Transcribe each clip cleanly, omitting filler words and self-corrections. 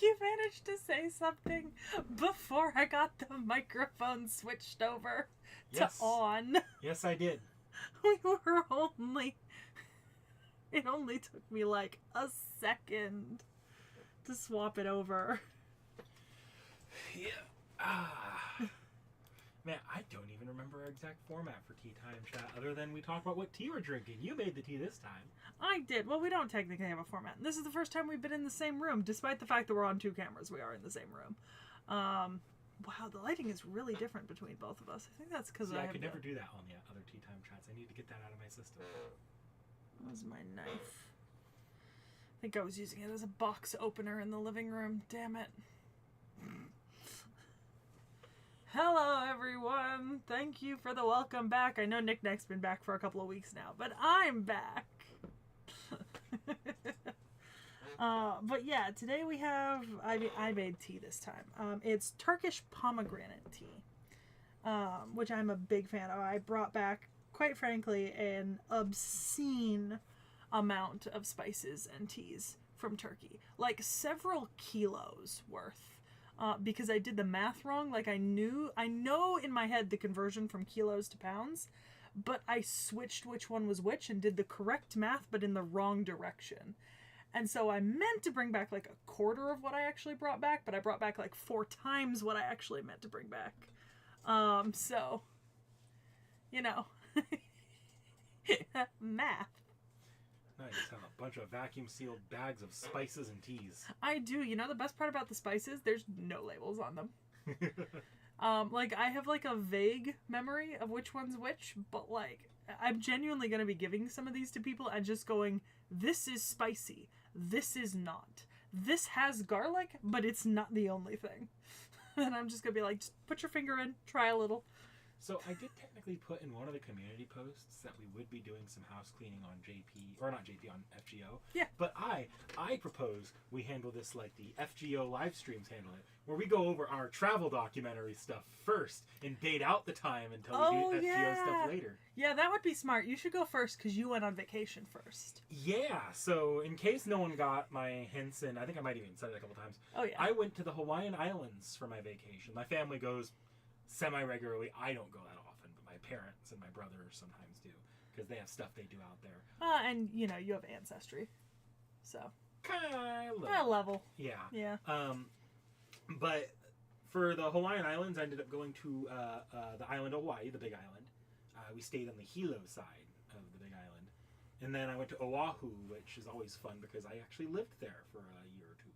You managed to say something before I got the microphone switched over to on. Yes, I did. We were only... It only took me like a second to swap it over. Yeah. Man, I don't even remember our exact format for tea time chat other than we talk about what tea we're drinking. You made the tea this time. I did. Well, we don't technically have a format. This is the first time we've been in the same room. Despite the fact that we're on 2 cameras, we are in the same room. Wow, the lighting is really different between both of us. I think that's because I could never do that on the other tea time chats. I need to get that out of my system. That was my knife. I think I was using it as a box opener in the living room. Damn it. Hello, everyone. Thank you for the welcome back. I know Nick Neck's been back for a couple of weeks now, but I'm back. But yeah, today we have... I made tea this time. It's Turkish pomegranate tea, which I'm a big fan of. I brought back, quite frankly, an obscene amount of spices and teas from Turkey. Like several kilos worth. Because I did the math wrong. Like I know in my head the conversion from kilos to pounds, but I switched which one was which and did the correct math, but in the wrong direction. And so I meant to bring back like a quarter of what I actually brought back, but I brought back like 4 times what I actually meant to bring back. So, you know, math. Now you just have a bunch of vacuum-sealed bags of spices and teas. I do. You know the best part about the spices? There's no labels on them. Like, I have, like, a vague memory of which one's which, but, like, I'm genuinely going to be giving some of these to people and just going, this is spicy. This is not. This has garlic, but it's not the only thing. And I'm just going to be like, just put your finger in, try a little. So I did technically put in one of the community posts that we would be doing some house cleaning on JP, or not JP, on FGO. Yeah. But I propose we handle this like the FGO live streams handle it, where we go over our travel documentary stuff first and bait out the time until we do FGO stuff later. Yeah, that would be smart. You should go first because you went on vacation first. Yeah, so in case no one got my hints, and I think I might even said it a couple times. Oh, yeah. I went to the Hawaiian Islands for my vacation. My family goes semi-regularly. I don't go that often, but my parents and my brother sometimes do because they have stuff they do out there. And you know, you have ancestry, so kind of level. Yeah. But for the Hawaiian Islands, I ended up going to the island of Hawaii, the Big Island. We stayed on the Hilo side of the Big Island, and then I went to Oahu, which is always fun because I actually lived there for a year or 2.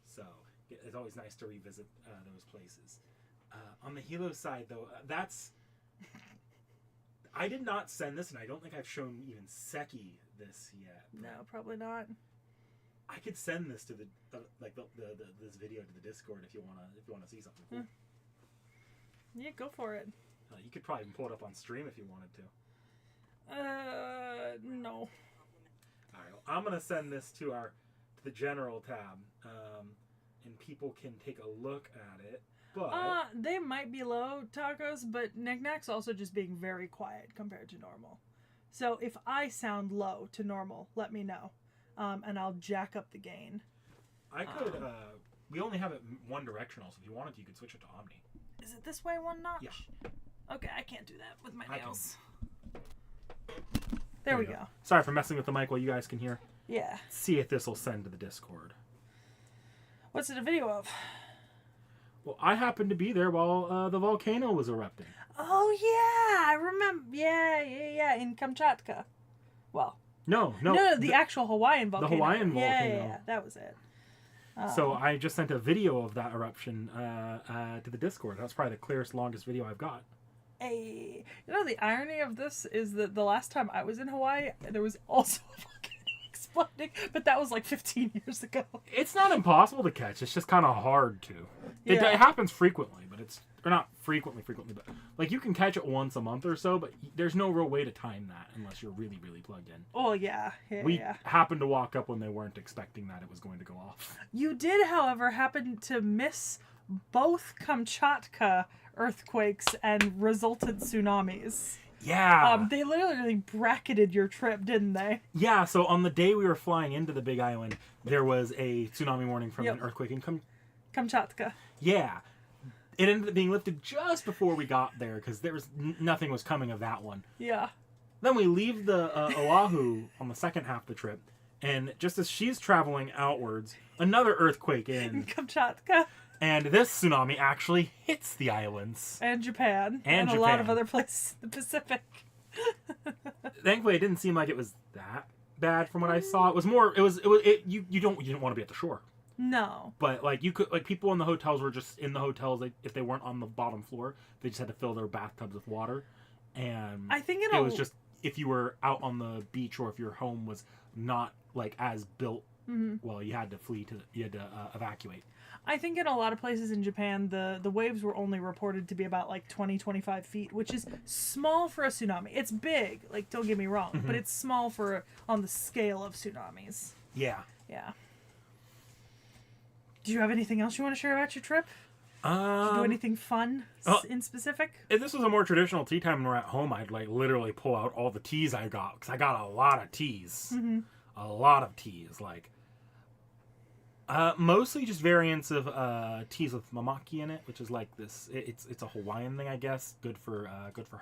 So it's always nice to revisit those places. On the Hilo side, though, I did not send this, and I don't think I've shown even Seki this yet. No, probably not. I could send this to this video to the Discord if you wanna see something cool. Yeah, go for it. You could probably even pull it up on stream if you wanted to. No. All right, well, I'm gonna send this to the general tab, and people can take a look at it. But they might be low, tacos, but Knickknack's also just being very quiet compared to normal. So if I sound low to normal, let me know, and I'll jack up the gain. I could. We only have it one directional, so if you wanted to, you could switch it to Omni. Is it this way 1 notch? Yeah. Okay, I can't do that with my nails. There we go. Sorry for messing with the mic while you guys can hear. Yeah. Let's see if this will send to the Discord. What's it a video of? Well, I happened to be there while the volcano was erupting. Oh, yeah. I remember. Yeah. In Kamchatka. Well. No. The actual Hawaiian volcano. The Hawaiian volcano. Yeah. That was it. So I just sent a video of that eruption to the Discord. That's probably the clearest, longest video I've got. Hey. You know, the irony of this is that the last time I was in Hawaii, there was also a volcano exploding, but that was like 15 years ago. It's not impossible to catch. It's just kind of hard to. It happens frequently, but or not frequently, but like you can catch it once a month or so, but there's no real way to time that unless you're really, really plugged in. Oh, yeah. We happened to walk up when they weren't expecting that it was going to go off. You did, however, happen to miss both Kamchatka earthquakes and resultant tsunamis. Yeah. They literally bracketed your trip, didn't they? Yeah, so on the day we were flying into the Big Island, there was a tsunami warning from an earthquake in Kamchatka. Yeah. It ended up being lifted just before we got there because nothing was coming of that one. Yeah. Then we leave the Oahu on the second half of the trip, and just as she's traveling outwards, another earthquake in Kamchatka. And this tsunami actually hits the islands. And Japan. And a lot of other places in the Pacific. Thankfully, it didn't seem like it was that bad from what I saw. It was more. You didn't want to be at the shore. No. But people in the hotels were just in the hotels. If they weren't on the bottom floor, they just had to fill their bathtubs with water. And I think it was just if you were out on the beach or if your home was not as built. Mm-hmm. Well, you had to evacuate. I think in a lot of places in Japan, the waves were only reported to be about 20-25 feet, which is small for a tsunami. It's big, don't get me wrong, but it's small on the scale of tsunamis. Yeah. Yeah. Do you have anything else you want to share about your trip? Did you do anything fun in specific? If this was a more traditional tea time and we're at home, I'd literally pull out all the teas I got because I got a lot of teas. Mm-hmm. A lot of teas, mostly just variants of teas with mamaki in it, which is this. It's a Hawaiian thing, I guess. Good for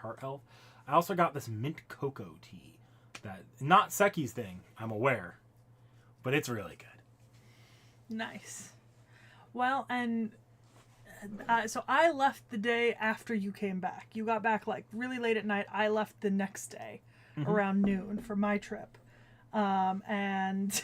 heart health. I also got this mint cocoa tea. That not Seki's thing, I'm aware, but it's really good. Nice. Well, and so I left the day after you came back. You got back really late at night. I left the next day around noon for my trip. And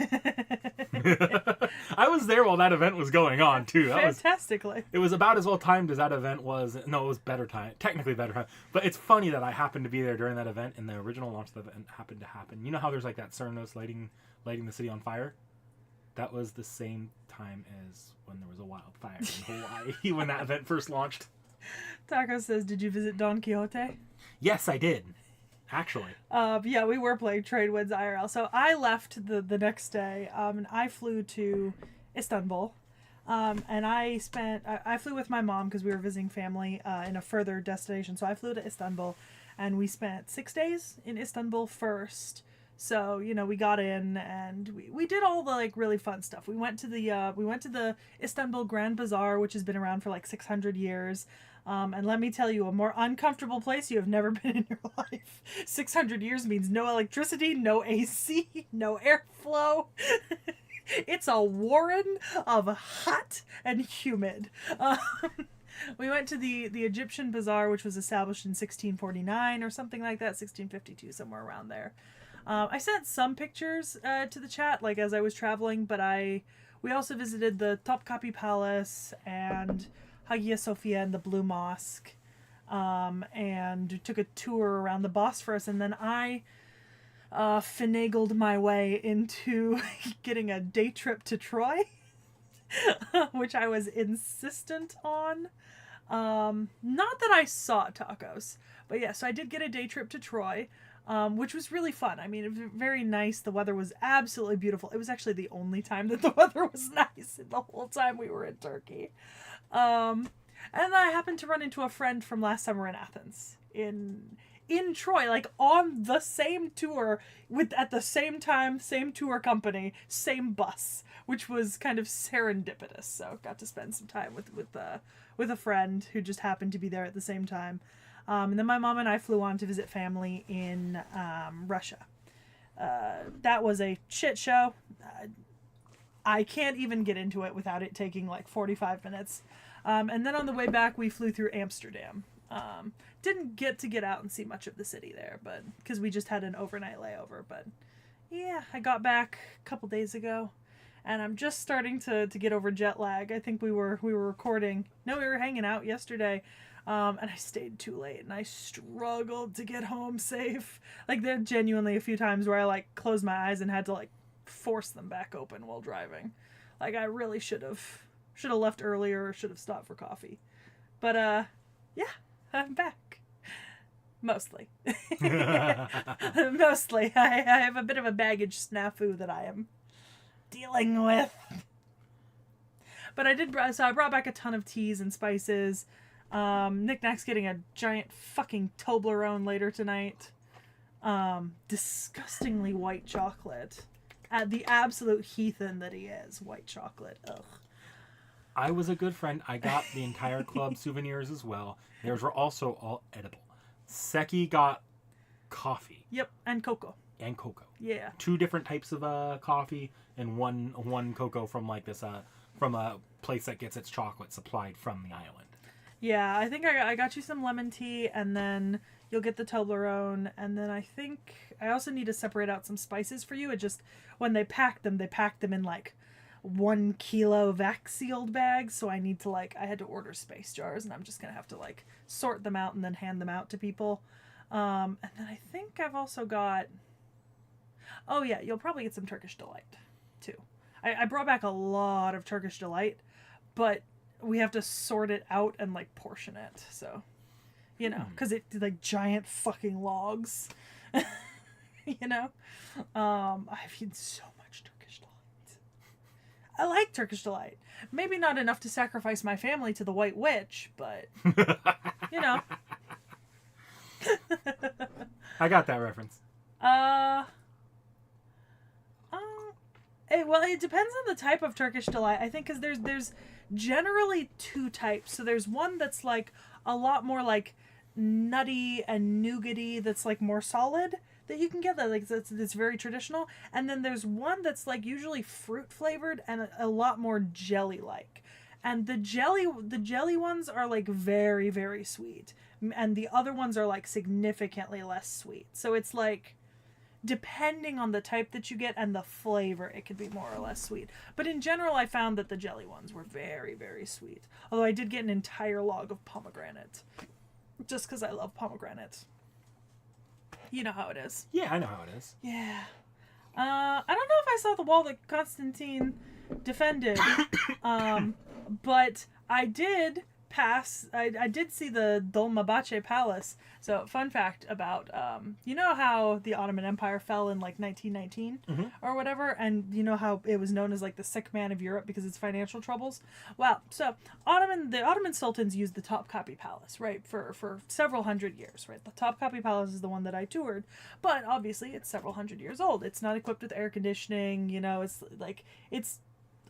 I was there while that event was going on too. Fantastically. It was about as well timed as that event was. No, it was better time. Technically better time. But it's funny that I happened to be there during that event and the original launch of the event happened to happen. You know how there's that Cernos lighting the city on fire? That was the same time as when there was a wildfire in Hawaii when that event first launched. Taco says, did you visit Don Quixote? Yes, I did. Actually. Yeah, we were playing Trade Winds IRL. So I left the next day, and I flew to Istanbul. And I flew with my mom because we were visiting family in a further destination. So I flew to Istanbul, and we spent 6 days in Istanbul first. So, we got in and we did all the really fun stuff. We went to the Istanbul Grand Bazaar, which has been around for 600 years. And let me tell you, a more uncomfortable place you have never been in your life. 600 years means no electricity, no AC, no airflow. It's a warren of hot and humid. We went to the Egyptian Bazaar, which was established in 1649 or something like that, 1652, somewhere around there. I sent some pictures to the chat, as I was traveling, but we also visited the Topkapi Palace and Hagia Sophia and the Blue Mosque, and took a tour around the Bosphorus, and then I finagled my way into getting a day trip to Troy, which I was insistent on. Not that I saw tacos, but yeah, so I did get a day trip to Troy, which was really fun. I mean, it was very nice. The weather was absolutely beautiful. It was actually the only time that the weather was nice the whole time we were in Turkey. And I happened to run into a friend from last summer in Athens, in Troy, on the same tour, at the same time, same tour company, same bus, which was kind of serendipitous. So got to spend some time with a friend who just happened to be there at the same time. And then my mom and I flew on to visit family in Russia. That was a shit show. I can't even get into it without it taking 45 minutes. And then on the way back, we flew through Amsterdam. Didn't get out and see much of the city there, but because we just had an overnight layover. But yeah, I got back a couple days ago, and I'm just starting to get over jet lag. I think we were recording. No, we were hanging out yesterday. And I stayed too late, and I struggled to get home safe. There are genuinely a few times where I closed my eyes and had to force them back open while driving. I really should have left earlier or should have stopped for coffee. But yeah, I'm back. Mostly. Mostly. I have a bit of a baggage snafu that I am dealing with. But I brought back a ton of teas and spices. Knick-Knack's getting a giant fucking Toblerone later tonight. Disgustingly white chocolate. The absolute heathen that he is. White chocolate. Ugh. I was a good friend. I got the entire club souvenirs as well. Theirs were also all edible. Seki got coffee. Yep, and cocoa. And cocoa. Yeah. 2 different types of coffee and one cocoa from like this from a place that gets its chocolate supplied from the island. Yeah, I think I got you some lemon tea, and then you'll get the Toblerone, and then I think I also need to separate out some spices for you. It just, when they packed them in like 1 kilo vac sealed bags, so I need to I had to order space jars, and I'm just gonna have to sort them out and then hand them out to people. And then I think I've also got, oh yeah, you'll probably get some Turkish Delight too. I brought back a lot of Turkish Delight, but we have to sort it out and portion it, so you know, because it's giant fucking logs. You know, I've eaten so much Turkish Delight. I like Turkish Delight. Maybe not enough to sacrifice my family to the White Witch, but you know. I got that reference. It depends on the type of Turkish Delight. I think because there's generally 2 types. So there's one that's a lot more nutty and nougaty, that's more solid, that you can get that's very traditional. And then there's one that's usually fruit flavored and a lot more jelly And the jelly ones are very, very sweet, and the other ones are significantly less sweet. So it's depending on the type that you get and the flavor, it could be more or less sweet. But in general, I found that the jelly ones were very, very sweet. Although I did get an entire log of pomegranate, just because I love pomegranate. You know how it is. Yeah, I know how it is. Yeah. I don't know if I saw the wall that Constantine defended, but I did pass. I did see the Dolmabahce Palace. So, fun fact about you know how the Ottoman Empire fell in 1919 or whatever, and you know how it was known as the sick man of Europe because of its financial troubles. Well, so the Ottoman sultans used the Topkapi Palace, right, for several hundred years, right. The Topkapi Palace is the one that I toured, but obviously it's several hundred years old. It's not equipped with air conditioning. You know, it's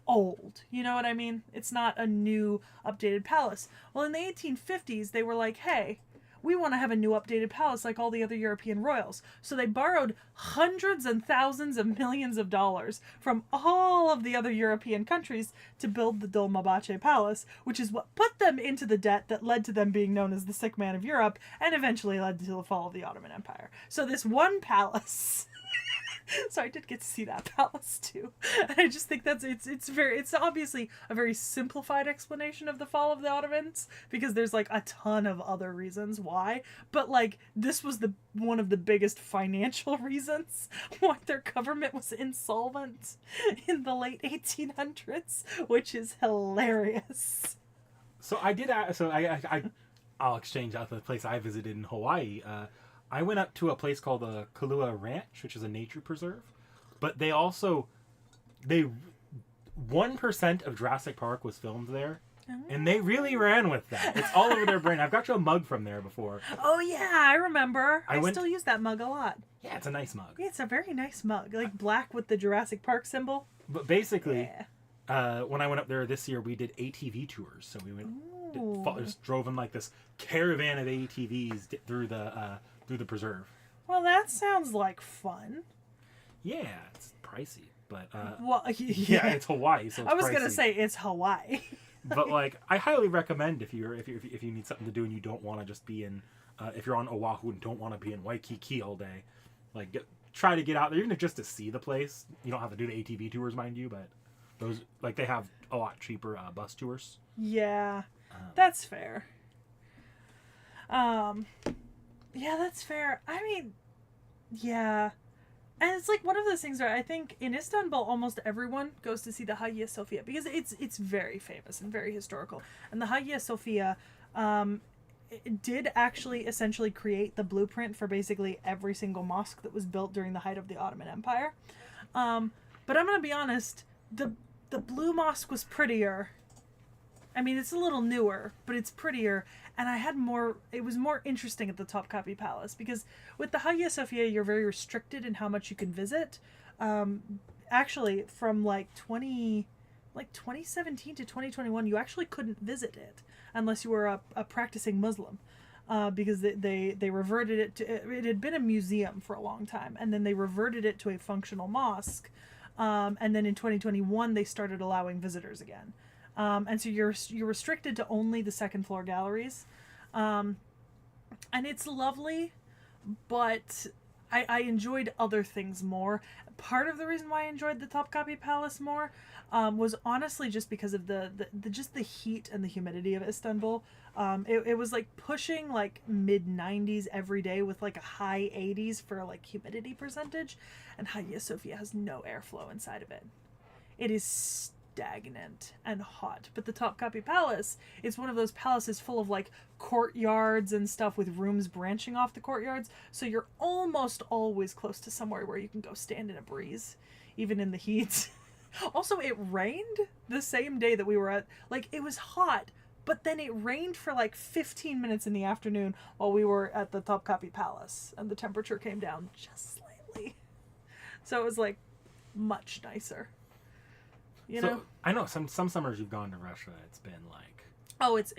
old, you know what I mean? It's not a new updated palace. Well, in the 1850s they were hey, we want to have a new updated palace like all the other European royals. So they borrowed hundreds and thousands of millions of dollars from all of the other European countries to build the Dolmabahce Palace, which is what put them into the debt that led to them being known as the sick man of Europe and eventually led to the fall of the Ottoman Empire. So this one palace so I did get to see that palace too. And I just think it's obviously a very simplified explanation of the fall of the Ottomans, because there's a ton of other reasons why, but this was one of the biggest financial reasons why their government was insolvent in the late 1800s, which is hilarious. So I'll exchange out the place I visited in Hawaii. I went up to a place called the Kailua Ranch, which is a nature preserve. But 1% of Jurassic Park was filmed there. And they really ran with that. It's all over their brain. I've got you a mug from there before. Oh, yeah, I remember. I still use that mug a lot. Yeah, it's a nice mug. Yeah, it's a very nice mug. Black with the Jurassic Park symbol. But basically, when I went up there this year, we did ATV tours. So we just drove in this caravan of ATVs through the preserve. Well, that sounds like fun. Yeah, it's pricey, but yeah, it's Hawaii, so it's I was pricey. Gonna say it's Hawaii. But I highly recommend if you need something to do and you don't want to just be in, if you're on Oahu and don't want to be in Waikiki all day, try to get out there, even if just to see the place. You don't have to do the ATV tours, mind you, but those they have a lot cheaper bus tours. Yeah, that's fair. Yeah, that's fair. I mean, yeah. And it's one of those things where I think in Istanbul almost everyone goes to see the Hagia Sophia because it's very famous and very historical. And the Hagia Sophia it did actually essentially create the blueprint for basically every single mosque that was built during the height of the Ottoman Empire. But I'm going to be honest, the Blue Mosque was prettier. I mean, it's a little newer, but it's prettier. And it was more interesting at the Topkapi Palace because with the Hagia Sophia, you're very restricted in how much you can visit. Actually, from like 2017 to 2021, you actually couldn't visit it unless you were a practicing Muslim. Because they reverted it to, it had been a museum for a long time, and then they reverted it to a functional mosque. And then in 2021, they started allowing visitors again. And so you're restricted to only the second floor galleries. And it's lovely, but I enjoyed other things more. Part of the reason why I enjoyed the Topkapi Palace more was honestly just because of the just the heat and the humidity of Istanbul. It was like pushing like mid 90s every day with like a high 80s for like humidity percentage, and Hagia Sophia has no airflow inside of it. It is stagnant and hot. But the Topkapi Palace is one of those palaces full of like courtyards and stuff with rooms branching off the courtyards, so you're almost always close to somewhere where you can go stand in a breeze, even in the heat. Also, it rained the same day that we were at, like, it was hot, but then it rained for like 15 minutes in the afternoon while we were at the Topkapi Palace, and the temperature came down just slightly. So it was like much nicer. You know? I know some summers you've gone to Russia, it's been like... Oh, it's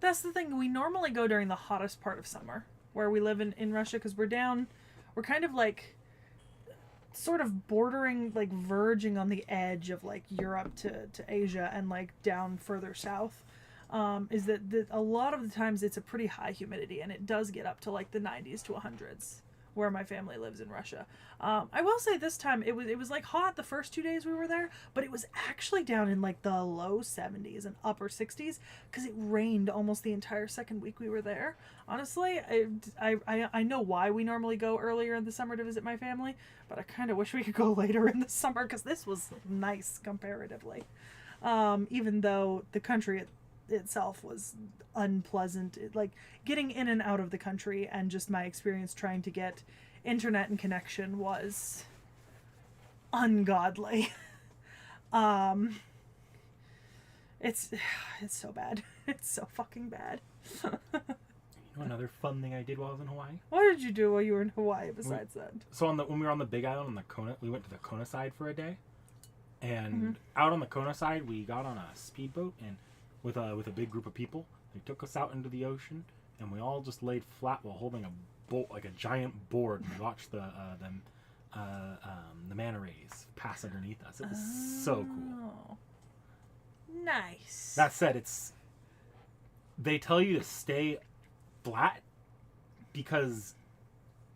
that's the thing. We normally go during the hottest part of summer where we live in Russia, because we're kind of like sort of bordering, like verging on the edge of like Europe to Asia and like down further south. Is that a lot of the times it's a pretty high humidity, and it does get up to like the 90s to 100s where my family lives in Russia. I will say this time it was like hot the first 2 days we were there, but it was actually down in like the low 70s and upper 60s because it rained almost the entire second week we were there. Honestly, I know why we normally go earlier in the summer to visit my family, but I kind of wish we could go later in the summer because this was nice comparatively. Even though the country itself was unpleasant, like getting in and out of the country and just my experience trying to get internet and connection was ungodly. It's so bad. It's so fucking bad. You know another fun thing I did while I was in Hawaii? What did you do while you were in Hawaii besides that? So when we were on the Big Island on the Kona, we went to the Kona side for a day, and out on the Kona side we got on a speedboat and with a big group of people. They took us out into the ocean, and we all just laid flat while holding a boat, like a giant board, and watched the manta rays pass underneath us. It was so cool. Nice. That said, they tell you to stay flat because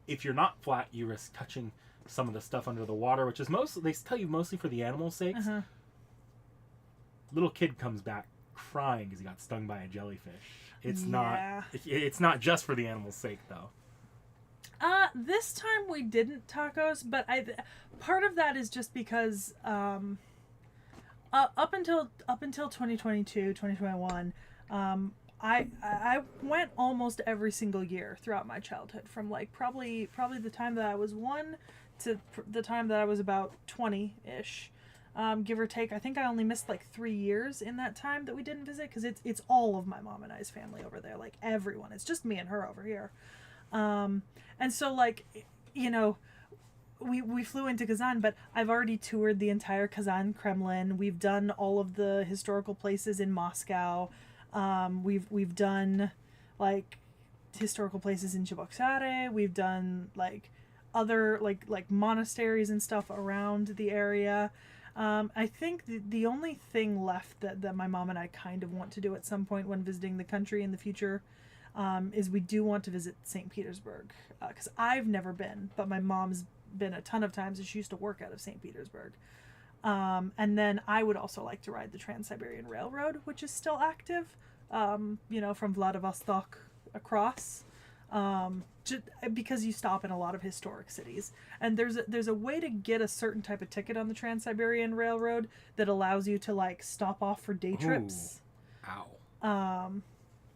if you're not flat, you risk touching some of the stuff under the water, which is they tell you mostly for the animals' sakes. Little kid comes back crying because he got stung by a jellyfish. It's not just for the animals' sake though. This time we didn't tacos, but part of that is just because up until 2022, 2021, I went almost every single year throughout my childhood, from like probably the time that I was 1 to the time that I was about 20-ish. Give or take. I think I only missed like 3 years in that time that we didn't visit, because it's all of my mom and I's family over there, like everyone. It's just me and her over here. And so like, you know, we flew into Kazan, but I've already toured the entire Kazan Kremlin. We've done all of the historical places in Moscow. We've done like historical places in Cheboksary. We've done like other like monasteries and stuff around the area. I think the only thing left that my mom and I kind of want to do at some point when visiting the country in the future is we do want to visit St. Petersburg, because I've never been, but my mom's been a ton of times, and she used to work out of St. Petersburg. And then I would also like to ride the Trans-Siberian Railroad, which is still active, you know, from Vladivostok across. Because you stop in a lot of historic cities, and there's a way to get a certain type of ticket on the Trans-Siberian Railroad that allows you to like stop off for day trips. Ow.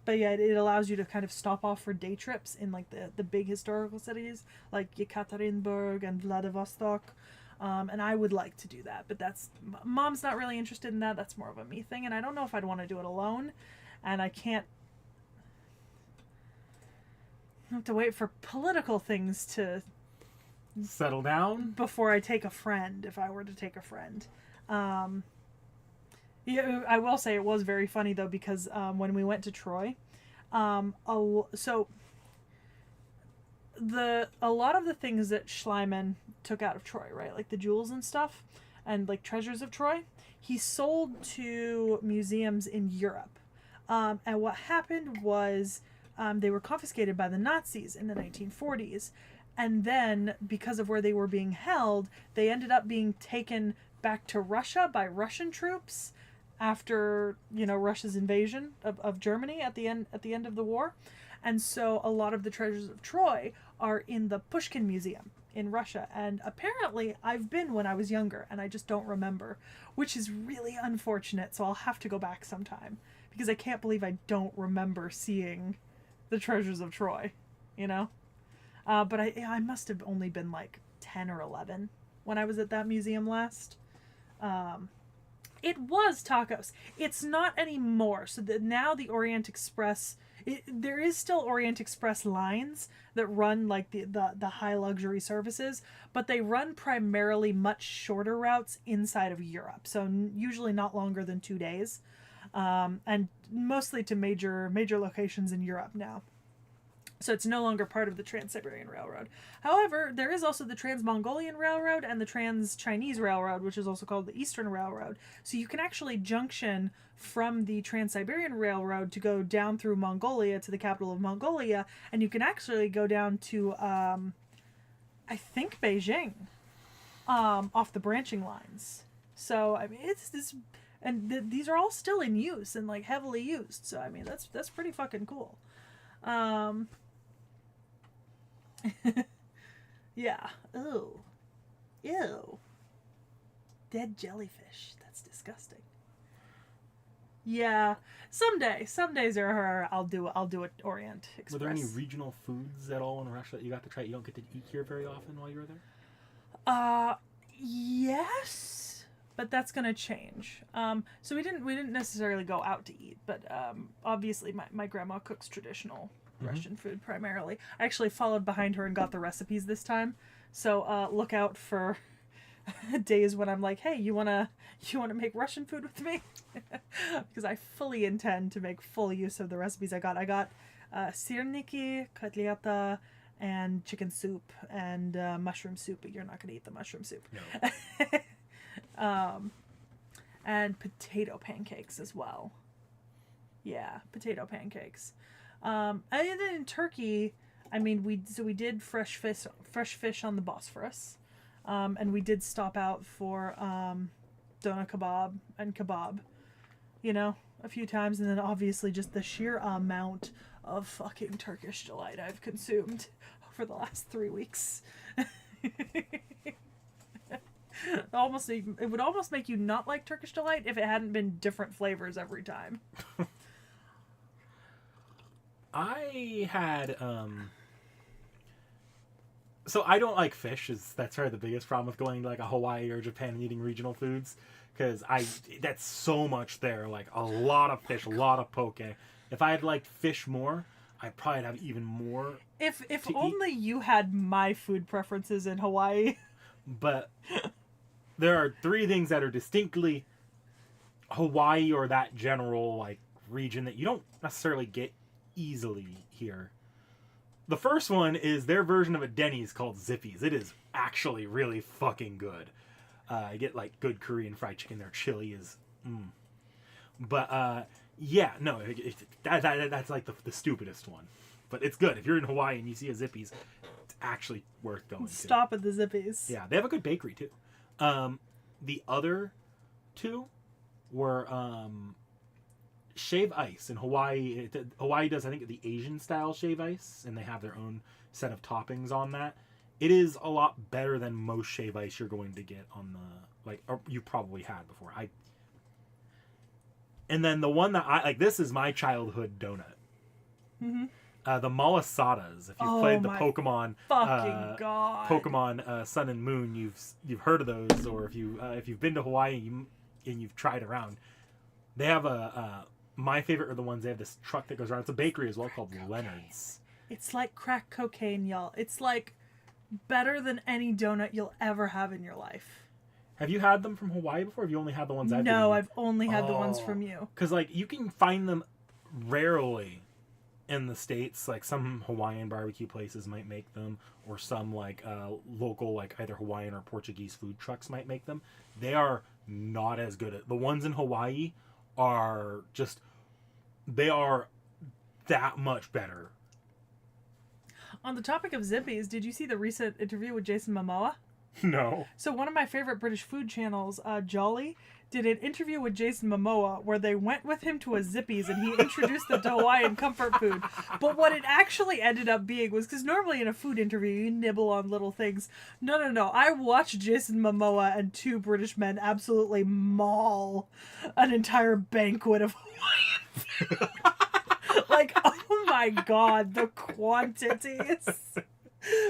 But yeah, it allows you to kind of stop off for day trips in like the big historical cities like Yekaterinburg and Vladivostok. And I would like to do that, but Mom's not really interested in that. That's more of a me thing, and I don't know if I'd want to do it alone, and I have to wait for political things to settle down before I take a friend, if I were to take a friend. Yeah, I will say it was very funny though, because when we went to Troy, a lot of the things that Schliemann took out of Troy, right, like the jewels and stuff, and like treasures of Troy, he sold to museums in Europe. And what happened was they were confiscated by the Nazis in the 1940s. And then, because of where they were being held, they ended up being taken back to Russia by Russian troops after, Russia's invasion of Germany at the end of the war. And so a lot of the treasures of Troy are in the Pushkin Museum in Russia. And apparently I've been when I was younger and I just don't remember, which is really unfortunate. So I'll have to go back sometime, because I can't believe I don't remember seeing the treasures of Troy, But I must have only been like 10 or 11 when I was at that museum last. It was tacos. It's not anymore. So now the Orient Express, there is still Orient Express lines that run like the high luxury services, but they run primarily much shorter routes inside of Europe. So usually not longer than 2 days, and mostly to major locations in Europe now. So it's no longer part of the Trans-Siberian Railroad. However, there is also the Trans-Mongolian Railroad and the Trans-Chinese Railroad, which is also called the Eastern Railroad. So you can actually junction from the Trans-Siberian Railroad to go down through Mongolia to the capital of Mongolia, and you can actually go down to, I think, Beijing, off the branching lines. So, I mean, it's this... And these are all still in use and, like, heavily used. So, I mean, that's pretty fucking cool. Yeah. Ew. Dead jellyfish. That's disgusting. Yeah. Some days I'll do an Orient Express. Were there any regional foods at all in Russia that you got to try? You don't get to eat here very often while you were there? Yes, but that's gonna change. So we didn't necessarily go out to eat, but obviously my grandma cooks traditional Russian food primarily. I actually followed behind her and got the recipes this time. So look out for days when I'm like, hey, you wanna make Russian food with me? Because I fully intend to make full use of the recipes I got. I got sirniki, kotleta, and chicken soup and mushroom soup, but you're not gonna eat the mushroom soup. No. And potato pancakes as well. Yeah, potato pancakes. And then in Turkey, I mean, we did fresh fish on the Bosphorus, and we did stop out for doner kebab and kebab, a few times, and then obviously just the sheer amount of fucking Turkish delight I've consumed over the last 3 weeks. It would almost make you not like Turkish delight if it hadn't been different flavors every time. I had so I don't like fish. That's probably the biggest problem with going to like a Hawaii or Japan and eating regional foods, because that's so much there, like a lot of fish, a lot of poke. If I had liked fish more, I'd probably have even more. If only you had my food preferences in Hawaii. But there are 3 things that are distinctly Hawaii or that general like region that you don't necessarily get easily here. The first one is their version of a Denny's called Zippy's. It is actually really fucking good. I get like good Korean fried chicken. Their chili is But yeah, no, that's like the stupidest one, but it's good. If you're in Hawaii and you see a Zippy's, it's actually worth going to. Stop at the Zippy's. Yeah, they have a good bakery too. The other 2 were shave ice in Hawaii. Hawaii does, I think, the Asian style shave ice, and they have their own set of toppings on that. It is a lot better than most shave ice you're going to get on the or you probably had before. And then the one that I like, this is my childhood donut. The Malasadas. If you've Oh played the my Pokemon, fucking God. Pokemon Sun and Moon, you've heard of those, or if you've been to Hawaii and you've tried around, they have my favorite are the ones they have this truck that goes around. It's a bakery as well called Leonard's. It's like crack cocaine, y'all. It's like better than any donut you'll ever have in your life. Have you had them from Hawaii before? Or have you only had the ones I've given No, you? I've only had the ones from you. Because like you can find them rarely in the States. Like some Hawaiian barbecue places might make them, or some like local like either Hawaiian or Portuguese food trucks might make them. They are not as good. The ones in Hawaii are just, they are that much better. On the topic of Zippies, did you see the recent interview with Jason Momoa? No. So one of my favorite British food channels, Jolly, did an interview with Jason Momoa where they went with him to a Zippies and he introduced them to Hawaiian comfort food. But what it actually ended up being was, because normally in a food interview you nibble on little things. No. I watched Jason Momoa and two British men absolutely maul an entire banquet of Hawaiian food. Like, oh my God, the quantities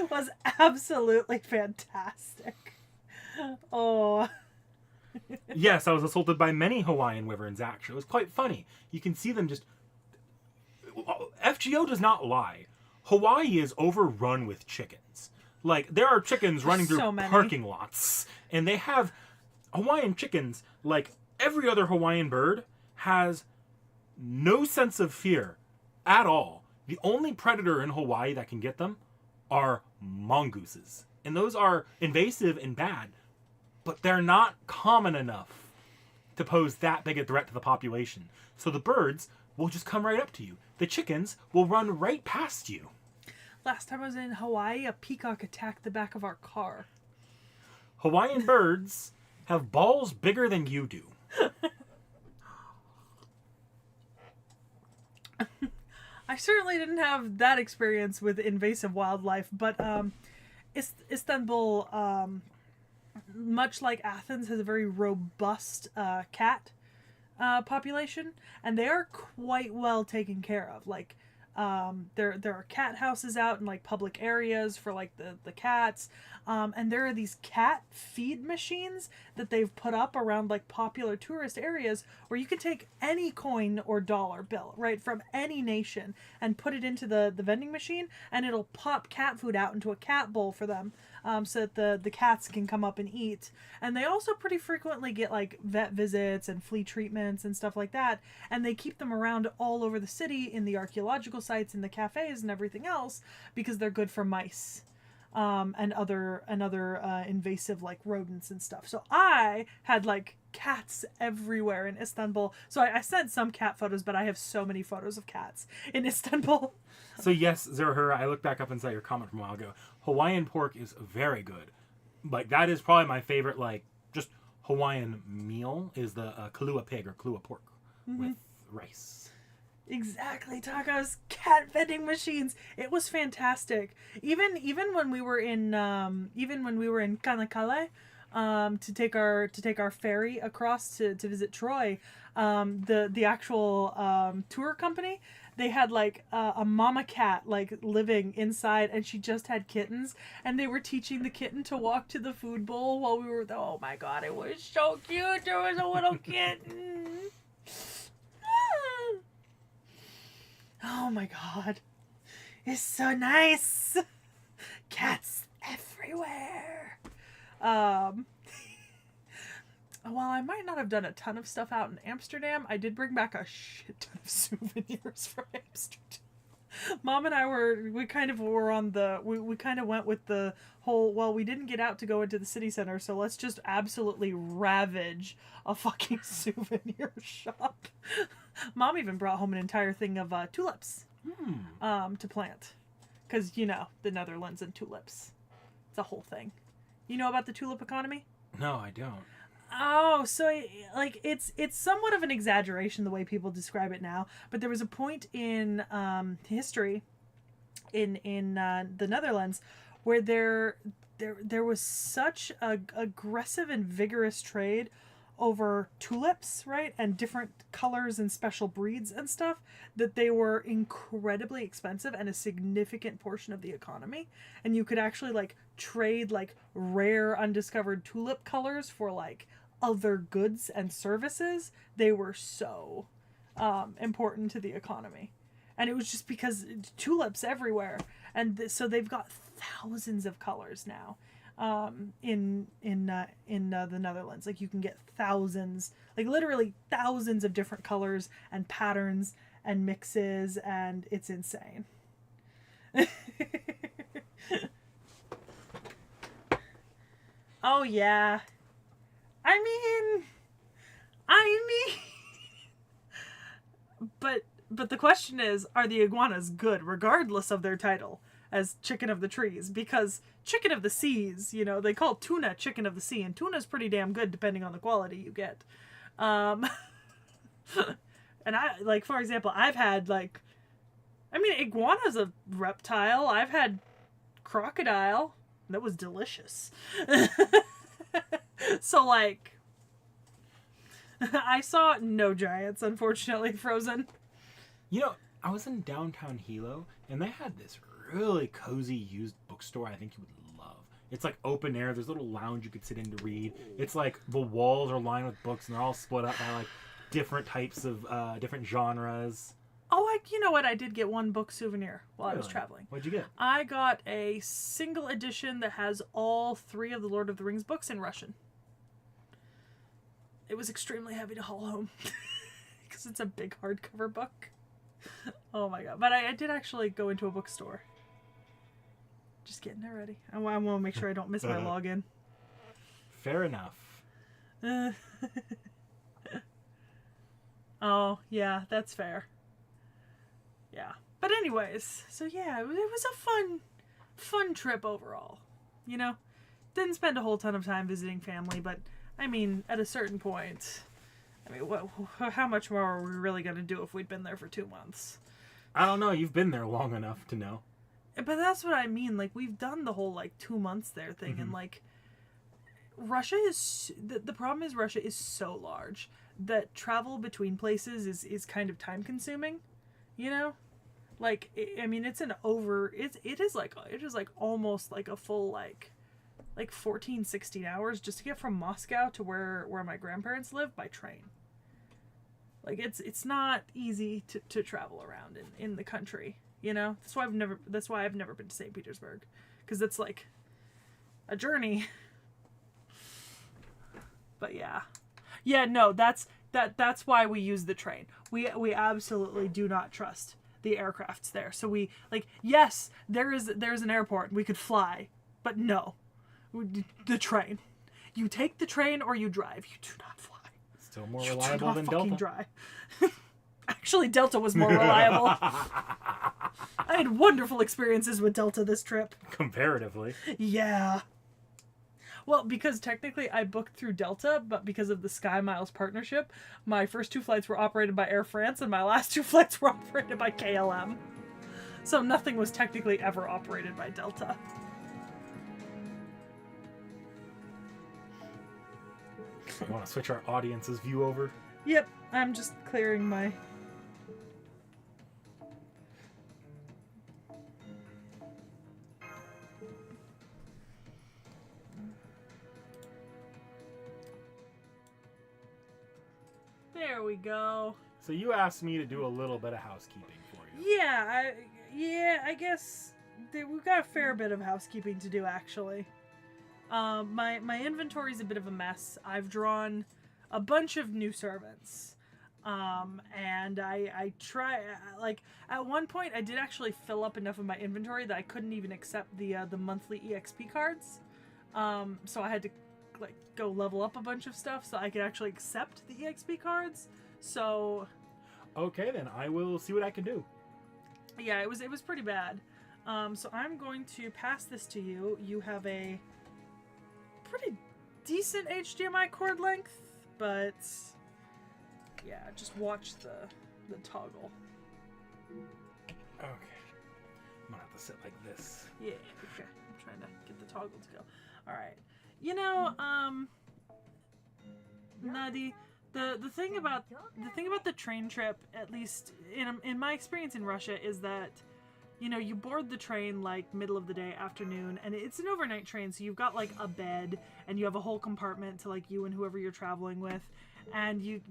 was absolutely fantastic. Oh. Yes, I was assaulted by many Hawaiian wyverns, actually. It was quite funny. You can see them just... FGO does not lie. Hawaii is overrun with chickens. Like, there are chickens running through parking lots. And they have... Hawaiian chickens, like every other Hawaiian bird, has no sense of fear at all. The only predator in Hawaii that can get them are mongooses. And those are invasive and bad, but they're not common enough to pose that big a threat to the population. So the birds will just come right up to you. The chickens will run right past you. Last time I was in Hawaii, a peacock attacked the back of our car. Hawaiian birds have balls bigger than you do. I certainly didn't have that experience with invasive wildlife, but Istanbul, much like Athens, has a very robust cat population, and they are quite well taken care of. Like, there are cat houses out in like public areas for like the cats, and there are these cat feed machines that they've put up around like popular tourist areas where you can take any coin or dollar bill, right, from any nation and put it into the vending machine, and it'll pop cat food out into a cat bowl for them, so that the cats can come up and eat. And they also pretty frequently get like vet visits and flea treatments and stuff like that, and they keep them around all over the city in the archaeological sites, in the cafes and everything else, because they're good for mice. And other invasive like rodents and stuff. So I had like cats everywhere in Istanbul. So I sent some cat photos, but I have so many photos of cats in Istanbul. So yes, Zerahura, I looked back up and saw your comment from a while ago. Hawaiian pork is very good. Like, that is probably my favorite, like, just Hawaiian meal is the kalua pig or kalua pork with rice. Exactly, tacos, cat vending machines. It was fantastic. Even when we were in Kanakale, to take our ferry across to visit Troy, the actual tour company, they had like a mama cat like living inside, and she just had kittens, and they were teaching the kitten to walk to the food bowl while we were there. Oh my God, it was so cute. There was a little kitten. Oh my God. It's so nice. Cats everywhere. While I might not have done a ton of stuff out in Amsterdam, I did bring back a shit ton of souvenirs from Amsterdam. Mom and I we kind of went with the whole, well, we didn't get out to go into the city center, so let's just absolutely ravage a fucking souvenir shop. Mom even brought home an entire thing of tulips to plant. Because, you know, the Netherlands and tulips. It's a whole thing. You know about the tulip economy? No, I don't. Oh, so like it's somewhat of an exaggeration the way people describe it now, but there was a point in history in the Netherlands where there was such a aggressive and vigorous trade over tulips, right? And different colors and special breeds and stuff, that they were incredibly expensive and a significant portion of the economy. And you could actually like trade like rare undiscovered tulip colors for like other goods and services. They were so important to the economy. And it was just because tulips everywhere. And so they've got thousands of colors now. In the Netherlands, like you can get thousands, like literally thousands of different colors and patterns and mixes, and it's insane. Oh yeah, I mean, but the question is, are the iguanas good regardless of their title as chicken of the trees? Because chicken of the seas, you know, they call tuna chicken of the sea, and tuna's pretty damn good depending on the quality you get. And I, like, for example, I've had, like, I mean, iguana's a reptile. I've had crocodile. That was delicious. So, like, I saw no giants, unfortunately, frozen. You know, I was in downtown Hilo, and they had this really cozy used bookstore I think you would love. It's like open air. There's a little lounge you could sit in to read. It's like the walls are lined with books, and they're all split up by like different types of different genres. Oh, you know what? I did get one book souvenir while I was traveling. What'd you get? I got a single edition that has all 3 of the Lord of the Rings books in Russian. It was extremely heavy to haul home because it's a big hardcover book. Oh my god. But I did actually go into a bookstore. Just getting it ready. I want to make sure I don't miss my login. Fair enough. Oh, yeah, that's fair. Yeah. But anyways, so yeah, it was a fun trip overall. You know? Didn't spend a whole ton of time visiting family, but I mean, at a certain point, I mean, how much more are we really going to do if we'd been there for 2 months? I don't know. You've been there long enough to know. But that's what I mean. Like, we've done the whole, like, 2 months there thing. Mm-hmm. And, like, Russia is... The problem is Russia is so large that travel between places is kind of time-consuming. You know? Like, I mean, it's an over... It is like almost, like, a full, like 14, 16 hours just to get from Moscow to where my grandparents live by train. Like, it's not easy to travel around in the country, you know? That's why I've never been to St. Petersburg, because it's like a journey. But yeah. Yeah, no, that's why we use the train. We absolutely do not trust the aircrafts there. So we, like, yes, there's an airport, we could fly, but no. The train. You take the train or you drive. You do not fly. Still more reliable than Delta. Drive. Actually, Delta was more reliable. I had wonderful experiences with Delta this trip. Comparatively. Yeah. Well, because technically I booked through Delta, but because of the Sky Miles partnership, my first 2 flights were operated by Air France and my last 2 flights were operated by KLM. So nothing was technically ever operated by Delta. You want to switch our audience's view over? Yep, I'm just clearing my... There we go. So you asked me to do a little bit of housekeeping for you. Yeah, I guess we've got a fair bit of housekeeping to do, actually. My inventory's a bit of a mess. I've drawn a bunch of new servants. And I try, like, at one point I did actually fill up enough of my inventory that I couldn't even accept the monthly EXP cards. So I had to, like, go level up a bunch of stuff so I could actually accept the EXP cards. So... Okay, then I will see what I can do. Yeah, it was pretty bad. So I'm going to pass this to you. You have a pretty decent HDMI cord length, but yeah, just watch the toggle. Okay. I'm gonna have to sit like this. Yeah, okay. I'm trying to get the toggle to go. Alright. You know, No, the thing about the train trip, at least in my experience in Russia, is that you board the train like middle of the day, afternoon, and it's an overnight train, so you've got like a bed and you have a whole compartment to like you and whoever you're traveling with, and you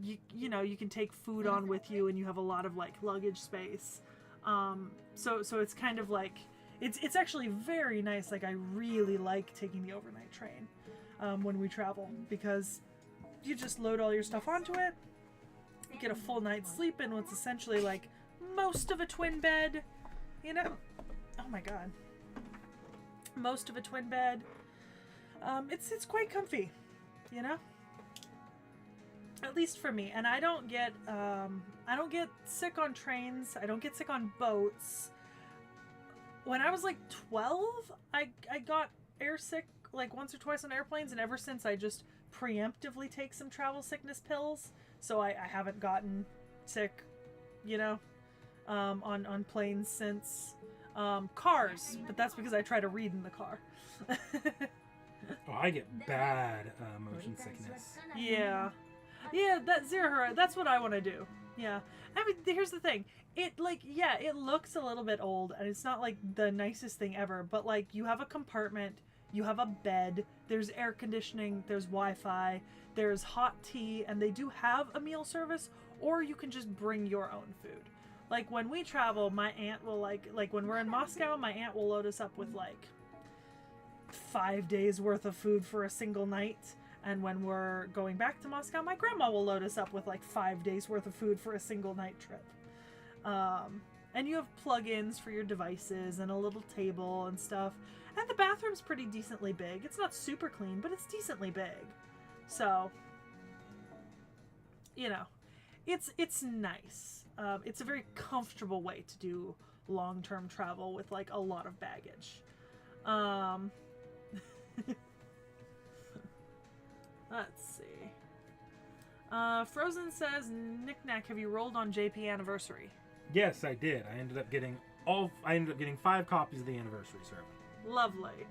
can take food on with you, and you have a lot of like luggage space. So it's kind of like it's actually very nice. Like I really like taking the overnight train when we travel, because you just load all your stuff onto it, you get a full night's sleep in what's essentially like most of a twin bed. Oh my god. Most of a twin bed. It's quite comfy, At least for me. And I don't get sick on trains. I don't get sick on boats. When I was like 12, I got airsick like once or twice on airplanes, and ever since I just preemptively take some travel sickness pills, so I haven't gotten sick, on planes since. Cars, but that's because I try to read in the car. Oh, I get bad motion sickness. Yeah, that Zero, that's what I want to do. Yeah, I mean, here's the thing. It looks a little bit old, and it's not like the nicest thing ever, but like you have a compartment, you have a bed, there's air conditioning, there's Wi-Fi, there's hot tea, and they do have a meal service, or you can just bring your own food. Like when we travel, my aunt will like when we're in Moscow, my aunt will load us up with like 5 days worth of food for a single night. And when we're going back to Moscow, my grandma will load us up with like 5 days worth of food for a single night trip. And you have plug-ins for your devices and a little table and stuff. And the bathroom's pretty decently big. It's not super clean, but it's decently big. So, it's nice. It's a very comfortable way to do long-term travel with like a lot of baggage. Let's see. Frozen says, Knick-Knack, have you rolled on JP Anniversary? Yes, I did. I ended up getting 5 copies of the Anniversary server. Lovely.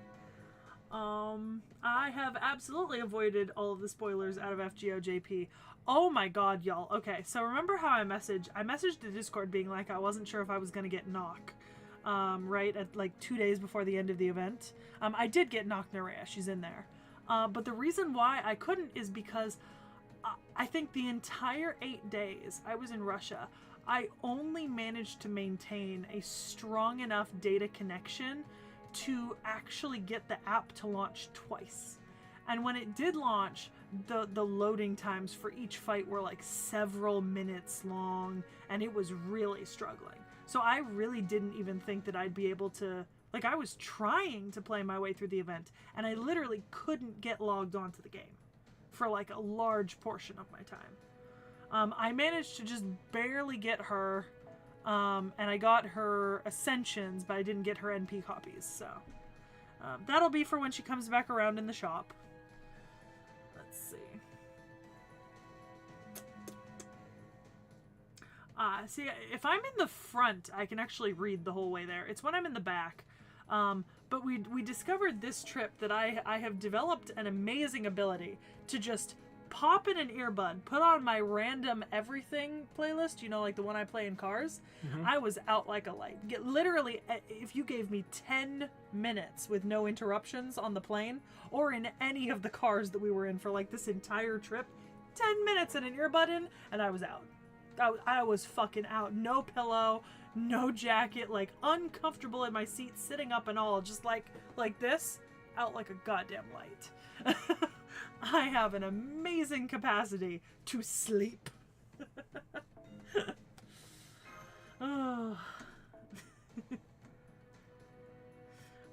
I have absolutely avoided all of the spoilers out of FGO JP. Oh my god, y'all. Okay, so remember how I messaged the Discord being like I wasn't sure if I was going to get knock, right at like 2 days before the end of the event. I did get knock Nerea, she's in there. But the reason why I couldn't is because I think the entire 8 days I was in Russia, I only managed to maintain a strong enough data connection to actually get the app to launch twice. And when it did launch, the loading times for each fight were like several minutes long, and it was really struggling. So I really didn't even think that I'd be able to, like, I was trying to play my way through the event, and I literally couldn't get logged onto the game for like a large portion of my time. I managed to just barely get her, and I got her Ascensions, but I didn't get her NP copies, so that'll be for when she comes back around in the shop. Let's see. See, if I'm in the front, I can actually read the whole way there. It's when I'm in the back. But we discovered this trip that I have developed an amazing ability to just pop in an earbud, put on my random everything playlist, like the one I play in cars. Mm-hmm. I was out like a light. Literally, if you gave me 10 minutes with no interruptions on the plane or in any of the cars that we were in for like this entire trip, 10 minutes and an earbud in, and I was out. I was fucking out. No pillow, no jacket, like uncomfortable in my seat, sitting up and all, just like this, out like a goddamn light. I have an amazing capacity to sleep. Oh.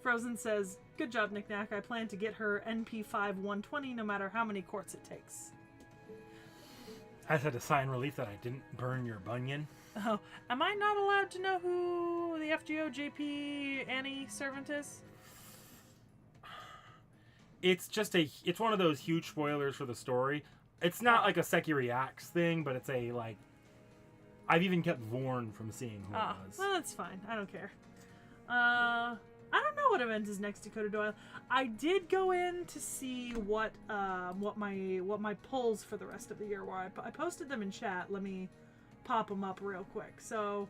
Frozen says, good job, Knick-Knack. I plan to get her NP5 120 no matter how many quarts it takes. I just had to sigh in relief that I didn't burn your bunion. Oh, am I not allowed to know who the FGO JP Annie servant is? It's one of those huge spoilers for the story. It's not like a Seki Reacts thing, but it's a, like, I've even kept Vorn from seeing who it was. Well, that's fine. I don't care. I don't know know what event is next to Dakota Doyle. I did go in to see what my pulls for the rest of the year were. I posted them in chat. Let me pop them up real quick. So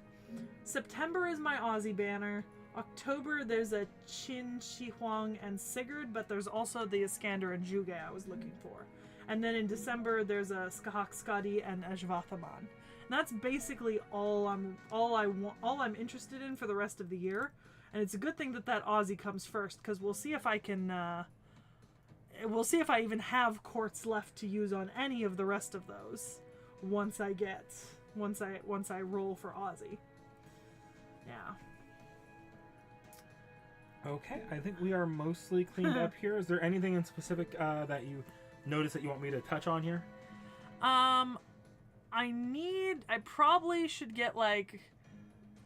September is my Aussie banner. October there's a Qin, Shi Huang, and Sigurd, but there's also the Iskander and Juge I was looking for. And then in December there's a Skahak Skadi and Ashvathaman. And that's basically all I'm interested in for the rest of the year. And it's a good thing that Aussie comes first, because we'll see if I can we'll see if I even have courts left to use on any of the rest of those once I roll for Aussie. Yeah. Okay, I think we are mostly cleaned up here. Is there anything in specific that you notice that you want me to touch on here? I probably should get like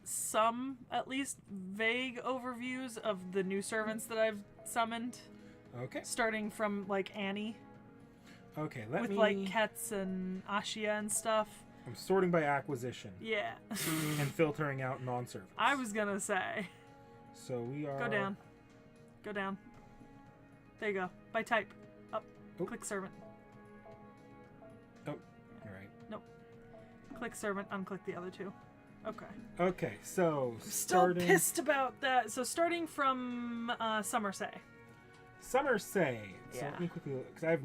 some at least vague overviews of the new servants that I've summoned. Okay. Starting from like Annie. Okay, with like Ketz and Ashia and stuff. I'm sorting by acquisition. Yeah. And filtering out non-servants. I was gonna say. So we are... Go down. Go down. There you go. By type. Up. Oh. Click servant. Oh, you're right. Nope. Click servant, unclick the other two. Okay. Okay, so Still pissed about that. So starting from Summer Say. Summer Say. So Yeah. let me quickly look, because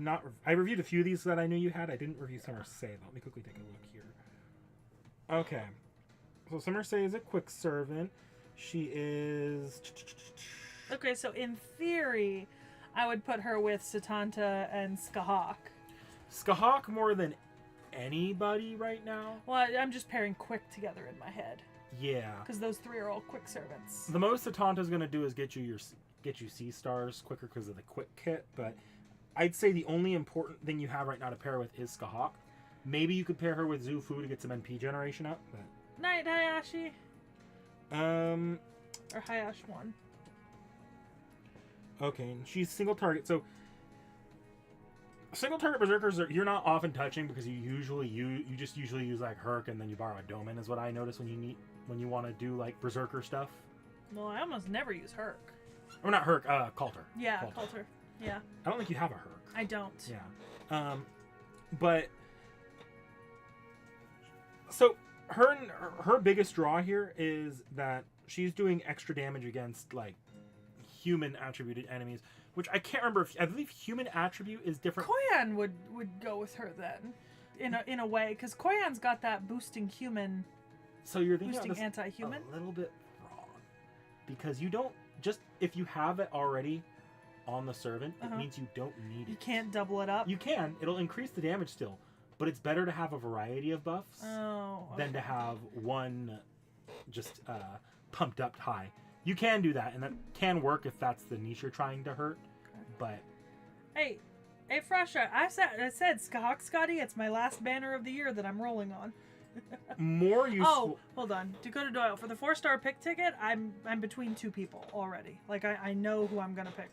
I reviewed a few of these that I knew you had. I didn't review Summer Say, though. Let me quickly take a look here. Okay. So Summer Say is a quick servant. She is... Okay, so in theory, I would put her with Satanta and Skahak. Skahak more than anybody right now. Well, I'm just pairing quick together in my head. Yeah. Because those three are all quick servants. The most Satanta's going to do is get you C stars quicker because of the quick kit, but I'd say the only important thing you have right now to pair with is Skahak. Maybe you could pair her with Zufu to get some NP generation up, but... Night, Hayashi. Or Hayash 1. Okay, and she's single target, so... Single target berserkers you're not often touching because you just usually use like Herc and then you borrow a Doman is what I notice when you want to do like berserker stuff. Well, I almost never use Herc. Or not Herc, Coulter. Yeah, Coulter. Yeah. I don't think you have a Herc. I don't. Yeah. But so her biggest draw here is that she's doing extra damage against like human attributed enemies, which I can't remember if I believe human attribute is different. Koyan would go with her then, in a way, because Koyan's got that boosting human. So you're thinking boosting of this anti-human a little bit wrong, because you don't just if you have it already on the servant, it means you don't need it. You can't double it up. You can. It'll increase the damage still, but it's better to have a variety of buffs than to have one just pumped up high. You can do that, and that can work if that's the niche you're trying to hurt. But hey, Frasha, I said Skahak Scotty. It's my last banner of the year that I'm rolling on. More useful. Oh, hold on, Dakota Doyle for the 4-star pick ticket. I'm between two people already. Like I know who I'm gonna pick.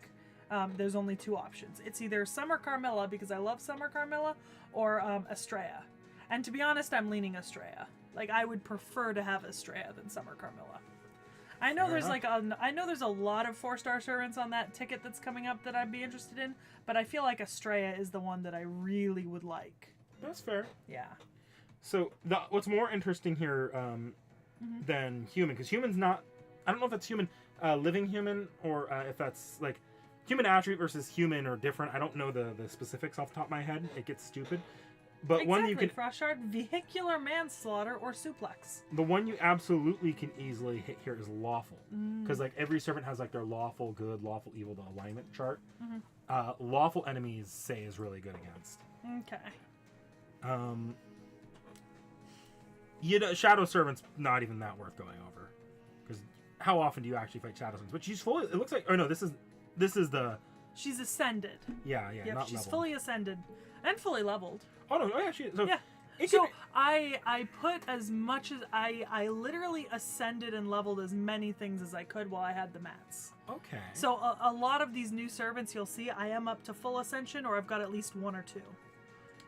There's only two options. It's either Summer Carmilla because I love Summer Carmilla, or Estrella. And to be honest, I'm leaning Estrella. Like I would prefer to have Estrella than Summer Carmilla. I know there's a lot of 4-star servants on that ticket that's coming up that I'd be interested in, but I feel like Estrella is the one that I really would like. That's fair. Yeah. So what's more interesting here than human, because human's not. I don't know if that's human, living human, or if that's like human attribute versus human or different. I don't know the specifics off the top of my head. It gets stupid. But one you can Frostshard, vehicular manslaughter or suplex. The one you absolutely can easily hit here is lawful, because like every servant has like their lawful good, lawful evil, the alignment chart. Lawful enemies say is really good against. Okay. Shadow servant's not even that worth going over, because how often do you actually fight shadow servants? But she's fully. It looks like. Oh no, this is the. She's ascended. Yeah. Yep, not she's leveled. fully ascended and fully leveled. Oh no! Oh yeah, she. So yeah. So I put as much as I literally ascended and leveled as many things as I could while I had the mats. Okay. So a lot of these new servants you'll see I am up to full ascension, or I've got at least one or two.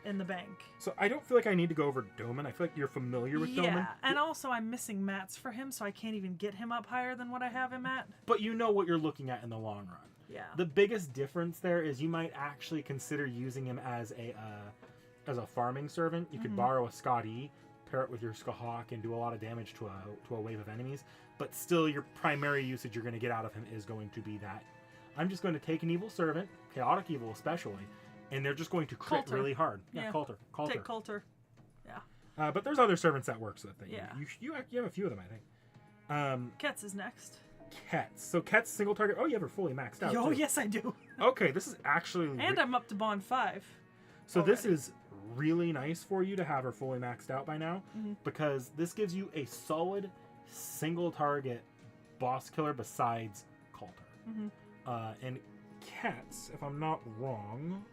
in the bank. So I don't feel like I need to go over Doman. I feel like you're familiar with Doman. Yeah, and also I'm missing mats for him, so I can't even get him up higher than what I have him at. But you know what you're looking at in the long run. Yeah. The biggest difference there is you might actually consider using him as a farming servant. You could borrow a Scott E, pair it with your Skahawk, and do a lot of damage to a wave of enemies. But still, your primary usage you're going to get out of him is going to be that. I'm just going to take an evil servant, chaotic evil especially, and they're just going to crit Coulter. really hard. Yeah. Coulter. Take Coulter. Yeah. But there's other servants that works with it. Yeah. You have a few of them, I think. Ketz is next. Ketz. So Ketz single target. Oh, you have her fully maxed out. Oh, too. yes, I do. Okay, this is actually. And I'm up to Bond 5. So already. This is really nice for you to have her fully maxed out by now, because this gives you a solid single target boss killer besides Coulter. And Ketz, if I'm not wrong,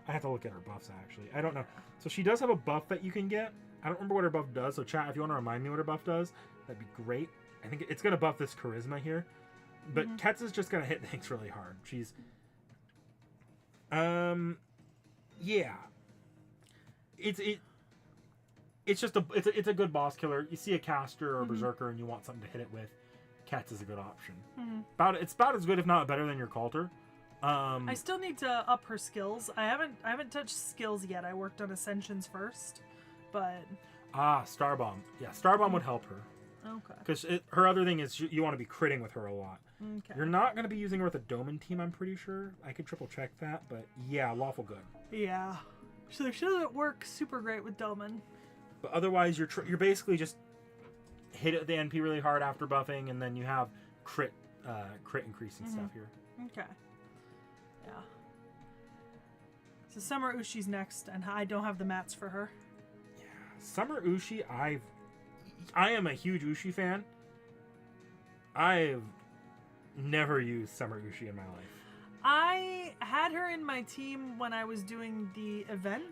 I have to look at her buffs actually. I don't know. So she does have a buff that you can get. I don't remember what her buff does. So chat, if you want to remind me what her buff does, that'd be great. I think it's going to buff this charisma here. But Ketz is just going to hit things really hard. She's... yeah. It's just it's a good boss killer. You see a caster or a berserker and you want something to hit it with, Ketz is a good option. It's about as good, if not better, than your Coulter. I still need to up her skills. I haven't touched skills yet. I worked on Ascensions first, but Starbomb. Yeah, Starbomb would help her. Okay. Because her other thing is you want to be critting with her a lot. Okay. You're not going to be using her with a Doman team, I'm pretty sure. I could triple check that, but yeah, lawful good. Yeah. So she doesn't work super great with Doman. But otherwise, you're basically just hit the NP really hard after buffing, and then you have crit increasing stuff here. Okay. Yeah. So Summer Ushi's next, and I don't have the mats for her. Yeah, Summer Ushi, I am a huge Ushi fan. I've never used Summer Ushi in my life. I had her in my team when I was doing the event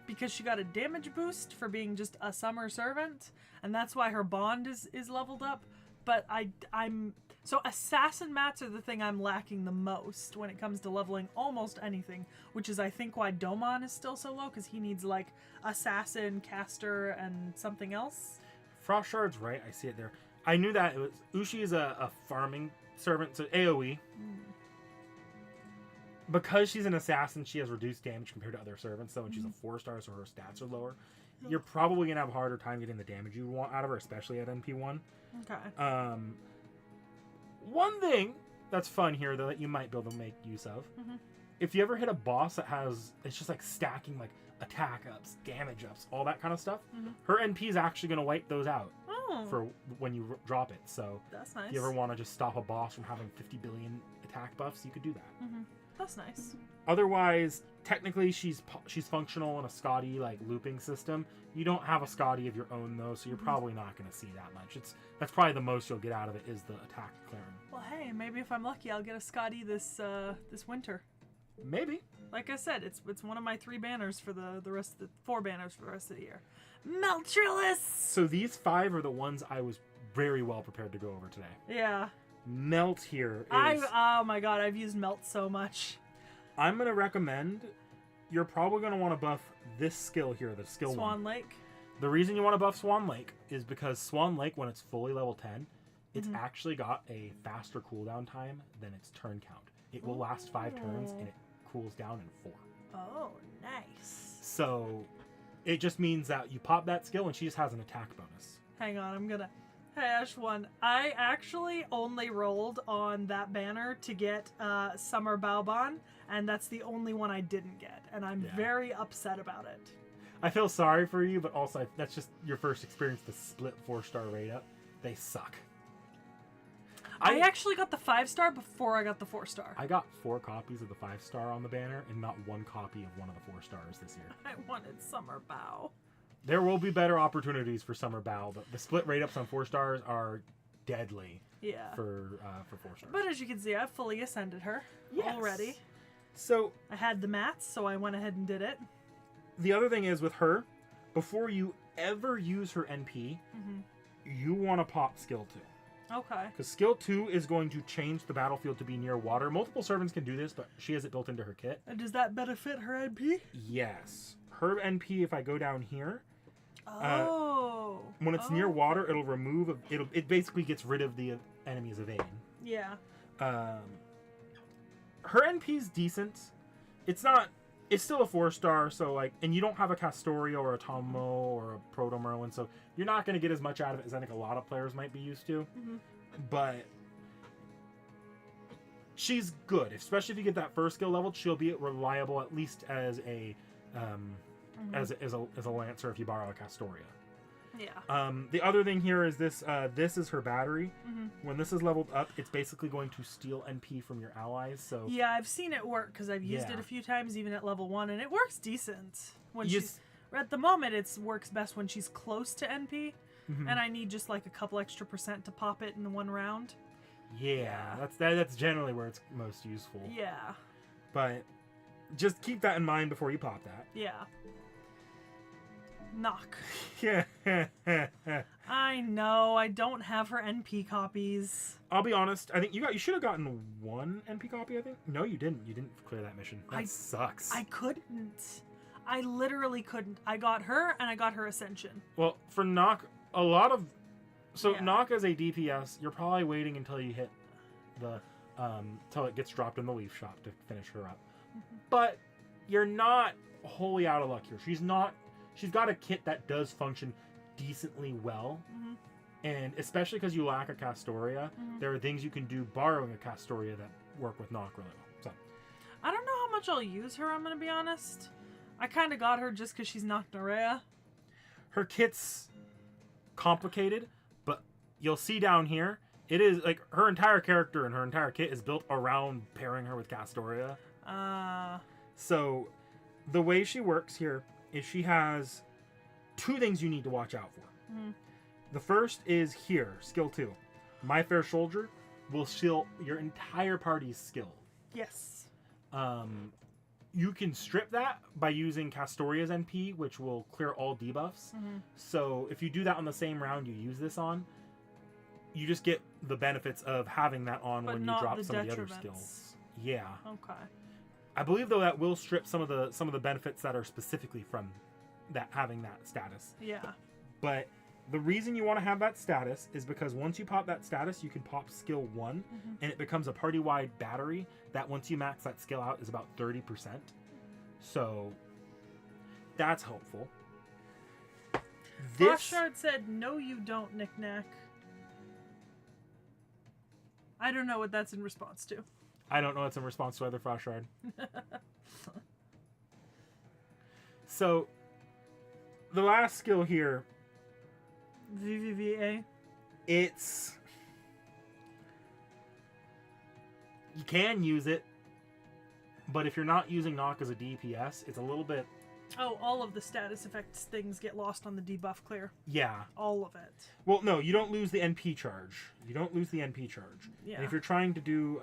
because she got a damage boost for being just a summer servant, and that's why her bond is leveled up. But I'm so assassin mats are the thing I'm lacking the most when it comes to leveling almost anything, which is I think why Domon is still so low, because he needs like assassin, caster, and something else. Frost Shard's right, I see it there. I knew that. Ushi is a farming servant, so AoE. Because she's an assassin, she has reduced damage compared to other servants, though, and she's a 4-star, so her stats are lower. You're probably going to have a harder time getting the damage you want out of her, especially at NP1. Okay. One thing that's fun here, though, that you might be able to make use of, if you ever hit a boss that it's just like stacking like attack ups, damage ups, all that kind of stuff, her NP is actually going to wipe those out for when you drop it. So that's nice. If you ever want to just stop a boss from having 50 billion attack buffs, you could do that. That's nice. Otherwise, technically, she's functional in a Scotty like looping system. You don't have a Scotty of your own though, so you're probably not going to see that much. That's probably the most you'll get out of it is the attack clearing. Well, hey, maybe if I'm lucky, I'll get a Scotty this winter. Maybe. Like I said, it's one of my 3 banners for the rest of the 4 banners for the rest of the year. Meltrilus. So these 5 are the ones I was very well prepared to go over today. Yeah. Melt here is... oh my god, I've used Melt so much. I'm going to recommend... You're probably going to want to buff this skill here, the skill Swan 1. Lake. The reason you want to buff Swan Lake is because Swan Lake, when it's fully level 10, it's actually got a faster cooldown time than its turn count. It will last 5 turns, and it cools down in 4. Oh, nice. So, it just means that you pop that skill, and she just has an attack bonus. Hang on, I'm gonna... Hash one. I actually only rolled on that banner to get Summer Baobon, and that's the only one I didn't get, and I'm very upset about it. I feel sorry for you, but also that's just your first experience to split 4-star rate up. They suck. I actually got the 5-star before I got the 4-star. I got 4 copies of the 5-star on the banner, and not 1 copy of one of the 4 stars this year. I wanted Summer Bao. There will be better opportunities for Summer Bao, but the split rate ups on 4 stars are deadly. Yeah. For 4 stars. But as you can see, I've fully ascended her already. So I had the mats, so I went ahead and did it. The other thing is with her, before you ever use her NP, you want to pop skill 2. Okay. Because skill 2 is going to change the battlefield to be near water. Multiple servants can do this, but she has it built into her kit. And does that benefit her NP? Yes. Her NP, if I go down here, when it's near water, it'll remove. It basically gets rid of the enemy's evade. Yeah. Her NP's decent. It's not. It's still a 4-star, so like, and you don't have a Castoria or a Tomo or a Proto Merlin, so you're not going to get as much out of it as I think a lot of players might be used to. Mm-hmm. But she's good, especially if you get that first skill level. She'll be reliable at least as a as a lancer if you borrow a Castoria. Yeah. The other thing here is this. This is her battery. Mm-hmm. When this is leveled up, it's basically going to steal NP from your allies. So yeah, I've seen it work because I've used it a few times, even at level 1, and it works decent. When she's at the moment, it works best when she's close to NP, and I need just like a couple extra % to pop it in one round. Yeah, that's generally where it's most useful. Yeah. But just keep that in mind before you pop that. Yeah. Knock. Yeah. I know. I don't have her NP copies. I'll be honest. I think you should have gotten one NP copy. I think. No, you didn't. You didn't clear that mission. That sucks. I couldn't. I literally couldn't. I got her and I got her Ascension. Well, for Knock, a lot of Knock as a DPS, you're probably waiting until you hit the till it gets dropped in the leaf shop to finish her up. But you're not wholly out of luck here. She's got a kit that does function decently well, and especially because you lack a Castoria, there are things you can do borrowing a Castoria that work with Knock really well. So, I don't know how much I'll use her, I'm going to be honest. I kind of got her just because she's Noctarea. Her kit's complicated, but you'll see down here, it is like her entire character and her entire kit is built around pairing her with Castoria. So, the way she works here is she has 2 things you need to watch out for. The first is here, skill 2. My Fair Soldier will shield your entire party's skill. Yes. You can strip that by using Castoria's NP, which will clear all debuffs. So if you do that on the same round you use this on, you just get the benefits of having that on when you drop some of the other skills. Yeah. Okay. I believe though that will strip some of the benefits that are specifically from that having that status. Yeah. But the reason you want to have that status is because once you pop that status, you can pop skill 1, and it becomes a party-wide battery that once you max that skill out is about 30%. So that's helpful. Frostshard said, "No, you don't, Knick-Knack." I don't know what that's in response to. I don't know what's in response to either Frostshard. So, the last skill here... VVVA. It's... You can use it, but if you're not using Knock as a DPS, it's a little bit... Oh, all of the status effects things get lost on the debuff clear. Yeah. All of it. Well, no, you don't lose the NP charge. You don't lose the NP charge. Yeah. And if you're trying to do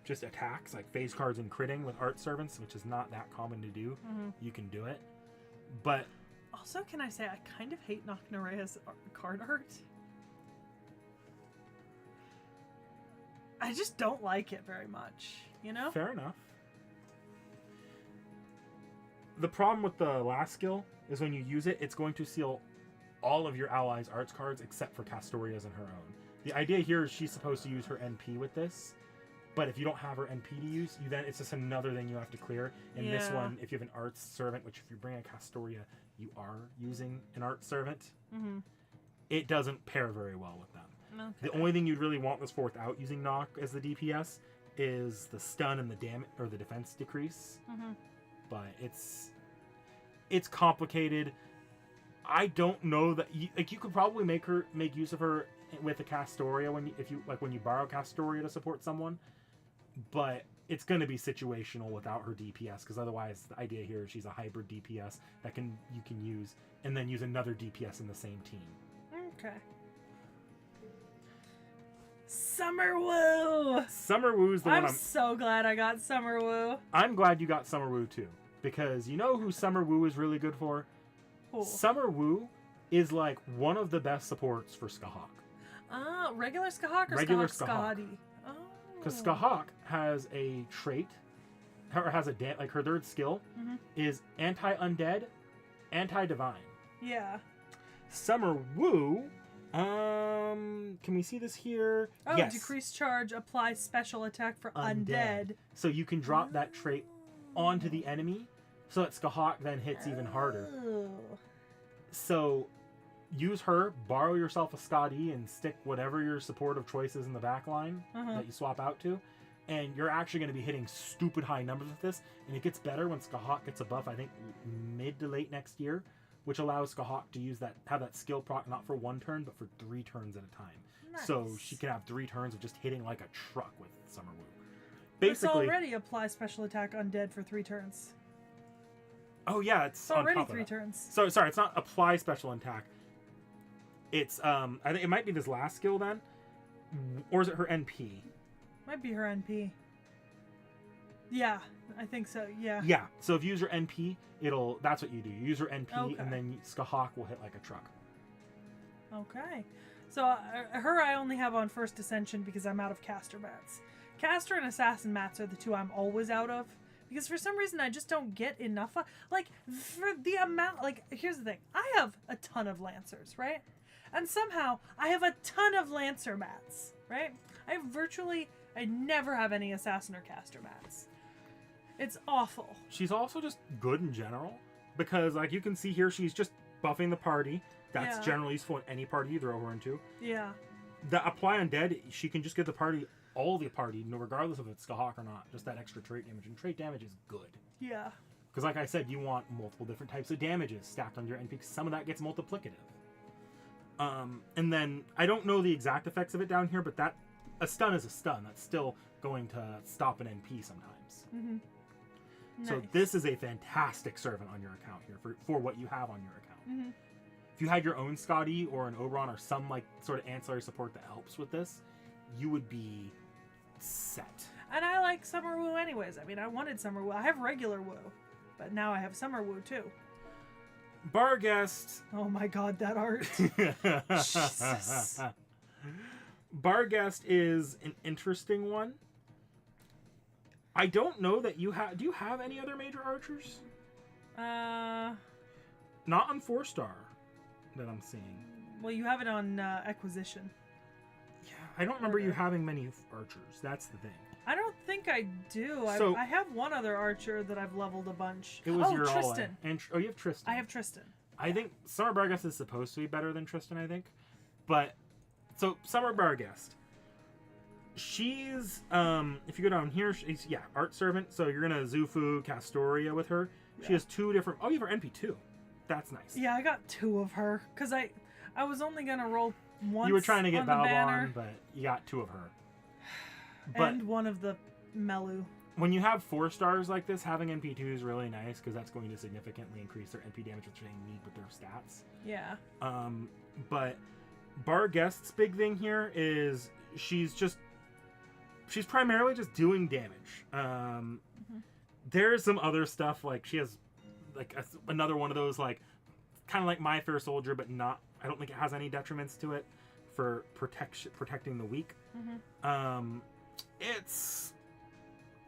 just attacks, like phase cards and critting with Art Servants, which is not that common to do, you can do it. But... Also, can I say, I kind of hate Noctnarea's card art. I just don't like it very much, you know? Fair enough. The problem with the last skill is when you use it, it's going to seal all of your allies' arts cards except for Castoria's and her own. The idea here is she's supposed to use her NP with this, but if you don't have her NP to use, it's just another thing you have to clear. And this one, if you have an arts servant, which if you bring a Castoria, you are using an arts servant, it doesn't pair very well with them. Okay. The only thing you'd really want this for without using Knock as the DPS is the stun and the damage or the defense decrease. But it's complicated. I don't know that you could probably make use of her with a Castoria when you borrow Castoria to support someone, but it's going to be situational without her DPS, because otherwise the idea here is she's a hybrid DPS that you can use and then use another DPS in the same team. Okay. Summer Woo! Summer Woo's the one I'm so glad I got Summer Woo. I'm glad you got Summer Woo too, because you know who Summer Woo is really good for? Cool. Summer Woo is like one of the best supports for Skahawk. Oh, regular Skahawk or Regular Skahawk Skahawk. Skahadi? Oh. Because Skahawk has a trait, or has a like her third skill is anti-undead, anti-divine. Yeah. Summer Woo. Can we see this here? Oh, yes. decrease charge, apply special attack for undead. So you can drop that trait onto the enemy, so that Skahawk then hits even harder. Oh. So use her, borrow yourself a Scotty, and stick whatever your supportive choice is in the back line that you swap out to. And you're actually going to be hitting stupid high numbers with this. And it gets better when Skahawk gets a buff, I think, mid to late next year, which allows Skahawk to have that skill proc not for 1 turn, but for 3 turns at a time. Nice. So she can have 3 turns of just hitting like a truck with Summer Woo. Basically, it's already apply special attack undead for 3 turns. Oh yeah, it's on already top of 3 that. turns. So sorry, it's not apply special attack. It's I think it might be this last skill then, or is it her NP? Might be her NP. Yeah, I think so. Yeah. Yeah. So if you use your NP, that's what you do. You use your NP, Okay. and then Skahawk will hit like a truck. Okay. So her I only have on first ascension because I'm out of caster mats. Caster and assassin mats are the 2 I'm always out of. Because for some reason I just don't get enough of, like, for the amount, like, here's the thing. I have a ton of Lancers, right? And somehow I have a ton of Lancer mats, right? I never have any assassin or caster mats. It's awful. She's also just good in general, because like you can see here, she's just buffing the party. That's generally useful in any party you throw her into. Yeah. The apply undead, she can just give the party, all the party, regardless of if it's Skahawk or not, just that extra trait damage. And trait damage is good. Yeah. Because like I said, you want multiple different types of damages stacked on your NP, because some of that gets multiplicative. And then, I don't know the exact effects of it down here, but a stun is a stun. That's still going to stop an NP sometimes. Mm-hmm. So Nice. this is a fantastic servant on your account here for what you have on your account. Mm-hmm. If you had your own Scotty or an Oberon or some like sort of ancillary support that helps with this, you would be set. And I like Summer Woo anyways. I mean, I wanted Summer Woo. I have regular Woo, but now I have Summer Woo too. Barghest. Oh my god, that art. Jesus. Barghest is an interesting one. I don't know that you have... Do you have any other major archers? Not on 4-star that I'm seeing. Well, you have it on Acquisition. Yeah, I don't remember you having many archers. That's the thing. I don't think I do. So, I have one other archer that I've leveled a bunch. It was your Tristan. Oh, you have Tristan. I have Tristan. I think Summer Barghest is supposed to be better than Tristan, I think. But, so, Summer Barghest. She's, if you go down here, she's, Art Servant. So you're going to Zufu Castoria with her. Yeah. She has 2 different... Oh, you have her NP2. That's nice. Yeah, I got 2 of her. Because I was only going to roll once. You were trying to get on the banner, Balbon, but you got 2 of her. But and one of the Melu. when you have 4 stars like this, having NP2 is really nice, because that's going to significantly increase their NP damage, which they need with their stats. Yeah. But Barghest's big thing here is she's primarily just doing damage. There's some other stuff, like she has like another one of those, like kind of like My Fair Soldier, but not, I don't think it has any detriments to it for protecting the weak.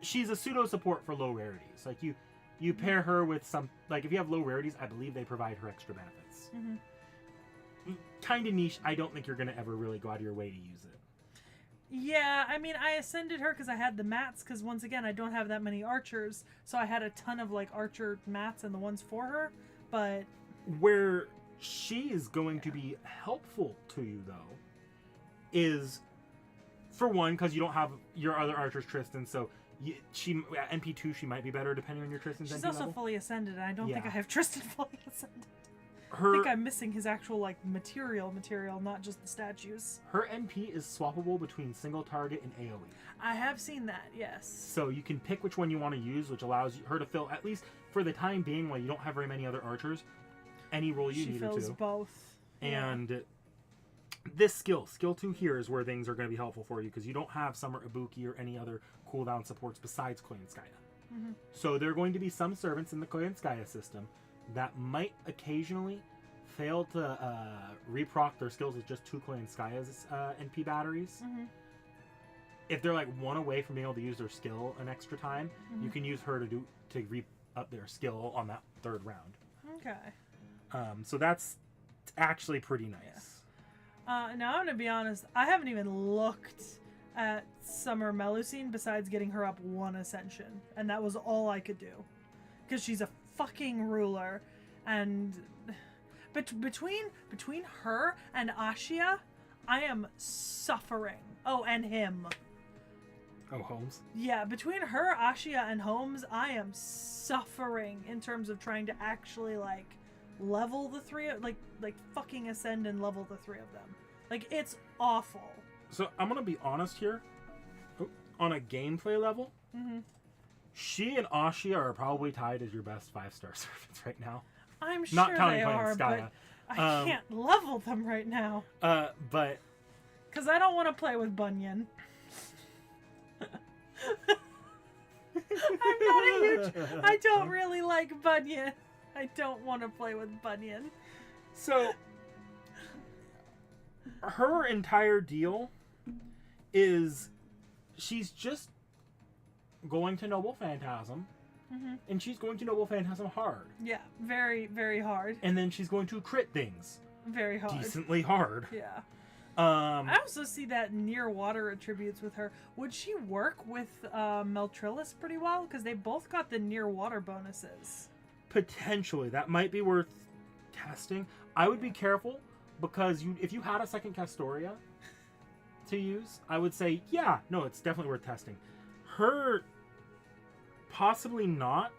She's a pseudo support for low rarities. Like you pair her with some, like if you have low rarities, I believe they provide her extra benefits. Kind of niche. I don't think you're going to ever really go out of your way to use it. Yeah, I mean, I ascended her because I had the mats, because once again, I don't have that many archers, so I had a ton of, like, archer mats and the ones for her, but... Where she is going to be helpful to you, though, is, for one, because you don't have your other archers, Tristan, so she at NP2, she might be better depending on your Tristan's She's NP also level. fully ascended, and I don't think I have Tristan fully ascended. I think I'm missing his actual, like, material, not just the statues. Her NP is swappable between single target and AoE. I have seen that, yes. So you can pick which one you want to use, which allows her to fill, at least for the time being, while you don't have very many other archers, any role you need her to. She fills both. And this skill 2 here, is where things are going to be helpful for you, because you don't have Summer Ibuki or any other cooldown supports besides Koyanskaya. So there are going to be some servants in the Koyanskaya system that might occasionally fail to reproc their skills with just Tukla and Skaya's NP batteries, if they're like one away from being able to use their skill an extra time, you can use her to re up their skill on that third round. Okay. So that's actually pretty nice. Yeah. Now I'm gonna be honest. I haven't even looked at Summer Melusine besides getting her up one ascension, and that was all I could do, because she's a fucking ruler, and between her and Ashia, I am suffering. Oh, and him. Oh, Holmes. Yeah, between her, Ashia, and Holmes, I am suffering in terms of trying to actually like level the three, like fucking ascend and level the three of them. Like, it's awful. So I'm gonna be honest here. On a gameplay level, she and Ashia are probably tied as your best 5-star servants right now. I'm sure Not counting they are, Skaya. but I can't level them right now. But because I don't want to play with Bunyan. I'm not a huge. I don't really like Bunyan. I don't want to play with Bunyan. So her entire deal is she's just going to Noble Phantasm, and she's going to Noble Phantasm hard. Yeah, very, very hard. And then she's going to crit things. Very hard. Decently hard. Yeah. I also see that near water attributes with her. Would she work with Meltrillis pretty well? Because they both got the near water bonuses. Potentially. That might be worth testing. I would be careful, because if you had a second Castoria to use, I would say, yeah, no, it's definitely worth testing. Her, possibly not,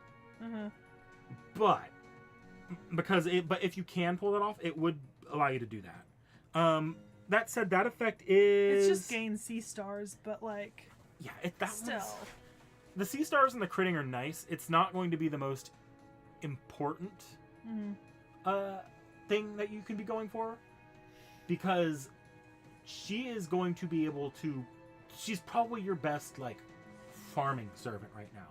but if you can pull it off, it would allow you to do that. That said, that effect is... It's just gain C stars, but like... Yeah, still. The C stars and the critting are nice. It's not going to be the most important thing that you can be going for, because she is going to be able to... She's probably your best, like, farming servant right now.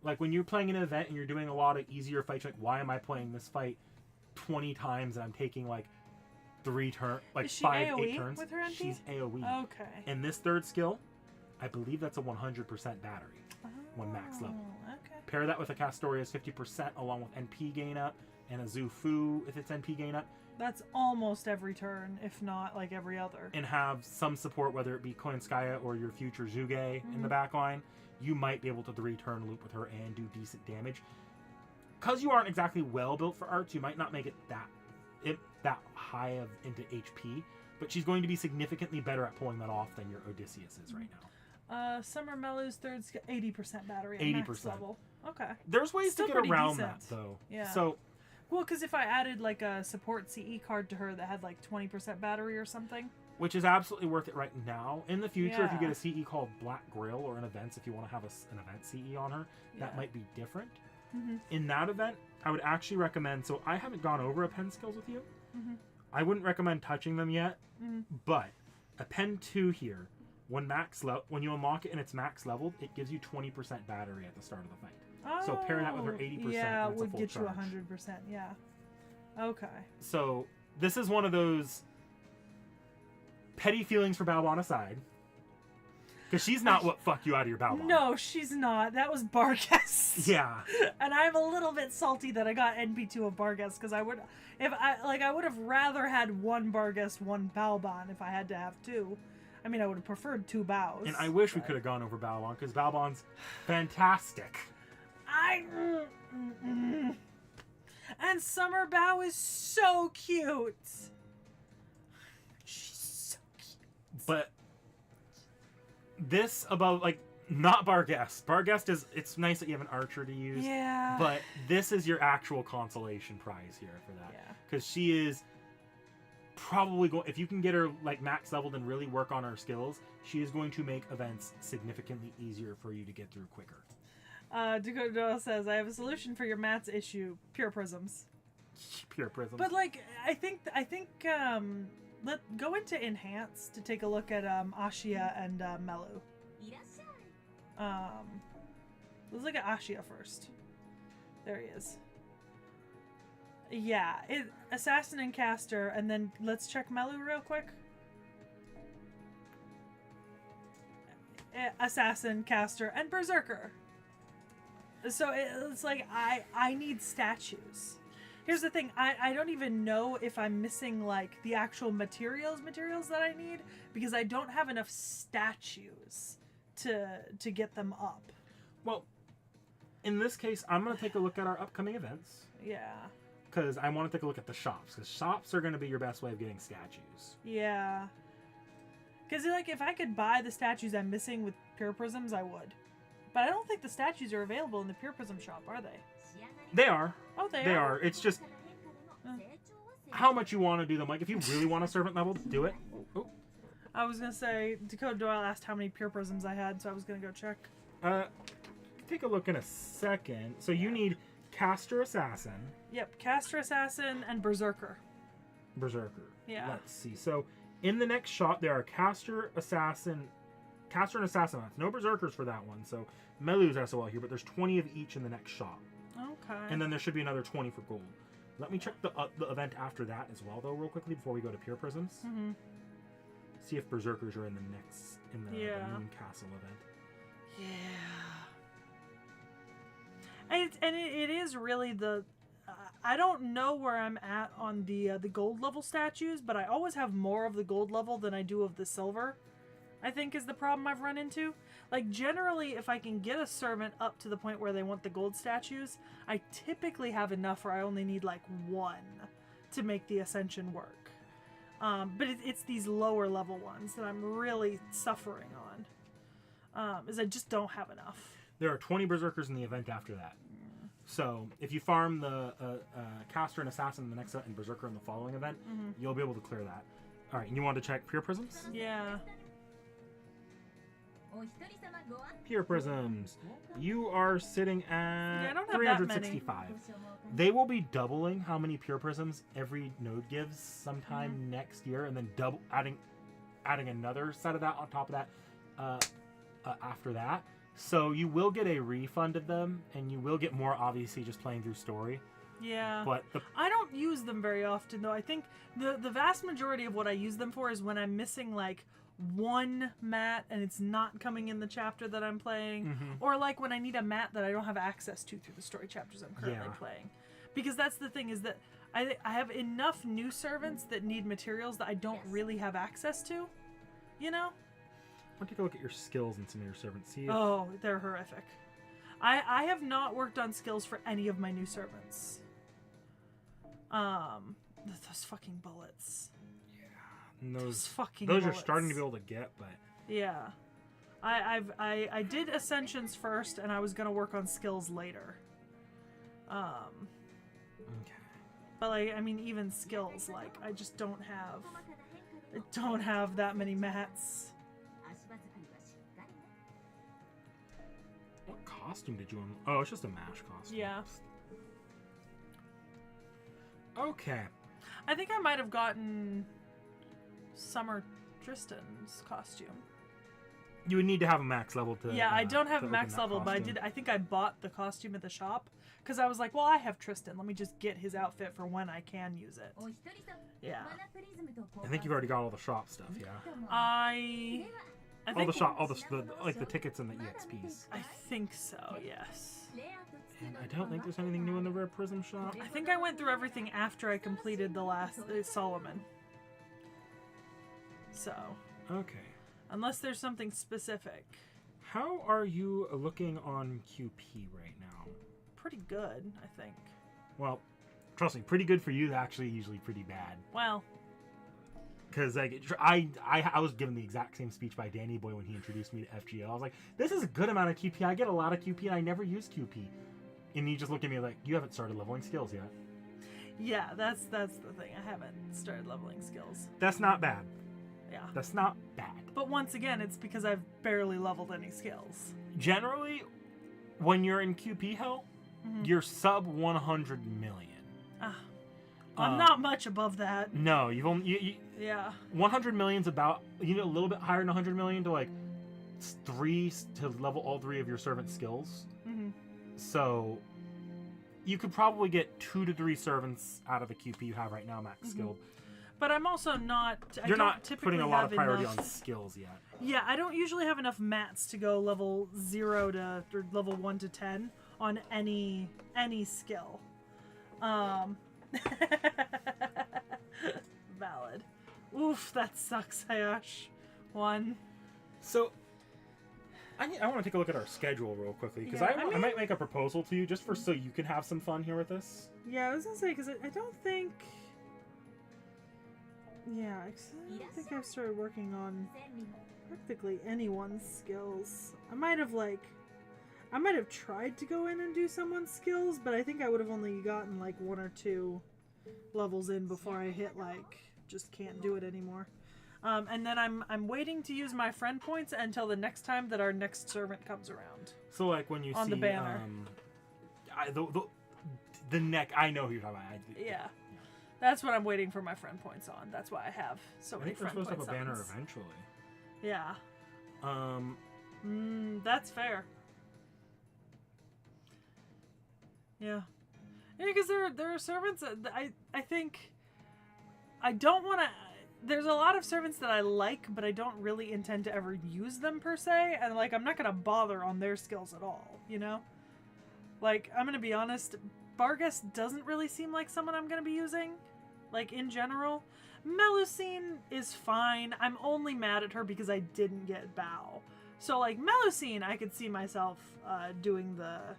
Like, when you're playing an event and you're doing a lot of easier fights, like, why am I playing this fight 20 times and I'm taking, like, 3 turns, like is she 5, AoE 8 turns? with her NP? She's AoE. Okay. And this third skill, I believe that's a 100% battery when max level. Okay. Pair that with a Castoria's 50% along with NP gain up, and a Zufu if it's NP gain up. That's almost every turn, if not like every other. And have some support, whether it be Koenskaya or your future Zuge in the back line. You might be able to 3-turn loop with her and do decent damage. Because you aren't exactly well built for arts, you might not make it that high into HP, but she's going to be significantly better at pulling that off than your Odysseus is right now. Summer Melu's third skill, 80% battery at 80%. max level. Okay. There's ways Still to get pretty around decent. that, though. Yeah. So, well, because if I added like a support CE card to her that had like 20% battery or something. which is absolutely worth it right now. In the future, if you Yeah. get a CE called Black Grill or an events, if you want to have an event CE on her, that might be different. In that event, I would actually recommend, so I haven't gone over a pen skills with you. I wouldn't recommend touching them yet, but a pen 2 here, when you unlock it and it's max leveled, it gives you 20% battery at the start of the fight. So pair that with her 80%. Yeah, and it's would a full get charge. you 100%. Yeah. Okay. So this is one of those petty feelings for Balbon aside. Because she's not what fucked you out of your Balbon. No, she's not. That was Barghest. Yeah. And I'm a little bit salty that I got NP2 of Barghest, because I would have rather had one Barghest, one Balbon if I had to have 2. I mean, I would have preferred 2 bows. And I wish we could have gone over Balbon, because Balbon's fantastic. And Summer Bow is so cute. She's so cute. But this above, like, not Barghest. Barghest it's nice that you have an archer to use. Yeah. But this is your actual consolation prize here for that. Yeah. Because she is probably going, if you can get her like max leveled and really work on her skills, she is going to make events significantly easier for you to get through quicker. Dakota Doyle says, I have a solution for your mats issue. Pure prisms. Pure prisms. But like, I think let's go into enhance to take a look at Ashia and Melu. Let's look at Ashia first. There he is. Yeah, assassin and caster, and then let's check Melu real quick. Assassin, caster, and berserker. So it's like I need statues. Here's the thing, I don't even know if I'm missing like the actual materials that I need, because I don't have enough statues to get them up. Well, in this case, I'm going to take a look at our upcoming events. Yeah. Because I want to take a look at the shops. Because shops are going to be your best way of getting statues. Yeah. Because like if I could buy the statues I'm missing with pure prisms, I would. But I don't think the statues are available in the pure prism shop, are they? They are. Oh, they are. It's just how much you want to do them. Like if you really want a servant level, do it. Oh. I was gonna say Dakota Doyle asked how many pure prisms I had, so I was gonna go check. Take a look in a second. So you need caster assassin. Yep, caster assassin and berserker. Berserker. Yeah. Let's see. So in the next shop there are caster and assassin mats. No berserkers for that one. So Melu's SOL here, but there's 20 of each in the next shop. Okay. And then there should be another 20 for gold. Let me check the event after that as well, though, real quickly before we go to pure prisms. Mm-hmm. See if berserkers are in the Moon Castle event. Yeah. And it is really the. I don't know where I'm at on the gold level statues, but I always have more of the gold level than I do of the silver. I think is the problem I've run into. Like generally, if I can get a servant up to the point where they want the gold statues, I typically have enough where I only need like one to make the ascension work. But it's these lower level ones that I'm really suffering on. Is I just don't have enough. There are 20 berserkers in the event after that. So if you farm the caster and assassin in the next event and berserker in the following event, you'll be able to clear that. All right, and you want to check pure prisms? Yeah. Pure prisms. You are sitting at I don't have 365. They will be doubling how many pure prisms every node gives sometime next year, and then adding another set of that on top of that after that. So you will get a refund of them, and you will get more obviously just playing through story. Yeah. But I don't use them very often though. I think the vast majority of what I use them for is when I'm missing like one mat and it's not coming in the chapter that I'm playing, or like when I need a mat that I don't have access to through the story chapters I'm currently playing. Because that's the thing is that I have enough new servants that need materials that I don't really have access to, you know? I want to take a look at your skills and some of your servants. See Oh, they're horrific. I have not worked on skills for any of my new servants. Those fucking bullets. And those bullets. You're starting to be able to get, but yeah, I did ascensions first, and I was gonna work on skills later. Okay. But like, I mean, even skills, like I just don't have that many mats. What costume did you unlock? Oh, it's just a MASH costume. Yeah. Okay. I think I might have gotten Summer Tristan's costume. You would need to have a max level to. Yeah, I don't have max level, but I think I bought the costume at the shop because I was like, well, I have Tristan. Let me just get his outfit for when I can use it. Yeah. I think you've already got all the shop stuff. Yeah. I all think the shop, all the tickets and the EXPs. I think so. Yes. And I don't think there's anything new in the Rare Prism shop. I think I went through everything after I completed the last Solomon. So. Okay. Unless there's something specific. How are you looking on QP right now? Pretty good, I think. Well, trust me, pretty good for you. Actually, usually pretty bad. Well. Because like I was given the exact same speech by Danny Boy when he introduced me to FGO. I was like, this is a good amount of QP. I get a lot of QP and I never use QP. And he just looked at me like, you haven't started leveling skills yet. Yeah, that's the thing. I haven't started leveling skills. That's not bad. Yeah. That's not bad. But once again, it's because I've barely leveled any skills. Generally, when you're in QP hell, you're sub 100 million. I'm not much above that. No, you've only... Yeah. 100 million's about... You need a little bit higher than 100 million to like 3 to level all 3 of your servant skills. So you could probably get 2 to 3 servants out of the QP you have right now, max skilled. But I'm also not. You're not typically putting a lot of have priority enough, on skills yet. Yeah, I don't usually have enough mats to go level 0 to or level 1 to 10 on any skill. Valid. Oof, that sucks, Hayash. 1. So, I want to take a look at our schedule real quickly, because Yeah, I might make a proposal to you just for so you can have some fun here with this. Yeah, I was gonna say, because I don't think. Yeah, I don't think I've started working on practically anyone's skills. I might have tried to go in and do someone's skills, but I think I would have only gotten like 1 or 2 levels in before I hit like just can't do it anymore. And then I'm waiting to use my friend points until the next time that our next servant comes around. So like when you on see the banner. The neck, I know who you're talking about. Yeah. That's what I'm waiting for my friend points on. That's why I have so many friend points. I think we're supposed to have a banner eventually. Yeah. That's fair. Yeah. Yeah, because there are servants that I think I don't want to. There's a lot of servants that I like, but I don't really intend to ever use them per se, and like I'm not gonna bother on their skills at all. You know, like I'm gonna be honest. Bargus doesn't really seem like someone I'm gonna be using, like in general. Melusine is fine. I'm only mad at her because I didn't get Bow. So like Melusine, I could see myself doing the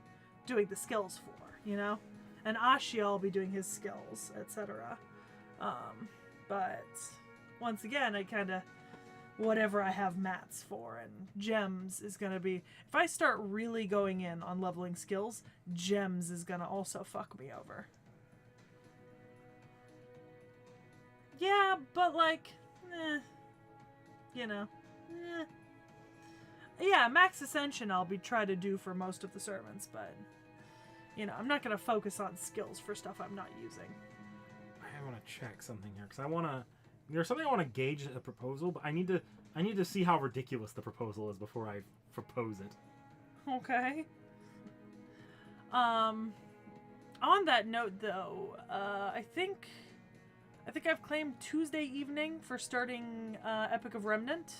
skills for, you know, and Ashia I'll be doing his skills, etc. But once again, I kind of whatever I have mats for, and gems is gonna be if I start really going in on leveling skills, gems is gonna also fuck me over. Yeah, but like, you know, yeah, max ascension I'll be trying to do for most of the servants, but you know, I'm not gonna focus on skills for stuff I'm not using. I want to check something here because I want to. There's something I want to gauge a proposal, but I need to see how ridiculous the proposal is before I propose it. Okay. On that note, though, I think I've claimed Tuesday evening for starting Epic of Remnant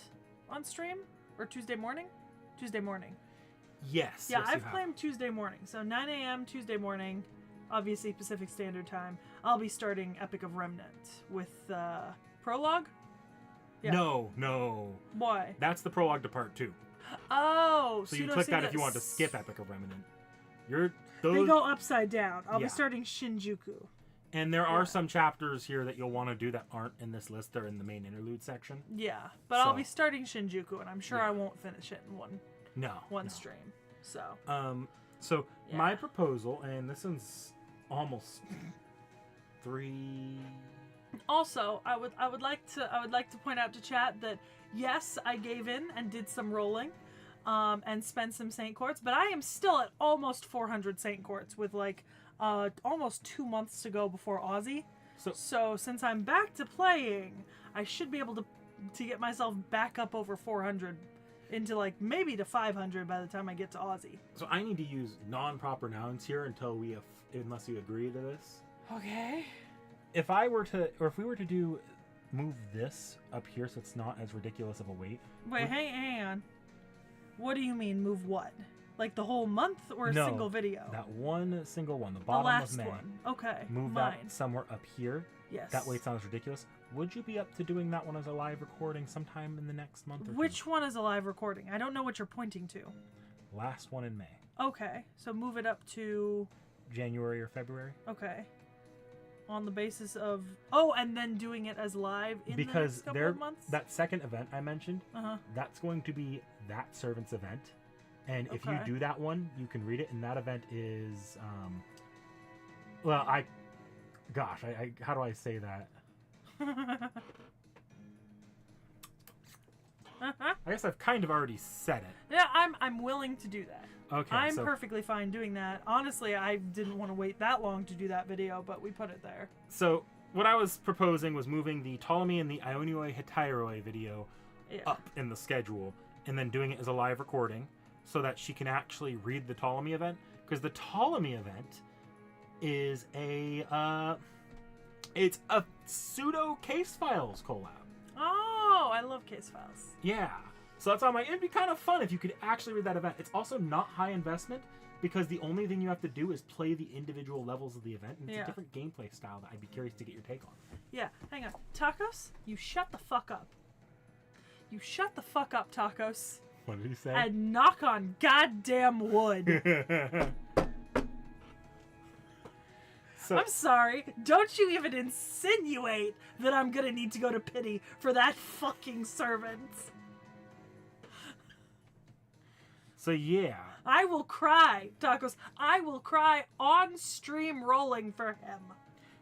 on stream, or Tuesday morning. Tuesday morning. Yes. Yeah, yes, I've claimed Tuesday morning, so 9 a.m. Tuesday morning, obviously Pacific Standard Time. I'll be starting Epic of Remnant with prologue. Yeah. No. Why? That's the prologue to part 2. Oh, so you click that if you want to skip Epic of Remnant. They go upside down. I'll Yeah. be starting Shinjuku. And there are some chapters here that you'll want to do that aren't in this list. They're in the main interlude section. Yeah, but I'll be starting Shinjuku, and I'm sure I won't finish it in one stream. So. So my proposal, and this one's almost 3. Also, I would like to point out to chat that yes, I gave in and did some rolling, and spent some Saint Courts, but I am still at almost 400 Saint Courts with like almost 2 months to go before Aussie. So since I'm back to playing, I should be able to get myself back up over 400 into like maybe to 500 by the time I get to Aussie. So I need to use non-proper nouns here unless you agree to this. Okay. If we were to move this up here so it's not as ridiculous of a weight. Wait, hang on. What do you mean move what? Like the whole month or a No, single video? That one single one, the The bottom last of May. one. Okay. Move mine. that somewhere up here. Yes. That way it's not as ridiculous. Would you be up to doing that one as a live recording sometime in the next month or Which two? one is a live recording? I don't know what you're pointing to. Last one in May. Okay. So move it up to January or February. Okay. On the basis of and then doing it as live in the next couple of months? That second event I mentioned, Uh-huh. that's going to be that servant's event. And if you Okay. do that one, you can read it, and that event is how do I say that? I guess I've kind of already said it. Yeah, I'm willing to do that. Okay. I'm perfectly fine doing that. Honestly, I didn't want to wait that long to do that video, but we put it there. So what I was proposing was moving the Ptolemy and the Ionioi Hetairoi video up in the schedule, and then doing it as a live recording so that she can actually read the Ptolemy event. Because the Ptolemy event is it's a pseudo Case Files collab. Oh, I love Case Files. Yeah. So that's why I'm like, it'd be kind of fun if you could actually read that event. It's also not high investment because the only thing you have to do is play the individual levels of the event. And it's a different gameplay style that I'd be curious to get your take on. Yeah, hang on. Tacos, you shut the fuck up. You shut the fuck up, Tacos. What did he say? And knock on goddamn wood. So, I'm sorry. Don't you even insinuate that I'm gonna need to go to pity for that fucking servant. So yeah. I will cry, Tacos. I will cry on stream rolling for him.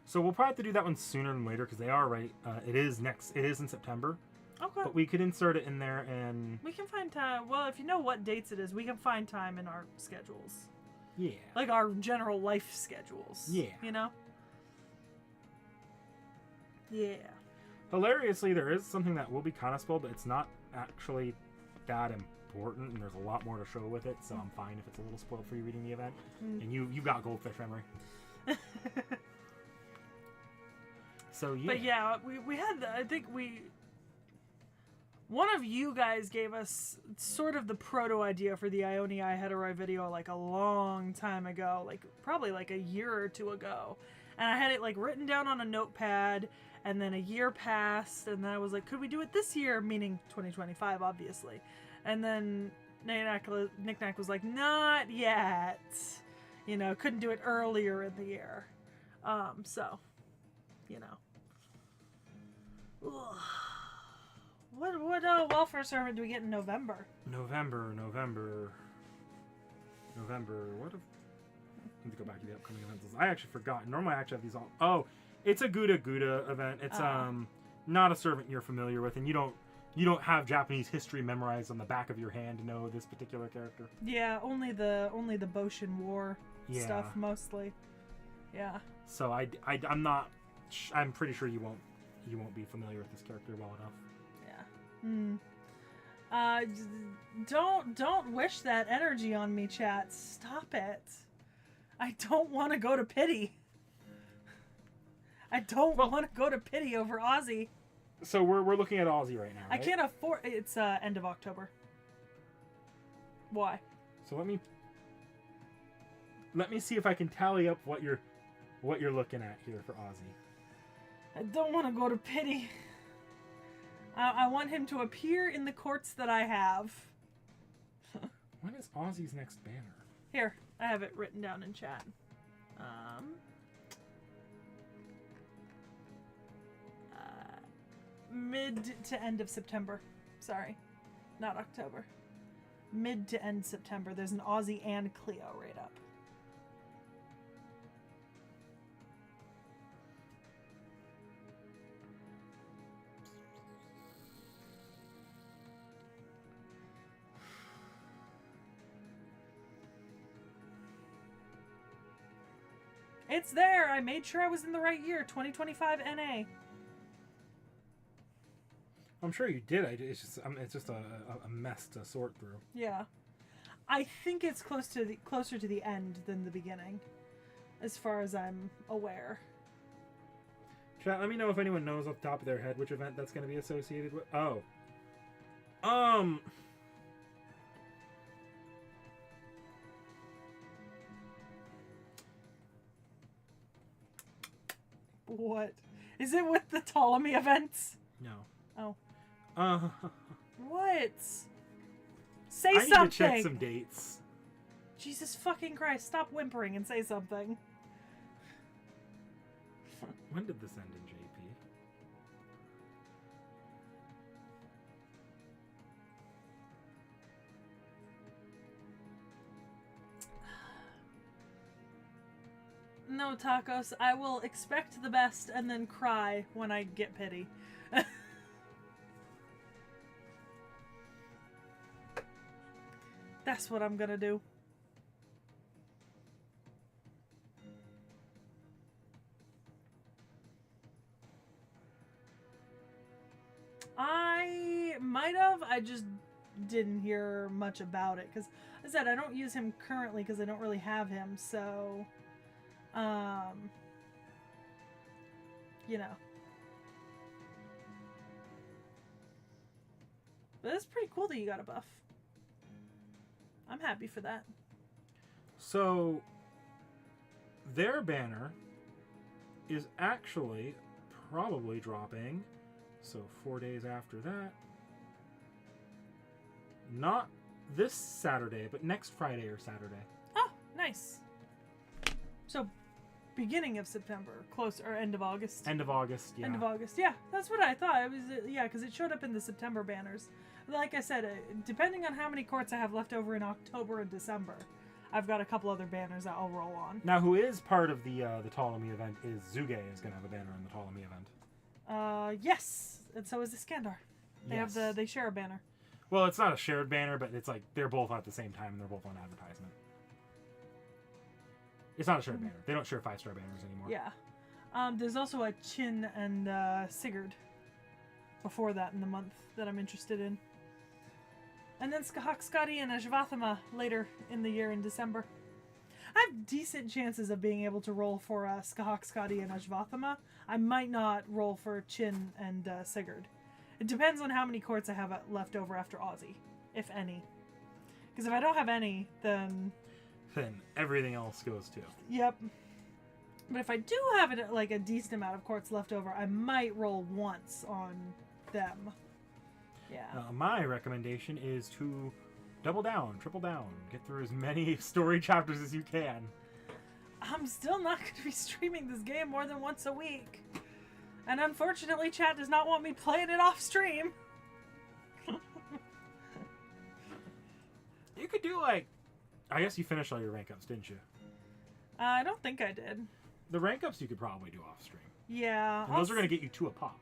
So we'll probably have to do that one sooner than later because they are right. It is in September. Okay. But we could insert it in there and... We can find time. Well, if you know what dates it is, we can find time in our schedules. Yeah. Like our general life schedules. Yeah. You know? Yeah. Hilariously, there is something that will be kind of spoiled, but it's not actually that important, and there's a lot more to show with it, so I'm fine if it's a little spoiled for you reading the event. And you got goldfish memory. So, yeah. But yeah, we had, I think one of you guys gave us sort of the proto idea for the Ione Hetero video like a long time ago, like probably like a year or two ago. And I had it like written down on a notepad, and then a year passed, and then I was like, could we do it this year? Meaning 2025, obviously. And then Knick-Knack was like, not yet. You know, couldn't do it earlier in the year. So, you know. Ugh. What welfare servant do we get in November? November. What if... I need to go back to the upcoming events. I actually forgot. Normally I actually have these all... Oh, it's a Gouda event. It's not a servant you're familiar with, and you don't have Japanese history memorized on the back of your hand to know this particular character. Yeah, only the Boshin War stuff mostly. Yeah. So I'm pretty sure you won't be familiar with this character well enough. Don't wish that energy on me, chat. Stop it. I don't want to go to pity. I don't want to go to pity over Aussie. So we're looking at Aussie right now, right? I can't afford... It's end of October. Why? So let me see if I can tally up what you're looking at here for Aussie. I don't want to go to pity. I want him to appear in the courts that I have. When is Aussie's next banner? Here, I have it written down in chat. Mid to end of September. Sorry, not October. Mid to end September. There's an Aussie and Cleo right up. It's there! I made sure I was in the right year. 2025 NA. I'm sure you did. It's just a mess to sort through. Yeah. I think it's closer to the end than the beginning, as far as I'm aware. Chat, let me know if anyone knows off the top of their head which event that's going to be associated with. Oh. What? Is it with the Ptolemy events? No. Oh. What? Say I something! I need to check some dates. Jesus fucking Christ, stop whimpering and say something. When did this end in JP? No, Tacos, I will expect the best and then cry when I get pity. That's what I'm gonna do. I might have. I just didn't hear much about it because, as I said, I don't use him currently because I don't really have him. So, You know. But it's pretty cool that you got a buff. I'm happy for that. So, their banner is actually probably dropping. So 4 days after that. Not this Saturday, but next Friday or Saturday. Oh, nice. So, beginning of September, close, or end of August. End of August, yeah. End of August, yeah. That's what I thought. It was, yeah, because it showed up in the September banners. Like I said, depending on how many courts I have left over in October and December, I've got a couple other banners that I'll roll on. Now, who is part of the Ptolemy event is Zuge is going to have a banner in the Ptolemy event. Yes, and so is Iskandar. They share a banner. Well, it's not a shared banner, but it's like they're both at the same time and they're both on advertisement. It's not a shared banner. They don't share 5-star banners anymore. Yeah. There's also a Chin and Sigurd before that in the month that I'm interested in. And then Skahak-Skadi and Ashvathama later in the year in December. I have decent chances of being able to roll for Skahak-Skadi and Ashvathama. I might not roll for Chin and Sigurd. It depends on how many courts I have left over after Aussie, if any. Because if I don't have any, then everything else goes too. Yep. But if I do have it, like a decent amount of courts left over, I might roll once on them. Yeah. My recommendation is to double down, triple down, get through as many story chapters as you can. I'm still not going to be streaming this game more than once a week. And unfortunately, chat does not want me playing it off stream. You could do I guess you finished all your rank ups, didn't you? I don't think I did. The rank ups you could probably do off stream. Yeah. And those are going to get you 2 a pop.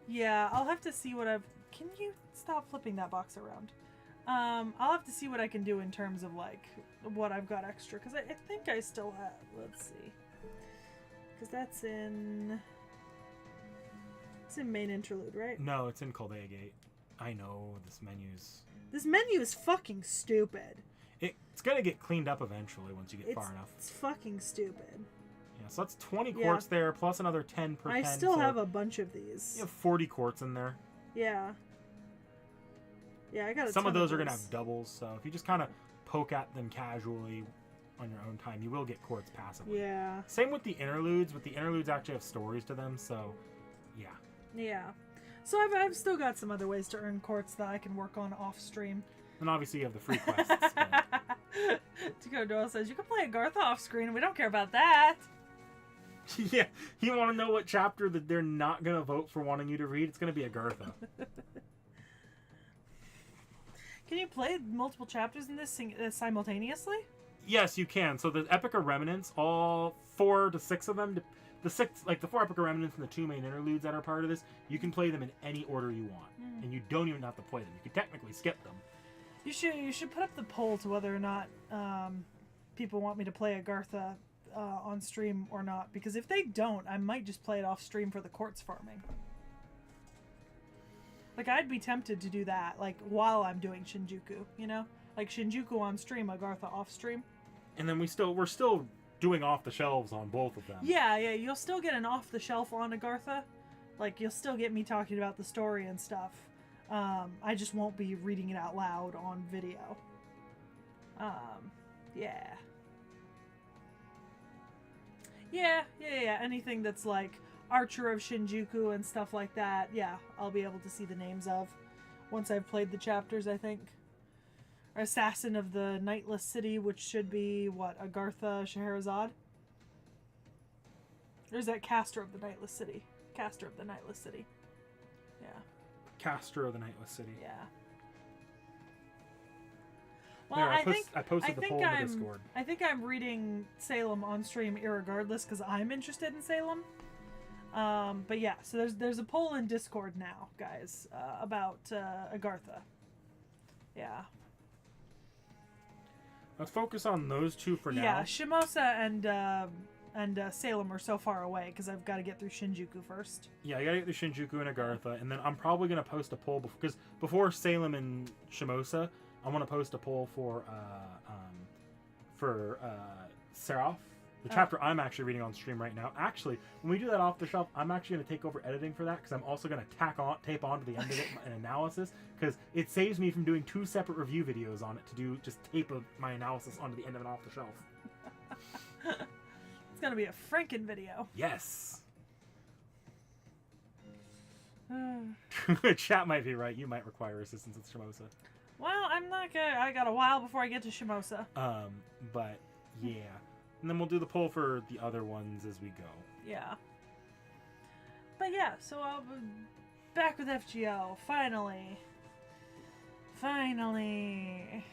Yeah, I'll have to see what I've... Can you stop flipping that box around? I'll have to see what I can do in terms of, what I've got extra. Because I think I still have... Let's see. Because that's in... It's in main interlude, right? No, it's in Coldea Gate. I know, this menu's... This menu is fucking stupid. It's going to get cleaned up eventually once you get far enough. It's fucking stupid. Yeah, so that's 20 quartz there, plus another 10 per 10. I still have a bunch of these. You have 40 quartz in there. Yeah. Yeah, I got a Some ton of those are going to have doubles, so if you just kind of poke at them casually on your own time, you will get quartz passively. Yeah. Same with the interludes, but the interludes actually have stories to them, so yeah. Yeah. So I've still got some other ways to earn quartz that I can work on off stream. And obviously you have the free quests. But... Dakota Doyle says, you can play Agartha off screen, we don't care about that. Yeah, you want to know what chapter that they're not going to vote for wanting you to read? It's going to be Agartha. Can you play multiple chapters in this simultaneously? Yes, you can. So the Epic of Remnants, all 4 to 6 of them, the 4 Epic of Remnants and the 2 main interludes that are part of this, you can play them in any order you want. And you don't even have to play them. You can technically skip them. You should put up the poll to whether or not people want me to play Agartha on stream or not. Because if they don't, I might just play it off stream for the quartz farming. I'd be tempted to do that, while I'm doing Shinjuku, you know? Shinjuku on stream, Agartha off stream. And then we're still doing off the shelves on both of them. Yeah, you'll still get an off the shelf on Agartha. You'll still get me talking about the story and stuff. I just won't be reading it out loud on video. Yeah. Yeah. Anything that's Archer of Shinjuku and stuff like that, yeah, I'll be able to see the names of once I've played the chapters, I think. Or Assassin of the Nightless City, which should be, Agartha Scheherazade? Or is that Caster of the Nightless City? Caster of the Nightless City. Yeah. Caster of the Nightless City. Yeah. Well, there, I posted the poll in the Discord. I think I'm reading Salem on stream irregardless because I'm interested in Salem. But yeah, so there's a poll in Discord now, guys, about Agartha. Yeah. Let's focus on those 2 for now. Yeah, Shimosa and Salem are so far away because I've got to get through Shinjuku first. Yeah, I gotta get through Shinjuku and Agartha, and then I'm probably gonna post a poll because before Salem and Shimosa, I want to post a poll for Seraph The chapter I'm actually reading on stream right now. Actually, when we do that off the shelf, I'm actually going to take over editing for that because I'm also going to tape on to the end of it an analysis because it saves me from doing 2 separate review videos on it to do just tape of my analysis onto the end of it off the shelf. It's going to be a Franken video. Yes. Chat might be right. You might require assistance with Shimosa. Well, I'm not gonna. I got a while before I get to Shimosa. But yeah, and then we'll do the poll for the other ones as we go. Yeah. But yeah, so I'll be back with FGO finally. Finally. I'm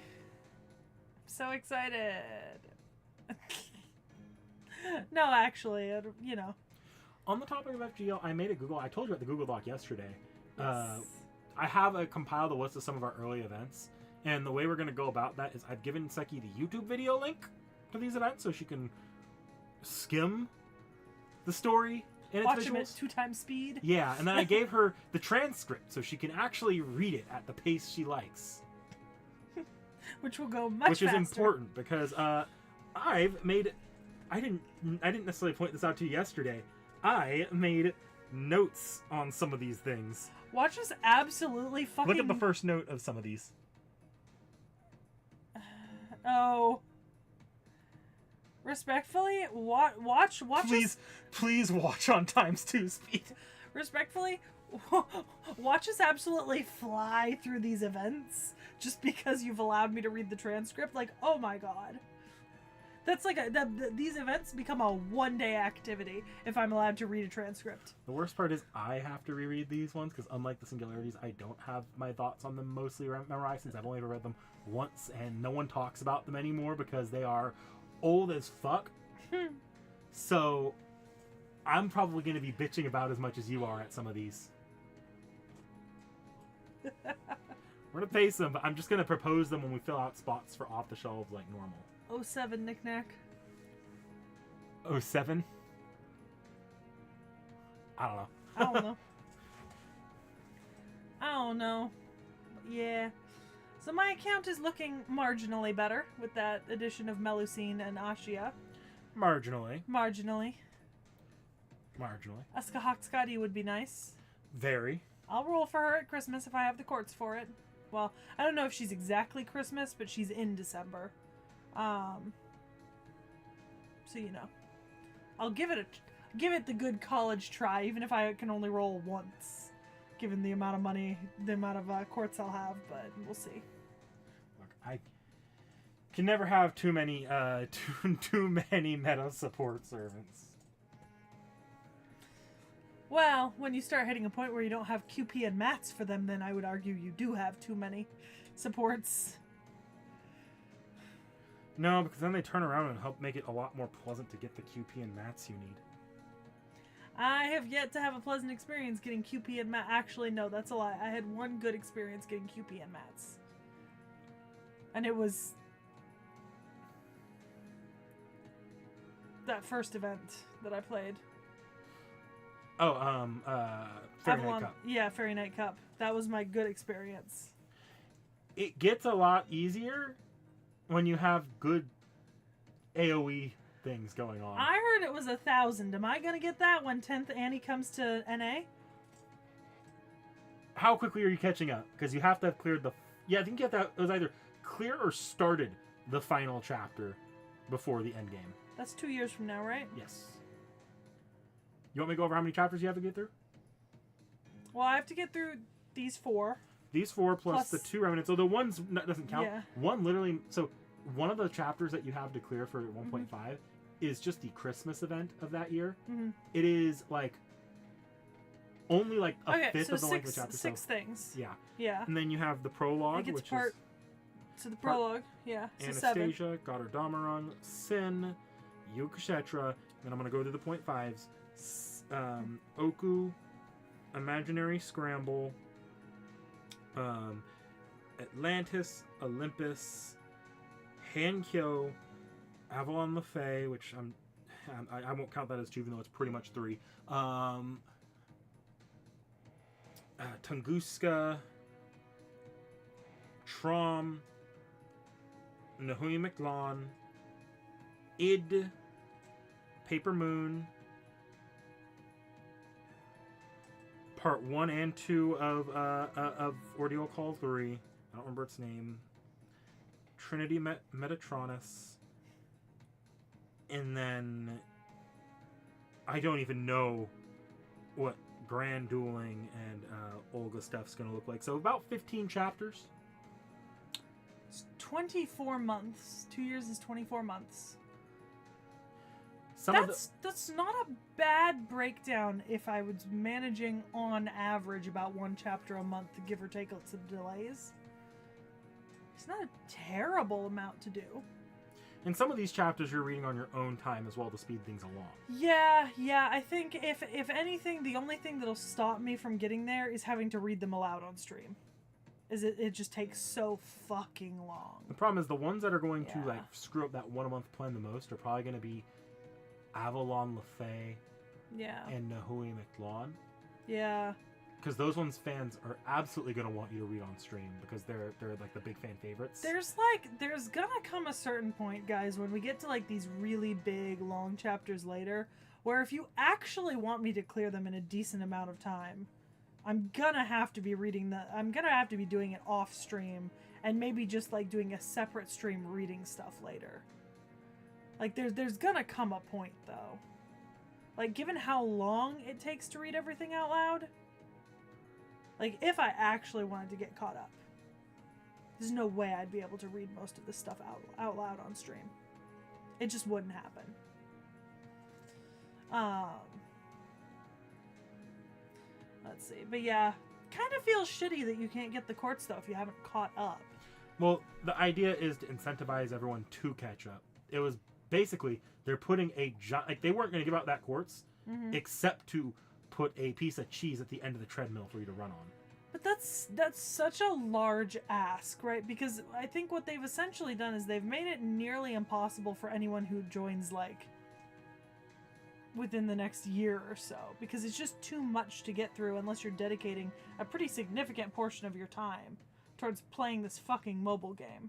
so excited. No, actually, you know. On the topic of FGL, I made a Google. I told you about the Google Doc yesterday. Yes. I have compiled a list of some of our early events, and the way we're going to go about that is I've given Seki the YouTube video link to these events so she can skim the story in Watch its him at visuals. 2 times speed. Yeah, and then I gave her the transcript so she can actually read it at the pace she likes. Which will go much Which faster. is important because I've made... I didn't necessarily point this out to you yesterday. I made notes on some of these things. Watch us absolutely fucking... Look at the first note of some of these. Oh. Respectfully, watch Please watch on ×2 speed. Respectfully, watch us absolutely fly through these events just because you've allowed me to read the transcript. Like, oh my god. That's like these events become a one-day activity if I'm allowed to read a transcript. The worst part is I have to reread these ones because unlike the Singularities, I don't have my thoughts on them mostly memorized since I've only ever read them once and no one talks about them anymore because they are old as fuck. So I'm probably going to be bitching about as much as you are at some of these. We're going to pace them, but I'm just going to propose them when we fill out spots for off the shelves like normal. 07 knickknack. 07? I don't know. I don't know. I don't know. Yeah. So my account is looking marginally better with that addition of Melusine and Ashia. Marginally. Marginally. Askahakscotty would be nice. Very. I'll roll for her at Christmas if I have the courts for it. Well, I don't know if she's exactly Christmas, but she's in December. So you know, I'll give it the good college try, even if I can only roll once, given the amount of money, the amount of courts I'll have. But we'll see. Look, I can never have too many meta support servants. Well, when you start hitting a point where you don't have QP and mats for them, then I would argue you do have too many supports. No, because then they turn around and help make it a lot more pleasant to get the QP and mats you need. I have yet to have a pleasant experience getting QP and mats. Actually, no, that's a lie. I had one good experience getting QP and mats. And it was that first event that I played. Oh, Fairy Night Cup. Yeah, Fairy Night Cup. That was my good experience. It gets a lot easier when you have good AoE things going on. I heard it was 1,000. Am I gonna get that when 10th Annie comes to NA? How quickly are you catching up? Because you have to have cleared the... Yeah, I think you have to have... It was either clear or started the final chapter before the end game. That's 2 years from now, right? Yes. You want me to go over how many chapters you have to get through? Well, I have to get through these 4. These 4 plus the 2 remnants. So the ones doesn't count. Yeah. One literally... So one of the chapters that you have to clear for 1.5 is just the Christmas event of that year. Mm-hmm. It is like only like a fifth so of the length of the chapter. Six things. Yeah. Yeah. And then you have the prologue, which is... So the prologue, yeah. So Anastasia, Goddard Dameron, Sin, Yukshetra, then I'm going to go to the 0.5s. Oku, Imaginary Scramble, Atlantis, Olympus, Hankyo, Avalon Lefay, which I won't count that as 2, even though it's pretty much 3. Tunguska, Trom, Nahui McLawn, Id, Paper Moon, Part 1 and 2 of Ordeal Call 3. I don't remember its name. Trinity Metatronus. And then I don't even know what Grand Dueling and Olga stuff's going to look like. So about 15 chapters. It's 24 months. 2 years is 24 months. That's not a bad breakdown if I was managing on average about 1 chapter a month, give or take some delays. It's not a terrible amount to do. And some of these chapters you're reading on your own time as well to speed things along. Yeah. I think if anything, the only thing that'll stop me from getting there is having to read them aloud on stream. It just takes so fucking long. The problem is the ones that are going to like screw up that 1 a month plan the most are probably going to be Avalon LaFay and Nahui McLawn. Yeah. Because those ones fans are absolutely going to want you to read on stream because they're like the big fan favorites. There's gonna come a certain point, guys, when we get to like these really big long chapters later, where if you actually want me to clear them in a decent amount of time, I'm gonna have to be doing it off stream and maybe just like doing a separate stream reading stuff later. Like there's gonna come a point though. Like given how long it takes to read everything out loud, like if I actually wanted to get caught up, there's no way I'd be able to read most of this stuff out loud on stream. It just wouldn't happen. Let's see. But yeah, kind of feels shitty that you can't get the quartz though if you haven't caught up. Well, the idea is to incentivize everyone to catch up. It was basically they're putting like they weren't going to give out that quartz except to put a piece of cheese at the end of the treadmill for you to run on. But that's such a large ask, right? Because I think what they've essentially done is they've made it nearly impossible for anyone who joins like within the next year or so, because it's just too much to get through unless you're dedicating a pretty significant portion of your time towards playing this fucking mobile game.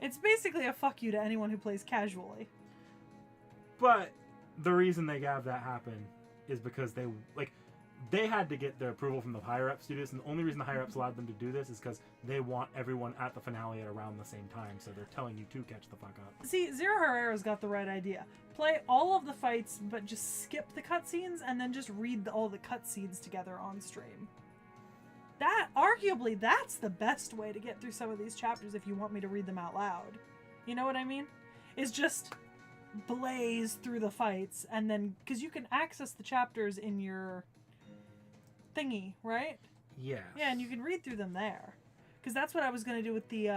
It's basically a fuck you to anyone who plays casually. But the reason they have that happen is because they had to get the approval from the higher ups to do this, and the only reason the higher ups allowed them to do this is because they want everyone at the finale at around the same time, so they're telling you to catch the fuck up. See, Zero Herrera's got the right idea. Play all of the fights, but just skip the cutscenes, and then just read all the cutscenes together on stream. Arguably, that's the best way to get through some of these chapters if you want me to read them out loud. You know what I mean? Is just blaze through the fights, and then, because you can access the chapters in your thingy, right? Yeah. Yeah, and you can read through them there. Because that's what I was going to do with the,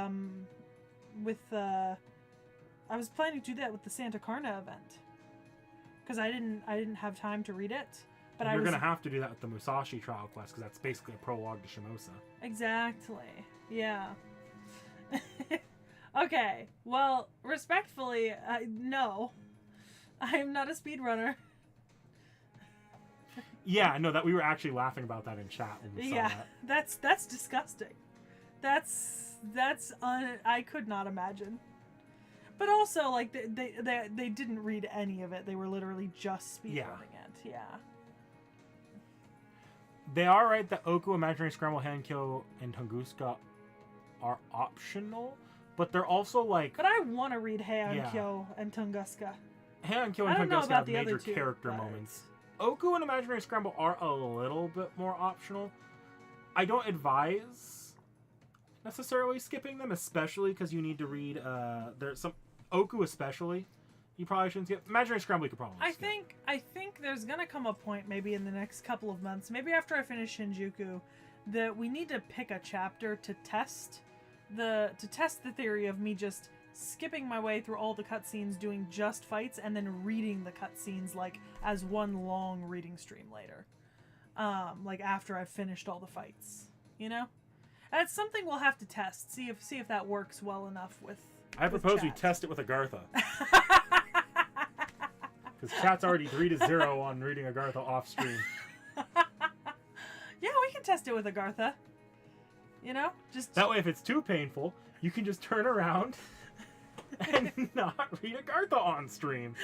I was planning to do that with the Santa Carna event. Because I didn't have time to read it. But you're going to have to do that with the Musashi trial quest, because that's basically a prologue to Shimosa. Exactly. Yeah. Okay. Well, respectfully, no. I am not a speedrunner. Yeah, no, that we were actually laughing about that in chat when we saw that. That's disgusting. I could not imagine. But also, like, they didn't read any of it. They were literally just speedrunning it. Yeah. They are right that Oku, Imaginary Scramble, Hankyo, and Tunguska are optional, but they're also like... But I want to read Hankyo and Tunguska. Hankyo and Tunguska have major character moments. Oku and Imaginary Scramble are a little bit more optional. I don't advise necessarily skipping them, especially because you need to read... there's some... Oku especially, you probably shouldn't skip. Imaginary Scramble you could probably skip. I think there's gonna come a point maybe in the next couple of months, maybe after I finish Shinjuku, that we need to pick a chapter to test the theory of me just skipping my way through all the cutscenes, doing just fights, and then reading the cutscenes like as one long reading stream later. Like after I've finished all the fights. You know? That's something we'll have to test. See if that works well enough with I propose we test it with Agartha. Because chat's already 3-0 on reading Agartha off stream. Yeah, we can test it with Agartha. You know? Just that way if it's too painful, you can just turn around and not read Agartha on stream.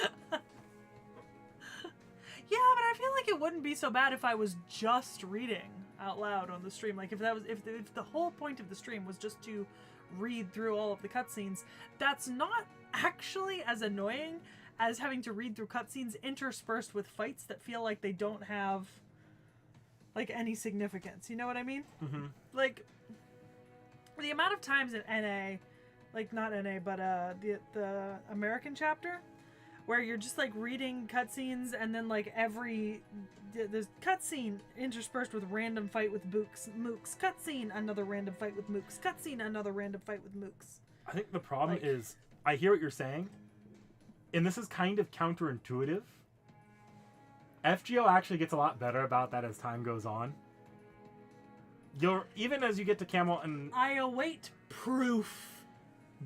Yeah, but I feel like it wouldn't be so bad if I was just reading out loud on the stream. Like if the whole point of the stream was just to read through all of the cutscenes, that's not actually as annoying as having to read through cutscenes interspersed with fights that feel like they don't have like any significance. You know what I mean? Mm-hmm. Like the amount of times in NA, like not NA, but the American chapter, where you're just like reading cutscenes and then like there's cutscene interspersed with random fight with mooks, cutscene, another random fight with mooks, cutscene, another random fight with mooks. I think the problem is, I hear what you're saying, and this is kind of counterintuitive. FGO actually gets a lot better about that as time goes on. Even as you get to Camelot and... I await proof.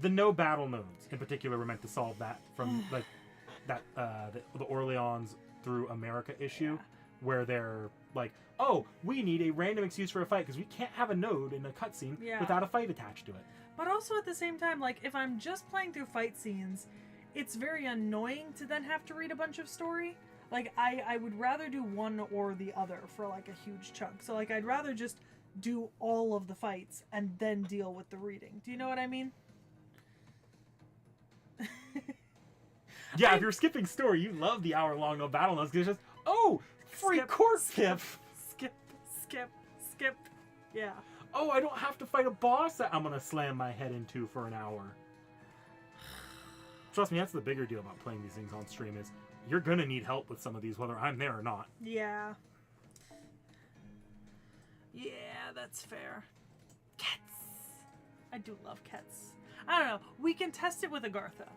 The no battle nodes, in particular, were meant to solve that from like the Orleans through America issue, where they're like, oh, we need a random excuse for a fight because we can't have a node in a cutscene without a fight attached to it. But also at the same time, like, if I'm just playing through fight scenes, it's very annoying to then have to read a bunch of story. Like, I would rather do one or the other for, like, a huge chunk. So, like, I'd rather just do all of the fights and then deal with the reading. Do you know what I mean? Yeah, if you're skipping story, you love the hour-long no battle notes because it's just, oh, free court skip. Skip. Yeah. Oh, I don't have to fight a boss that I'm going to slam my head into for an hour. Trust me, that's the bigger deal about playing these things on stream is you're going to need help with some of these, whether I'm there or not. Yeah. Yeah, that's fair. Kets. I do love Kets. I don't know. We can test it with Agartha.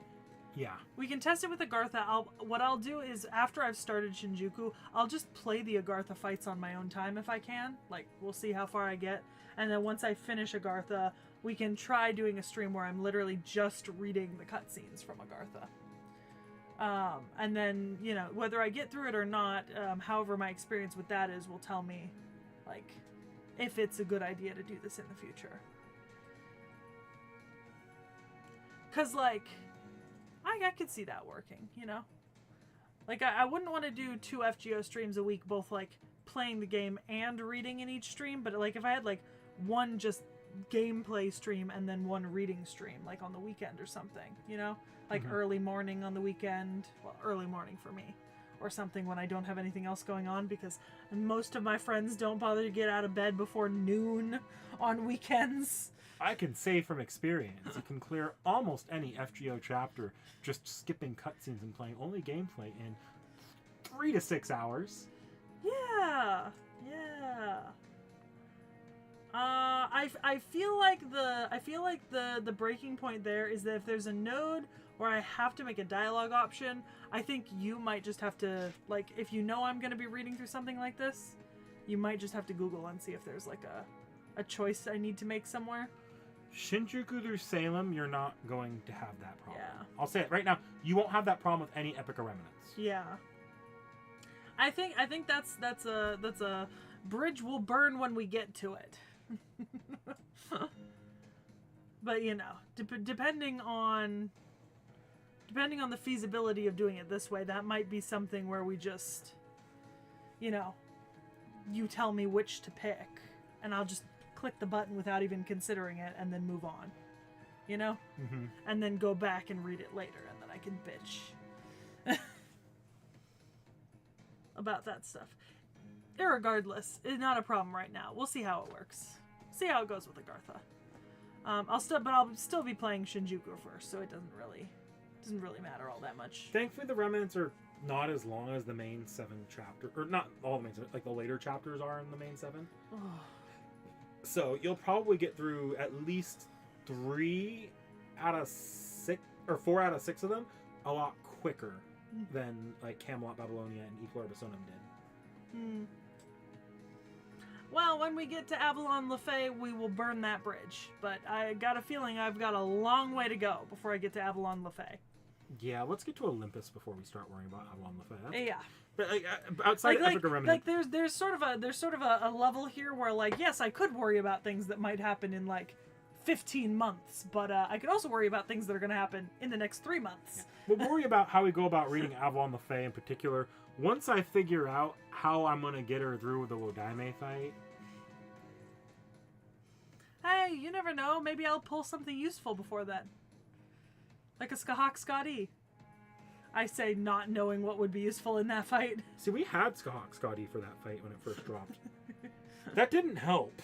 Yeah. We can test it with Agartha. What I'll do is, after I've started Shinjuku, I'll just play the Agartha fights on my own time if I can. Like, we'll see how far I get. And then once I finish Agartha, we can try doing a stream where I'm literally just reading the cutscenes from Agartha. And then, you know, whether I get through it or not, however my experience with that is will tell me, like, if it's a good idea to do this in the future. Because, like... I could see that working, you know? Like, I wouldn't want to do 2 FGO streams a week, both, like, playing the game and reading in each stream, but, like, if I had, like, one just gameplay stream and then one reading stream, like, on the weekend or something, you know? Like, early morning on the weekend. Well, early morning for me. Or something when I don't have anything else going on, because most of my friends don't bother to get out of bed before noon on weekends. I can say from experience, you can clear almost any FGO chapter just skipping cutscenes and playing only gameplay in 3 to 6 hours. Yeah. I feel like the breaking point there is that if there's a node where I have to make a dialogue option, I think you might just have to, like, if you know I'm going to be reading through something like this, you might just have to Google and see if there's like a choice I need to make somewhere. Shinjuku through Salem, you're not going to have that problem. Yeah. I'll say it right now. You won't have that problem with any Epic Remnants. Yeah. I think that's a bridge we'll burn when we get to it. But you know, depending on the feasibility of doing it this way, that might be something where we just, you know, you tell me which to pick, and I'll just click the button without even considering it and then move on, you know? And then go back and read it later, and then I can bitch about that stuff. Irregardless, it's not a problem right now. We'll see how it works. See how it goes with Agartha. I'll still be playing Shinjuku first, so it doesn't really matter all that much. Thankfully, the remnants are not as long as the main 7 chapter, or not all the main 7, like the later chapters are in the main 7. So you'll probably get through at least 3 out of 6 or 4 out of 6 of them a lot quicker than like Camelot, Babylonia, and Eclore Personum did. Well, when we get to Avalon Lefay, we will burn that bridge. But I got a feeling I've got a long way to go before I get to Avalon Lefay. Yeah, let's get to Olympus before we start worrying about Avalon Lefay. Yeah. But like, outside of Epic Remnant, like there's sort of a level here where, like, yes, I could worry about things that might happen in like 15 months, but I could also worry about things that are going to happen in the next 3 months. Yeah. We'll worry about how we go about reading Avalon the Fae in particular. Once I figure out how I'm going to get her through the Wodame fight. Hey, you never know. Maybe I'll pull something useful before then. Like a Skahak Skadi. I say not knowing what would be useful in that fight. See, we had Skahak Skadi for that fight when it first dropped. That didn't help.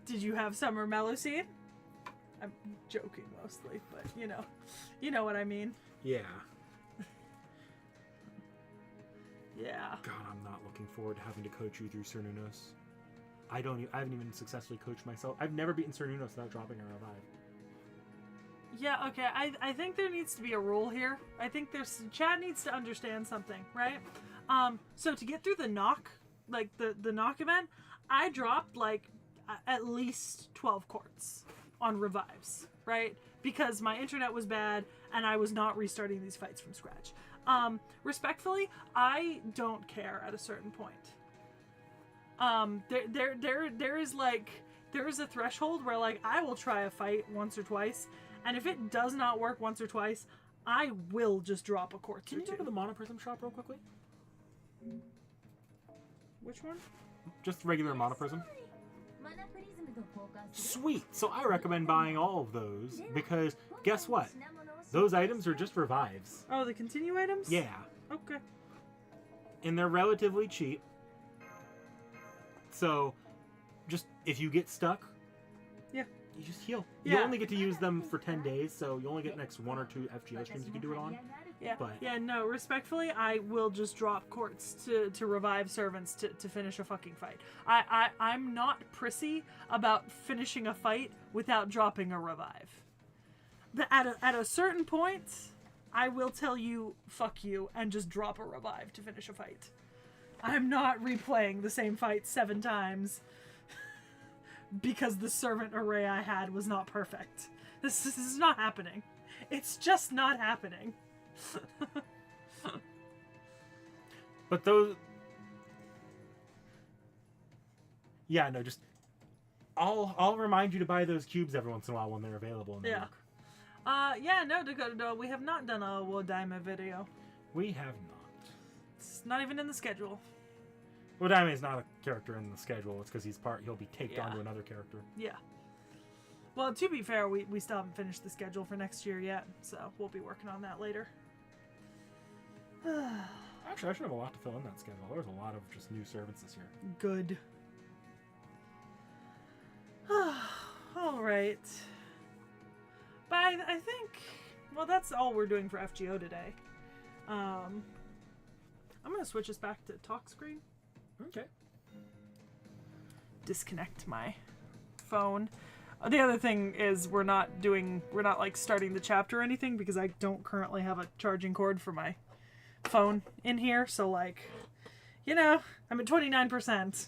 Did you have Summer Meluseed? I'm joking mostly, but you know what I mean. Yeah. Yeah. God, I'm not looking forward to having to coach you through Cernunnos. I haven't even successfully coached myself. I've never beaten Cernunnos without dropping a revive. Yeah, okay. I think there needs to be a rule here. I think Chad needs to understand something, right? So to get through the knock, like the knock event, I dropped like at least 12 quarts on revives, right? Because my internet was bad and I was not restarting these fights from scratch. Respectfully, I don't care at a certain point. There is a threshold where like I will try a fight once or twice, and if it does not work once or twice, I will just drop a quart. Can you go to the Monoprism shop real quickly? Which one? Just regular Monoprism. Sweet. So I recommend buying all of those because guess what? Those items are just revives. Oh, the continue items? Yeah. Okay. And they're relatively cheap. So, just if you get stuck, yeah, you just heal. Yeah. You only get to use them for 10 days, so you only get next 1 or 2 FGO streams you can do it on. Yeah, but yeah, no, respectfully, I will just drop quarts to revive servants to finish a fucking fight. I'm not prissy about finishing a fight without dropping a revive. At a certain point, I will tell you, fuck you, and just drop a revive to finish a fight. I'm not replaying the same fight 7 times because the servant array I had was not perfect. This is not happening. It's just not happening. But those... Yeah, no, just... I'll remind you to buy those cubes every once in a while when they're available. Yeah. Yeah, no, Dakota, no, we have not done a Wodame video. We have not. It's not even in the schedule. Wodame is not a character in the schedule. It's because he'll be taped onto another character. Yeah. Well, to be fair, we still haven't finished the schedule for next year yet, so we'll be working on that later. Actually, I should have a lot to fill in that schedule. There's a lot of just new servants this year. Good. All right. But I think, well, that's all we're doing for FGO today. I'm going to switch us back to talk screen. Okay. Disconnect my phone. The other thing is we're not like starting the chapter or anything because I don't currently have a charging cord for my phone in here. So like, I'm at 29%.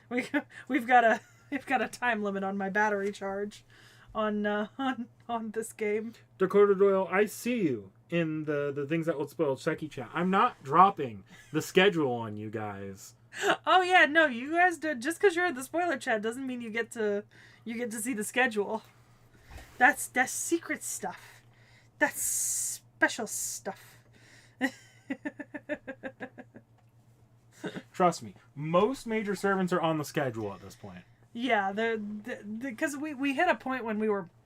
We've got a time limit on my battery charge on this game. Dakota Doyle, I see you in the things that will spoil Seki chat. I'm not dropping the schedule on you guys. Oh yeah, no, you guys did. Just because you're in the spoiler chat doesn't mean you get to see the schedule. That's secret stuff. That's special stuff. Trust me, most major servants are on the schedule at this point. Yeah, because we hit a point when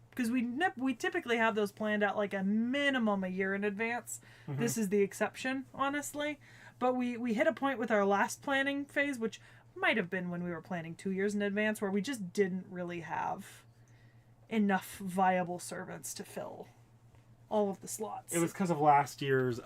because we typically have those planned out like a minimum a year in advance. Mm-hmm. This is the exception, honestly. But we hit a point with our last planning phase, which might have been when we were planning 2 years in advance, where we just didn't really have enough viable servants to fill all of the slots. It was because of last year's,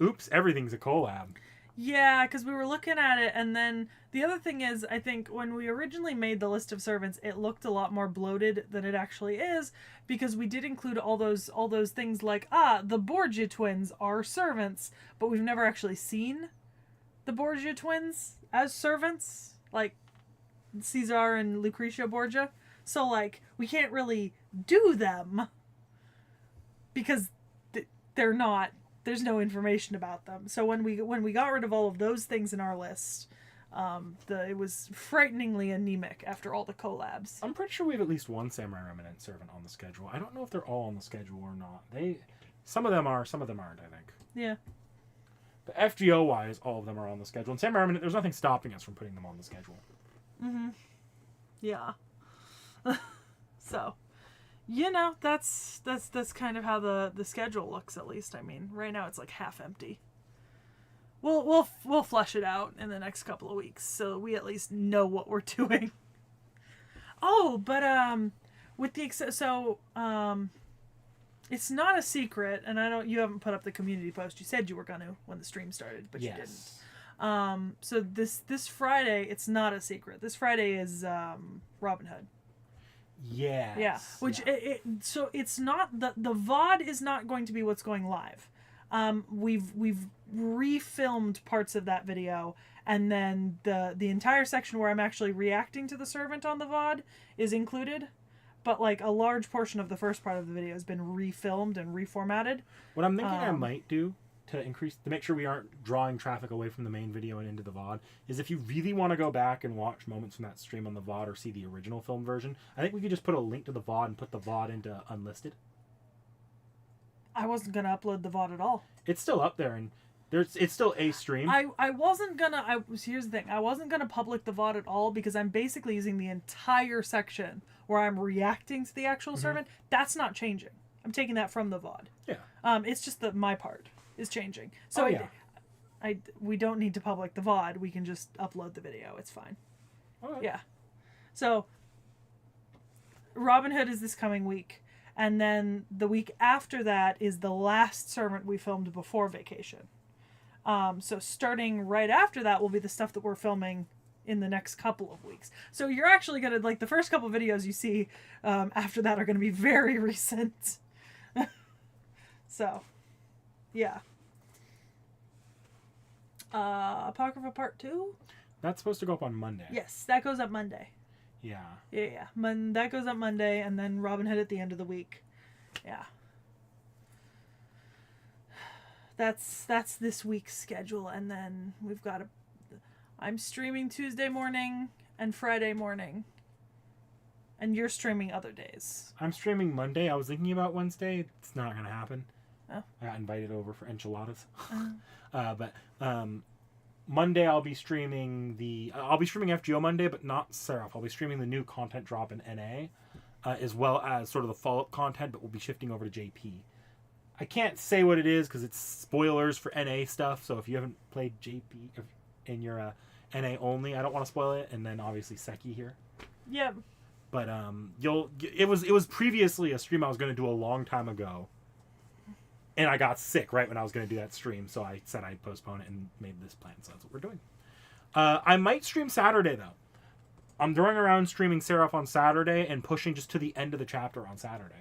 oops, everything's a collab. Yeah, because we were looking at it, and then the other thing is, I think when we originally made the list of servants, it looked a lot more bloated than it actually is, because we did include all those things like, the Borgia twins are servants, but we've never actually seen the Borgia twins as servants, like Caesar and Lucretia Borgia. So, like, we can't really do them, because they're not... There's no information about them. So when we got rid of all of those things in our list, It was frighteningly anemic after all the collabs. I'm pretty sure we have at least one Samurai Remnant servant on the schedule. I don't know if they're all on the schedule or not. Some of them are, some of them aren't, I think. Yeah. But FGO-wise, all of them are on the schedule. And Samurai Remnant, there's nothing stopping us from putting them on the schedule. Mm-hmm. Yeah. So, you know, that's kind of how the schedule looks, at least. I mean, right now it's like half empty. We'll flush it out in the next couple of weeks so we at least know what we're doing. Oh, but with the it's not a secret, and you haven't put up the community post. You said you were gonna when the stream started, but you didn't. So this Friday, it's not a secret. This Friday is Robin Hood. Yes. Yeah. Which so it's not the VOD is not going to be what's going live. We've refilmed parts of that video, and then the entire section where I'm actually reacting to the servant on the VOD is included. But like a large portion of the first part of the video has been refilmed and reformatted. What I'm thinking I might do to make sure we aren't drawing traffic away from the main video and into the VOD is if you really want to go back and watch moments from that stream on the VOD or see the original film version, I think we could just put a link to the VOD and put the VOD into unlisted. I wasn't gonna upload the VOD at all. It's still up there, and it's still a stream. I wasn't gonna. Here's the thing. I wasn't gonna public the VOD at all because I'm basically using the entire section where I'm reacting to the actual servant. That's not changing. I'm taking that from the VOD. Yeah. It's just that my part is changing. So we don't need to public the VOD. We can just upload the video. It's fine. All right. Yeah. So Robin Hood is this coming week. And then the week after that is the last servant we filmed before vacation. So starting right after that will be the stuff that we're filming in the next couple of weeks. So you're actually going to, like, the first couple of videos you see after that are going to be very recent. So, yeah. Apocrypha Part 2? That's supposed to go up on Monday. Yes, that goes up Monday. Yeah. Yeah. That goes up Monday, and then Robin Hood at the end of the week. Yeah. That's this week's schedule, and then we've got I'm streaming Tuesday morning and Friday morning. And you're streaming other days. I'm streaming Monday. I was thinking about Wednesday. It's not going to happen. Oh. I got invited over for enchiladas. But Monday I'll be streaming FGO Monday, but not Seraph. I'll be streaming the new content drop in NA, as well as sort of the follow-up content, but we'll be shifting over to JP. I can't say what it is because it's spoilers for NA stuff, so if you haven't played JP and you're NA only, I don't want to spoil it, and then obviously Seki here. Yep. But it was previously a stream I was going to do a long time ago. And I got sick right when I was going to do that stream, so I said I'd postpone it and made this plan, so that's what we're doing. I might stream Saturday, though. I'm throwing around streaming Seraph on Saturday and pushing just to the end of the chapter on Saturday.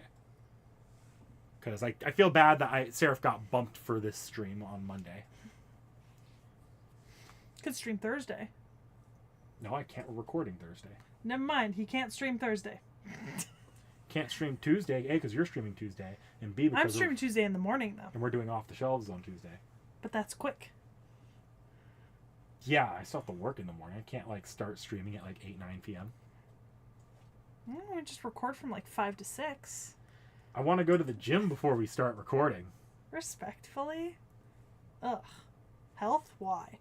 Because I feel bad that Seraph got bumped for this stream on Monday. Could stream Thursday. No, I can't. We're recording Thursday. Never mind, he can't stream Thursday. Can't stream Tuesday, A, because you're streaming Tuesday, and B, because I'm streaming Tuesday in the morning, though. And we're doing Off the Shelves on Tuesday. But that's quick. Yeah, I still have to work in the morning. I can't, start streaming at, 8, 9 p.m. We just record from, 5 to 6. I want to go to the gym before we start recording. Respectfully? Ugh. Health? Why?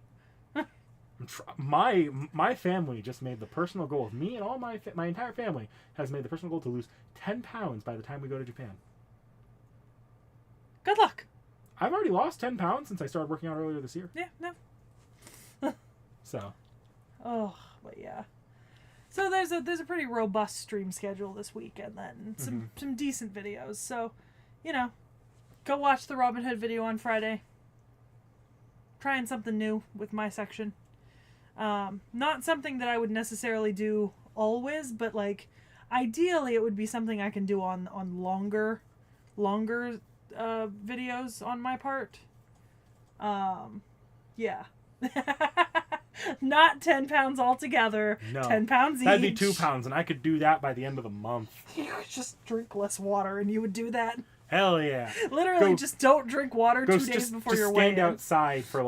My family just made the personal goal of me and all my entire family has made the personal goal to lose 10 pounds by the time we go to Japan. Good luck. I've already lost 10 pounds since I started working out earlier this year. Yeah, no. So. Oh, but yeah. So there's a pretty robust stream schedule this week, and then some decent videos. So, go watch the Robin Hood video on Friday. Trying something new with my section. Not something that I would necessarily do always, but ideally it would be something I can do on longer videos on my part. Yeah. Not 10 pounds altogether. No. 10 pounds each. That'd be 2 pounds, and I could do that by the end of the month. You could just drink less water, and you would do that. Hell yeah. Literally, just don't drink water 2 days before your weigh-in. Stand outside for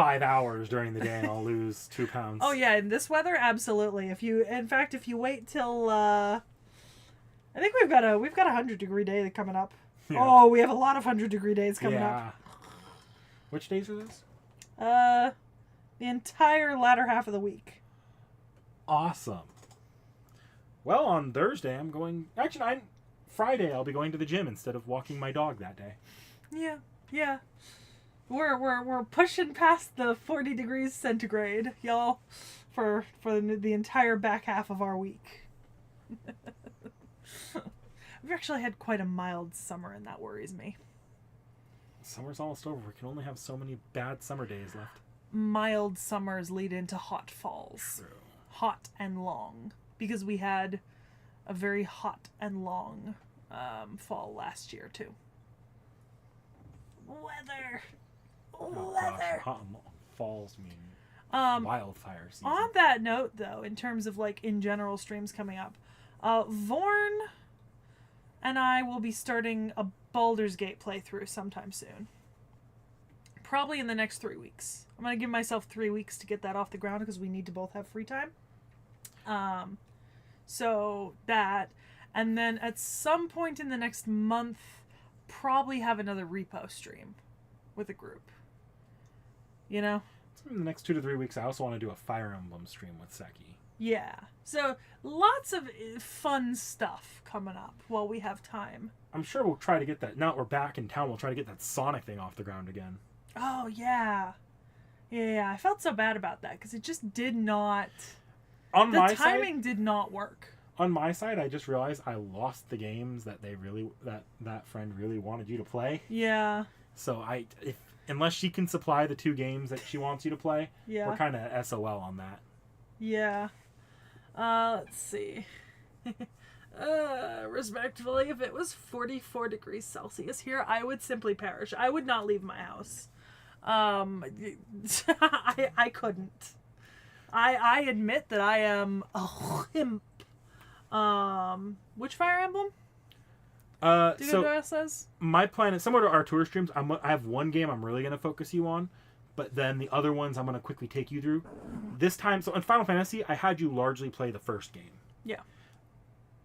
5 hours during the day and I'll lose 2 pounds. Oh yeah, in this weather, absolutely. In fact, if you wait till I think we've got a 100-degree day coming up. Yeah. Oh, we have a lot of 100-degree days coming up. Which days are those? The entire latter half of the week. Awesome. Well, on Thursday I'm going. Actually, Friday I'll be going to the gym instead of walking my dog that day. Yeah. We're pushing past the 40 degrees centigrade, y'all, for the entire back half of our week. We've actually had quite a mild summer, and that worries me. Summer's almost over. We can only have so many bad summer days left. Mild summers lead into hot falls. True. Hot and long. Because we had a very hot and long fall last year, too. Weather. Gosh, hot and long falls mean wildfire season. On that note, though, in terms of, like, in general streams coming up, Vorn and I will be starting a Baldur's Gate playthrough sometime soon. Probably in the next 3 weeks. I'm going to give myself 3 weeks to get that off the ground because we need to both have free time. So that, and then at some point in the next month, probably have another repo stream with a group. You know? In the next 2 to 3 weeks, I also want to do a Fire Emblem stream with Seki. Yeah. So lots of fun stuff coming up while we have time. I'm sure we'll try to get that. Now that we're back in town, we'll try to get that Sonic thing off the ground again. Oh, yeah. Yeah, I felt so bad about that because it just did not... The timing did not work. On my side, I just realized I lost the games that that friend really wanted you to play. Yeah. So unless she can supply the 2 games that she wants you to play, yeah, we're kind of SOL on that. Yeah. Let's see. Respectfully, if it was 44 degrees Celsius here, I would simply perish. I would not leave my house. I couldn't. I admit that I am a wimp. Which Fire Emblem? So says? My plan is similar to our tour streams. I have one game I'm really going to focus you on, but then the other ones I'm going to quickly take you through. This time, so in Final Fantasy, I had you largely play the first game. Yeah.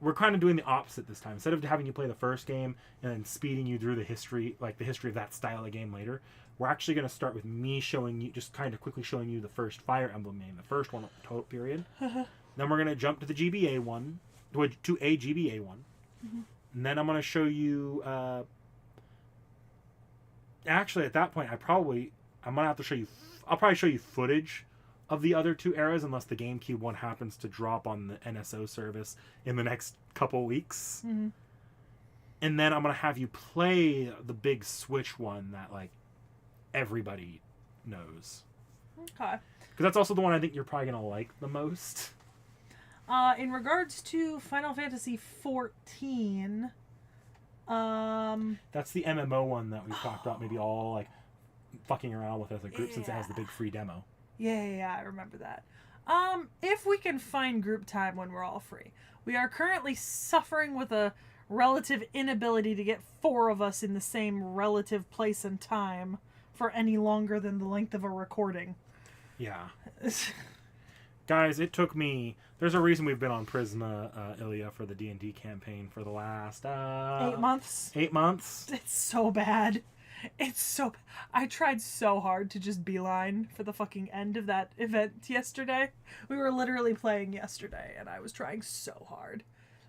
We're kind of doing the opposite this time. Instead of having you play the first game and then speeding you through the history of that style of game later, we're actually going to start with me showing you, just kind of quickly showing you the first Fire Emblem game, the first one, total period. Then we're going to jump to the GBA one, to a GBA one. Mm-hmm. And then I'm going to show you, actually at that point, I'm going to have to show you, I'll probably show you footage of the other 2 eras unless the GameCube one happens to drop on the NSO service in the next couple weeks. Mm-hmm. And then I'm going to have you play the big Switch one that, like, everybody knows. Okay. Because that's also the one I think you're probably going to like the most. In regards to Final Fantasy XIV, that's the MMO one that we've talked about, maybe all, like, fucking around with as a group since it has the big free demo. Yeah, I remember that. If we can find group time when we're all free. We are currently suffering with a relative inability to get 4 of us in the same relative place and time for any longer than the length of a recording. Yeah. Guys, it took me... There's a reason we've been on Prisma, Ilya, for the D&D campaign for the last... 8 months. 8 months. It's so bad. I tried so hard to just beeline for the fucking end of that event yesterday. We were literally playing yesterday, and I was trying so hard.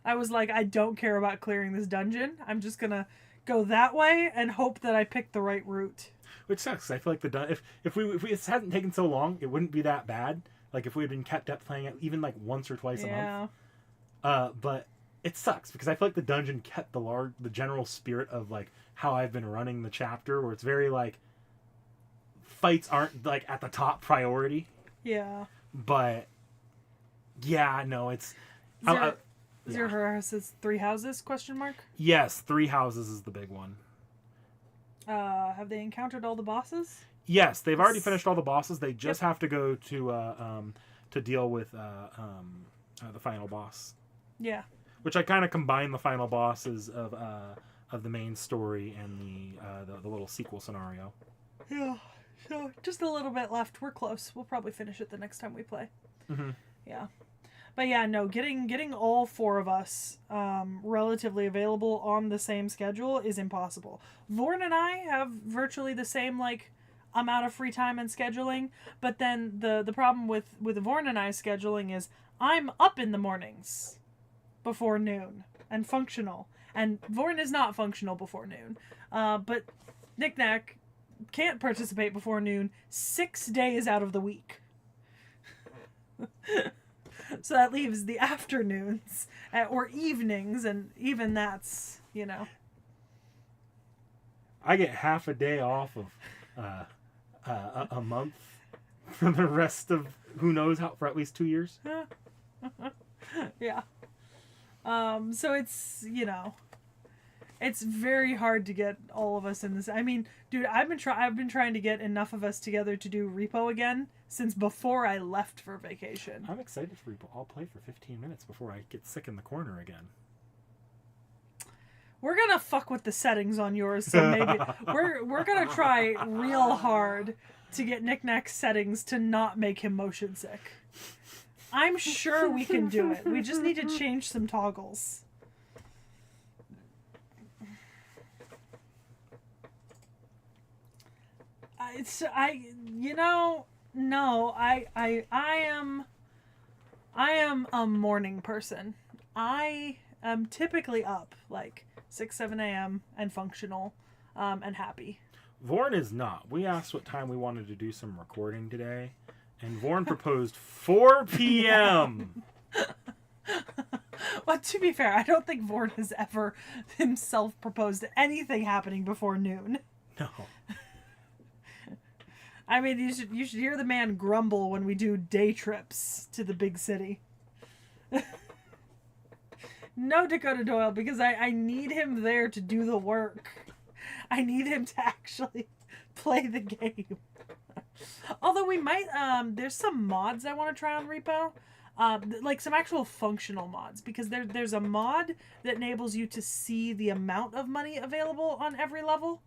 I was like, I don't care about clearing this dungeon. I'm just gonna go that way and hope that I pick the right route. Which sucks. I feel like if it hadn't taken so long, it wouldn't be that bad. Like if we had been kept up playing it even like once or twice a month. But it sucks because I feel like the dungeon kept the general spirit of like how I've been running the chapter, where it's very like fights aren't like at the top priority. But yeah, no, it's Zero Houses, 3 houses? ? Yes, 3 houses is the big one. Have they encountered all the bosses? Yes, they've already finished all the bosses. They just have to go to deal with the final boss. Yeah. Which I kind of combine the final bosses of the main story and the little sequel scenario. So just a little bit left. We're close. We'll probably finish it the next time we play. Mm-hmm. Yeah. But yeah, no, getting all four of us relatively available on the same schedule is impossible. Vorn and I have virtually the same like amount of free time and scheduling, but then the problem with Vorn and I's scheduling is I'm up in the mornings before noon and functional, and Vorn is not functional before noon. But Knick-Knack can't participate before noon 6 days out of the week. So that leaves the afternoons or evenings, and even that's, I get half a day off of a month for the rest of who knows how, for at least 2 years. Yeah. So it's, it's very hard to get all of us in this. I mean, dude, I've been trying to get enough of us together to do repo again since before I left for vacation. I'm excited for repo. I'll play for 15 minutes before I get sick in the corner again. We're gonna fuck with the settings on yours, so maybe we're gonna try real hard to get Knick-Knack's settings to not make him motion sick. I'm sure we can do it. We just need to change some toggles. I am a morning person. I am typically up like 6, 7 a.m. and functional, and happy. Vorn is not. We asked what time we wanted to do some recording today, and Vorn proposed 4 p.m. Well, to be fair, I don't think Vorn has ever himself proposed anything happening before noon. No. I mean, you should hear the man grumble when we do day trips to the big city. No Dakota Doyle, because I need him there to do the work. I need him to actually play the game. Although we might, there's some mods I want to try on Repo. Like some actual functional mods, because there's a mod that enables you to see the amount of money available on every level.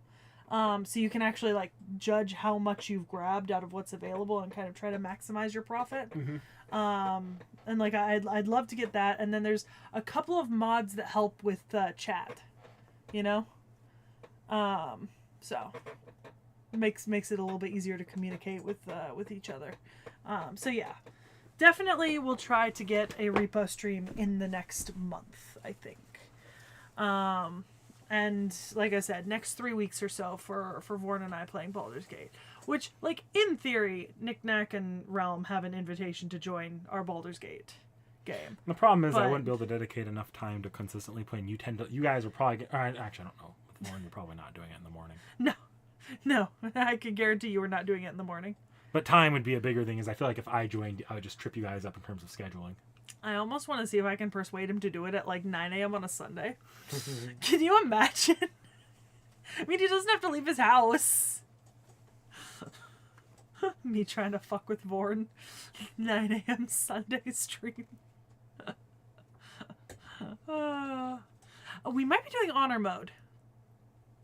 So you can actually like judge how much you've grabbed out of what's available and kind of try to maximize your profit. Mm-hmm. And like I'd love to get that. And then there's a couple of mods that help with chat, so it makes it a little bit easier to communicate with each other. So yeah, definitely we'll try to get a repo stream in the next month, I think. And like I said, next 3 weeks or so for Vorn and I playing Baldur's Gate. Which, like, in theory, Knick-Knack and Realm have an invitation to join our Baldur's Gate game. The problem is I wouldn't be able to dedicate enough time to consistently play, and you guys are probably... actually, I don't know. With Vorn, you're probably not doing it in the morning. No. I can guarantee you we're not doing it in the morning. But time would be a bigger thing, is I feel like if I joined, I would just trip you guys up in terms of scheduling. I almost want to see if I can persuade him to do it at like 9 a.m. on a Sunday. Can you imagine? I mean, he doesn't have to leave his house. Me trying to fuck with Vorn. 9 a.m. Sunday stream. We might be doing honor mode.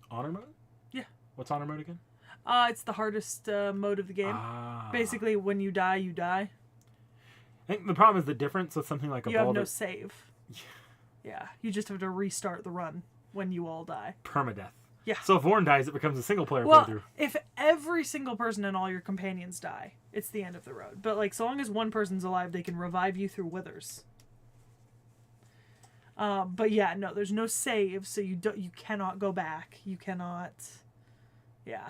Honor mode? Yeah. What's honor mode again? It's the hardest mode of the game. Basically, when you die, you die. I think the problem is the difference with something like a You have no save. Yeah, you just have to restart the run when you all die. Permadeath. Yeah. So if Vorn dies, it becomes a single player Well, playthrough. if every single person and all your companions die, it's the end of the road. But like, so long as one person's alive, they can revive you through withers. But yeah, no, there's no save, so you cannot go back. You cannot. Yeah.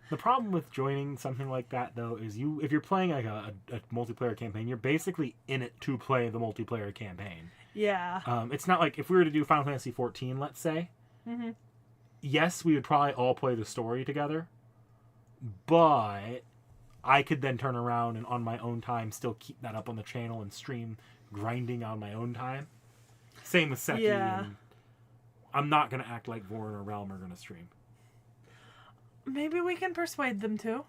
The problem with joining something like that, though, is if you're playing like a multiplayer campaign, you're basically in it to play the multiplayer campaign. Yeah. It's not like if we were to do Final Fantasy XIV, let's say. Mm-hmm. Yes, we would probably all play the story together, but I could then turn around and on my own time still keep that up on the channel and stream grinding on my own time. Same with Seki. Yeah. And I'm not going to act like Vorn or Realm are going to stream. Maybe we can persuade them to.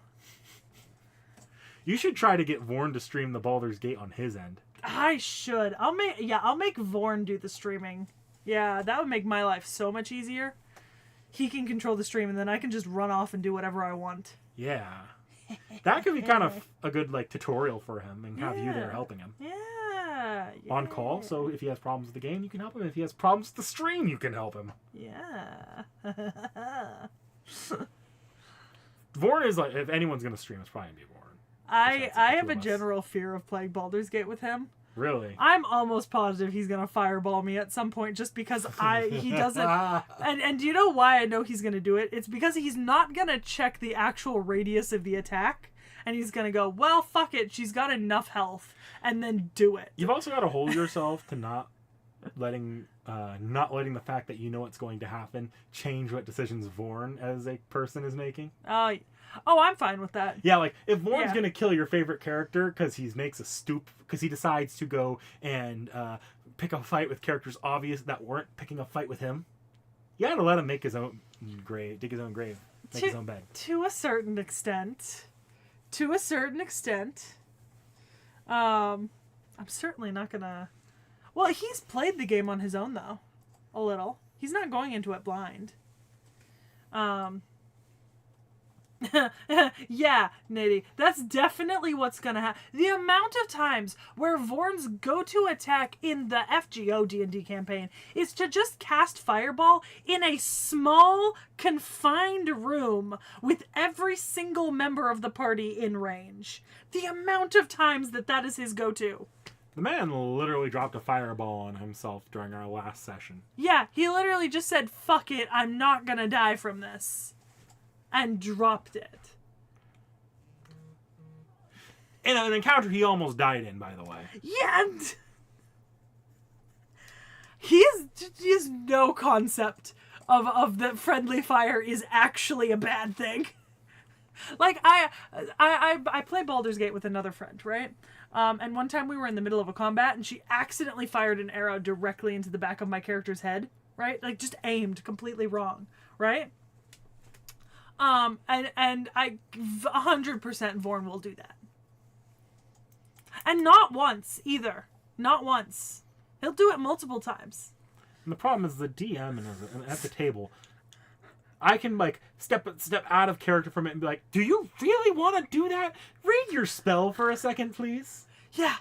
You should try to get Vorn to stream the Baldur's Gate on his end. I should. I'll make Vorn do the streaming. Yeah, that would make my life so much easier. he can control the stream, and then I can just run off and do whatever I want. Yeah. That could be kind of a good like tutorial for him and have you there helping him. Yeah. On call, so if he has problems with the game, you can help him. If he has problems with the stream, you can help him. Yeah. Vorn is like, if anyone's going to stream, it's probably going to be Vorn. I have a general fear of playing Baldur's Gate with him. Really? I'm almost positive he's gonna fireball me at some point just because he doesn't. And do you know why I know he's gonna do it? It's because he's not gonna check the actual radius of the attack, and he's gonna go, well, fuck it, she's got enough health, and then do it. You've also got to hold yourself to not letting the fact that you know what's going to happen change what decisions Vorn as a person is making. Oh, I'm fine with that. Yeah, like, if Vorn's gonna kill your favorite character because he decides to go and pick a fight with characters obvious that weren't picking a fight with him, you gotta let him make his own grave, dig his own grave, make his own bed. To a certain extent. I'm certainly not gonna... Well, he's played the game on his own, though. A little. He's not going into it blind. Yeah, Nitty. That's definitely what's gonna happen. The amount of times where Vorn's go-to attack in the FGO D&D campaign is to just cast Fireball in a small, confined room with every single member of the party in range. The amount of times that is his go-to. The man literally dropped a fireball on himself during our last session. Yeah, he literally just said, fuck it, I'm not gonna die from this. And dropped it. In an encounter he almost died in, by the way. Yeah, and he has no concept of that friendly fire is actually a bad thing. Like, I play Baldur's Gate with another friend, right? And one time we were in the middle of a combat, and she accidentally fired an arrow directly into the back of my character's head, right? Like, just aimed completely wrong, right? And I 100% Vorn will do that. And not once, either. Not once. He'll do it multiple times. And the problem is the DM and at the table, I can, like, step out of character from it and be like, do you really want to do that? Read your spell for a second, please. Yeah.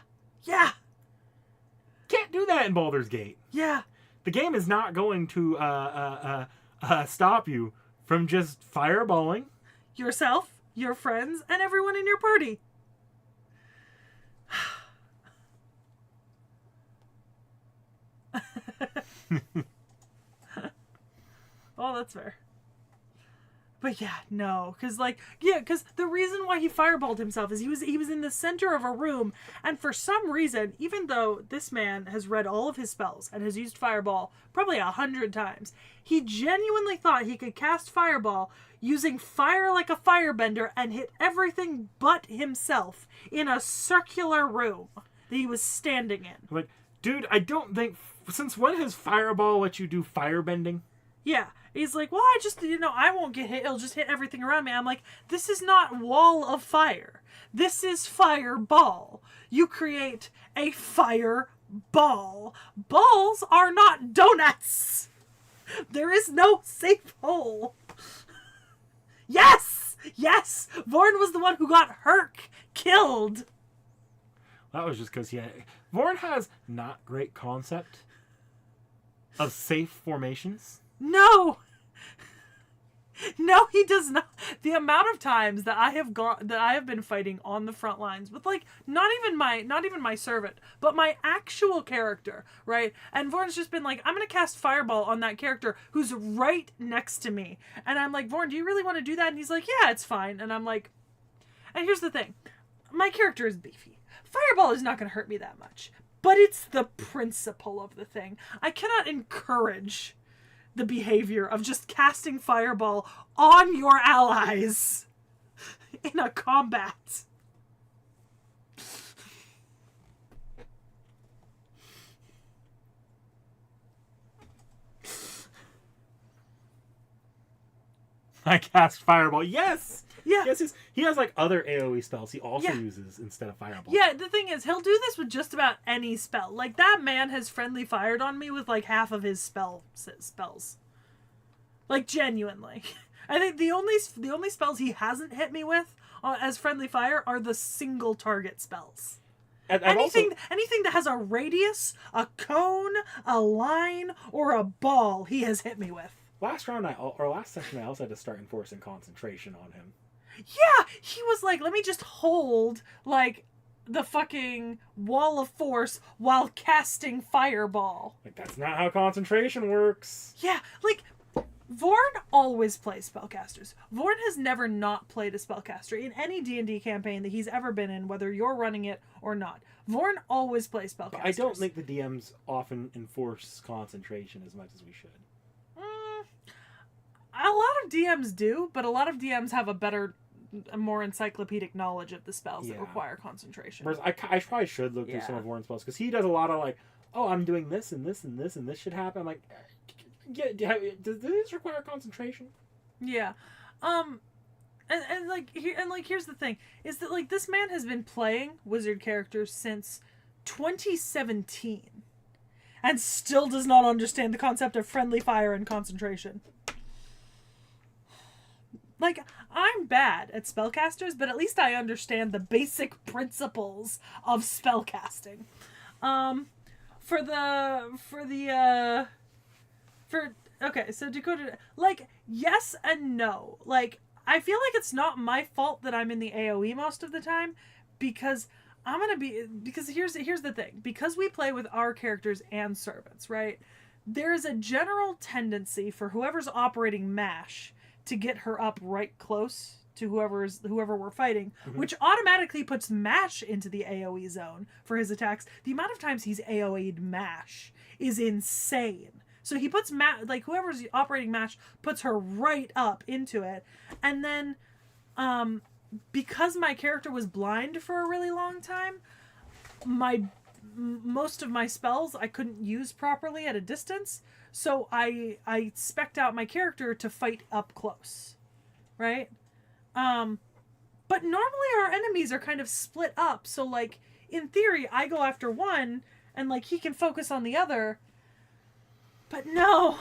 Can't do that in Baldur's Gate. Yeah. The game is not going to stop you from just fireballing yourself, your friends, and everyone in your party. Oh, that's fair. But yeah, no, because the reason why he fireballed himself is he was in the center of a room, and for some reason, even though this man has read all of his spells and has used Fireball probably 100 times, he genuinely thought he could cast Fireball using fire like a firebender and hit everything but himself in a circular room that he was standing in. Like, dude, I don't think... Since when has Fireball let you do firebending? Yeah. He's like, well, I won't get hit. It'll just hit everything around me. I'm like, this is not wall of fire. This is fireball. You create a fireball. Balls are not donuts. There is no safe hole. Yes! Vorn was the one who got killed. That was just because Vorn has not great concept of safe formations. No, he does not. The amount of times that I have been fighting on the front lines with, like, not even my servant, but my actual character, right? And Vorn's just been like, I'm gonna cast Fireball on that character who's right next to me, and I'm like, Vorn, do you really want to do that? And he's like, yeah, it's fine. And I'm like, and here's the thing, my character is beefy. Fireball is not gonna hurt me that much, but it's the principle of the thing. I cannot encourage the behavior of just casting Fireball on your allies in a combat. I cast Fireball. Yes! Yeah. Yes, he has, like, other AoE spells he also uses instead of Fireball. Yeah, the thing is, he'll do this with just about any spell. Like, that man has friendly fired on me with, like, half of his spells. Like, genuinely. I think the only spells he hasn't hit me with as friendly fire are the single target spells. Anything that has a radius, a cone, a line, or a ball, he has hit me with. Last session, I also had to start enforcing concentration on him. Yeah, he was like, let me just hold, like, the fucking wall of force while casting fireball. Like, that's not how concentration works. Yeah, like, Vorn always plays spellcasters. Vorn has never not played a spellcaster in any D&D campaign that he's ever been in, whether you're running it or not. Vorn always plays spellcasters. But I don't think the DMs often enforce concentration as much as we should. A lot of DMs do, but a lot of DMs have a more encyclopedic knowledge of the spells that require concentration. Whereas I probably should look through some of Vorn's spells, because he does a lot of like, oh, I'm doing this and this and this and this should happen. I'm like, yeah, does this require concentration? Yeah, here's the thing: is that like this man has been playing wizard characters since 2017, and still does not understand the concept of friendly fire and concentration. Like, I'm bad at spellcasters, but at least I understand the basic principles of spellcasting. Okay, so Dakota, like, yes and no. Like, I feel like it's not my fault that I'm in the AoE most of the time, because here's the thing. Because we play with our characters and servants, right? There is a general tendency for whoever's operating MASH to get her up right close to whoever we're fighting, which automatically puts MASH into the AoE zone for his attacks. The amount of times he's AoE'd MASH is insane. So he puts whoever's operating MASH puts her right up into it. And then because my character was blind for a really long time, most of my spells I couldn't use properly at a distance. So I spec'd out my character to fight up close, right? But normally our enemies are kind of split up. So, like, in theory, I go after one, and, like, he can focus on the other. But no.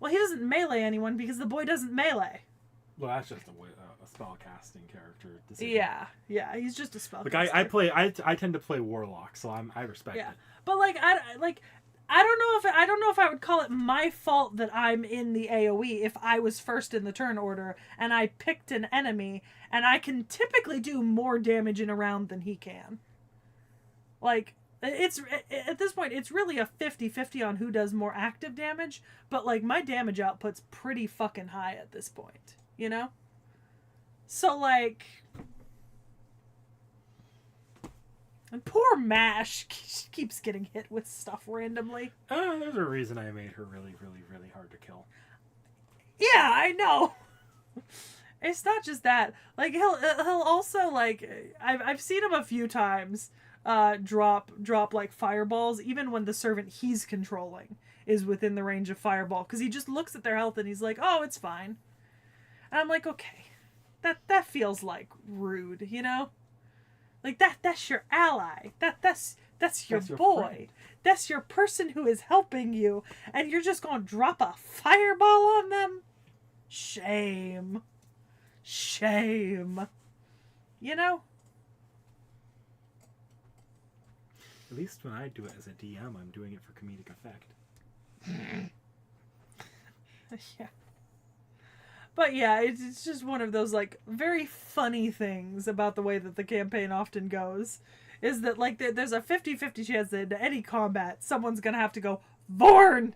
Well, he doesn't melee anyone because the boy doesn't melee. Well, that's just a spell casting character decision. Yeah, he's just a spell. Like I tend to play warlock, so I respect it. But I don't know if I would call it my fault that I'm in the AoE if I was first in the turn order and I picked an enemy and I can typically do more damage in a round than he can. Like, it's at this point it's really a 50-50 on who does more active damage, but like my damage output's pretty fucking high at this point, you know? So like, and poor MASH keeps getting hit with stuff randomly. There's a reason I made her really, really, really hard to kill. Yeah, I know. It's not just that. Like, he'll also, like, I've seen him a few times drop like fireballs, even when the servant he's controlling is within the range of fireball, because he just looks at their health and he's like, oh, it's fine. And I'm like, okay, that feels like rude, you know? Like, that's your ally. That's your boy. Friend. That's your person who is helping you. And you're just going to drop a fireball on them? Shame. Shame. You know? At least when I do it as a DM, I'm doing it for comedic effect. Yeah. But yeah, it's just one of those, like, very funny things about the way that the campaign often goes. Is that, like, there's a 50-50 chance that in any combat, someone's gonna have to go, Vorn!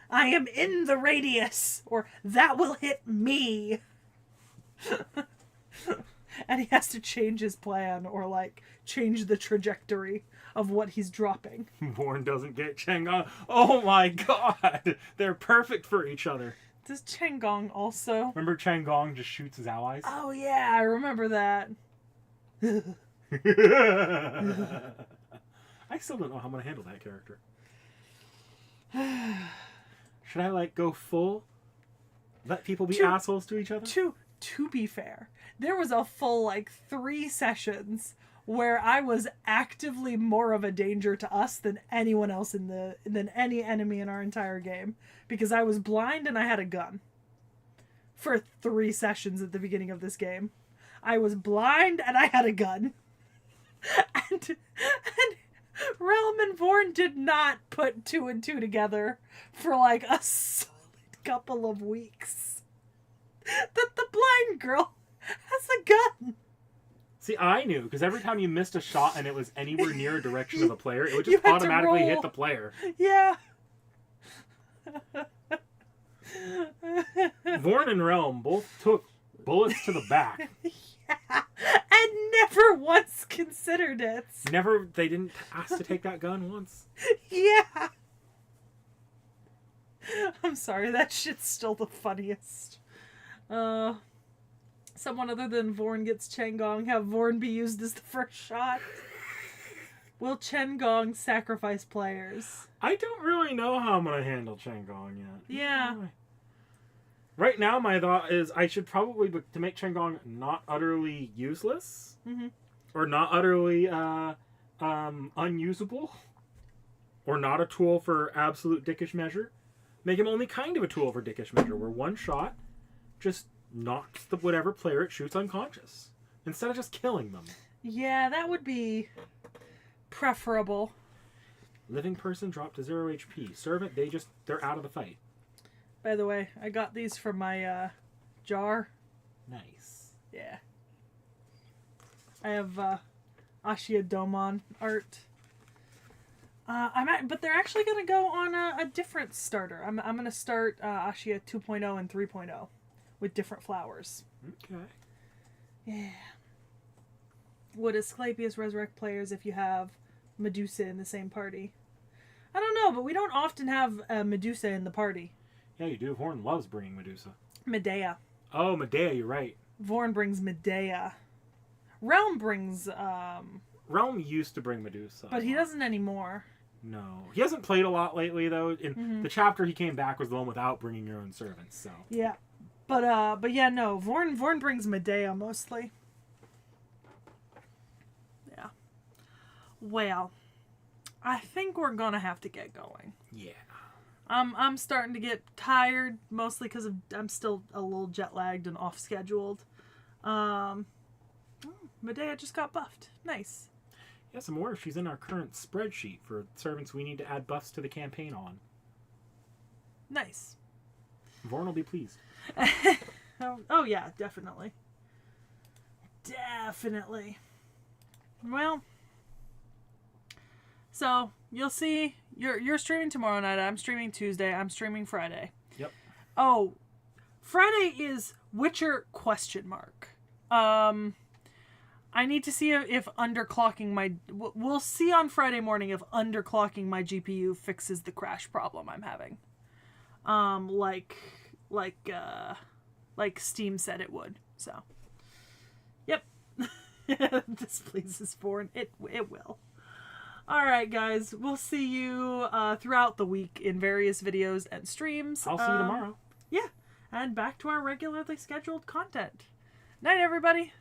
I am in the radius! Or, that will hit me! And he has to change his plan, or, like, change the trajectory of what he's dropping. Vorn doesn't get Chang'an. Oh my god! They're perfect for each other. Does Chang'an also? Remember Chang'an just shoots his allies? Oh yeah, I remember that. I still don't know how I'm going to handle that character. Should I, like, go full? Let people be assholes to each other? To be fair, there was a full, like, 3 sessions where I was actively more of a danger to us than anyone else than any enemy in our entire game, because I was blind and I had a gun for 3 sessions at the beginning of this game. I was blind and I had a gun. And Realm and Vorn did not put 2 and 2 together for like a solid couple of weeks. That the blind girl has a gun. See, I knew, because every time you missed a shot and it was anywhere near a direction of the player, it would just automatically hit the player. Yeah. Vorn and Realm both took bullets to the back. Yeah. And never once considered it. Never, they didn't ask to take that gun once. Yeah. I'm sorry, that shit's still the funniest. Someone other than Vorn gets Changong. Have Vorn be used as the first shot. Will Changong sacrifice players? I don't really know how I'm going to handle Changong yet. Yeah. Right now, my thought is I should probably, to make Changong not utterly useless, or not utterly unusable, or not a tool for absolute dickish measure, make him only kind of a tool for dickish measure, where one shot just knocks the whatever player it shoots unconscious, instead of just killing them. Yeah, that would be preferable. Living person dropped to 0 HP. Servant, they're out of the fight. By the way, I got these from my jar. Nice. Yeah. I have Ashia Domon art. But they're actually going to go on a different starter. I'm going to start Ashia 2.0 and 3.0 with different flowers. Okay. Yeah. Would Asclepius resurrect players if you have Medusa in the same party? I don't know, but we don't often have Medusa in the party. Yeah, you do. Vorn loves bringing Medusa. Medea. Oh, Medea, you're right. Vorn brings Medea. Realm brings... Realm used to bring Medusa. But he doesn't anymore. No. He hasn't played a lot lately, though. In the chapter he came back was the one without bringing your own servants, so... Yeah. But yeah, no. Vorn brings Medea, mostly. Yeah. Well, I think we're gonna have to get going. Yeah. I'm starting to get tired, mostly because I'm still a little jet-lagged and off-scheduled. Medea just got buffed. Nice. Yeah, some more. She's in our current spreadsheet for servants we need to add buffs to the campaign on. Nice. Vorn will be pleased. Oh yeah, definitely. Definitely. Well, so you'll see. You're streaming tomorrow night. I'm streaming Tuesday. I'm streaming Friday. Yep. Oh, Friday is Witcher ? I need to see if underclocking my... We'll see on Friday morning if underclocking my GPU fixes the crash problem I'm having. Like Steam said it would. So, yep. This pleases Vorn. It will. Alright, guys. We'll see you throughout the week in various videos and streams. I'll see you tomorrow. Yeah. And back to our regularly scheduled content. Night, everybody.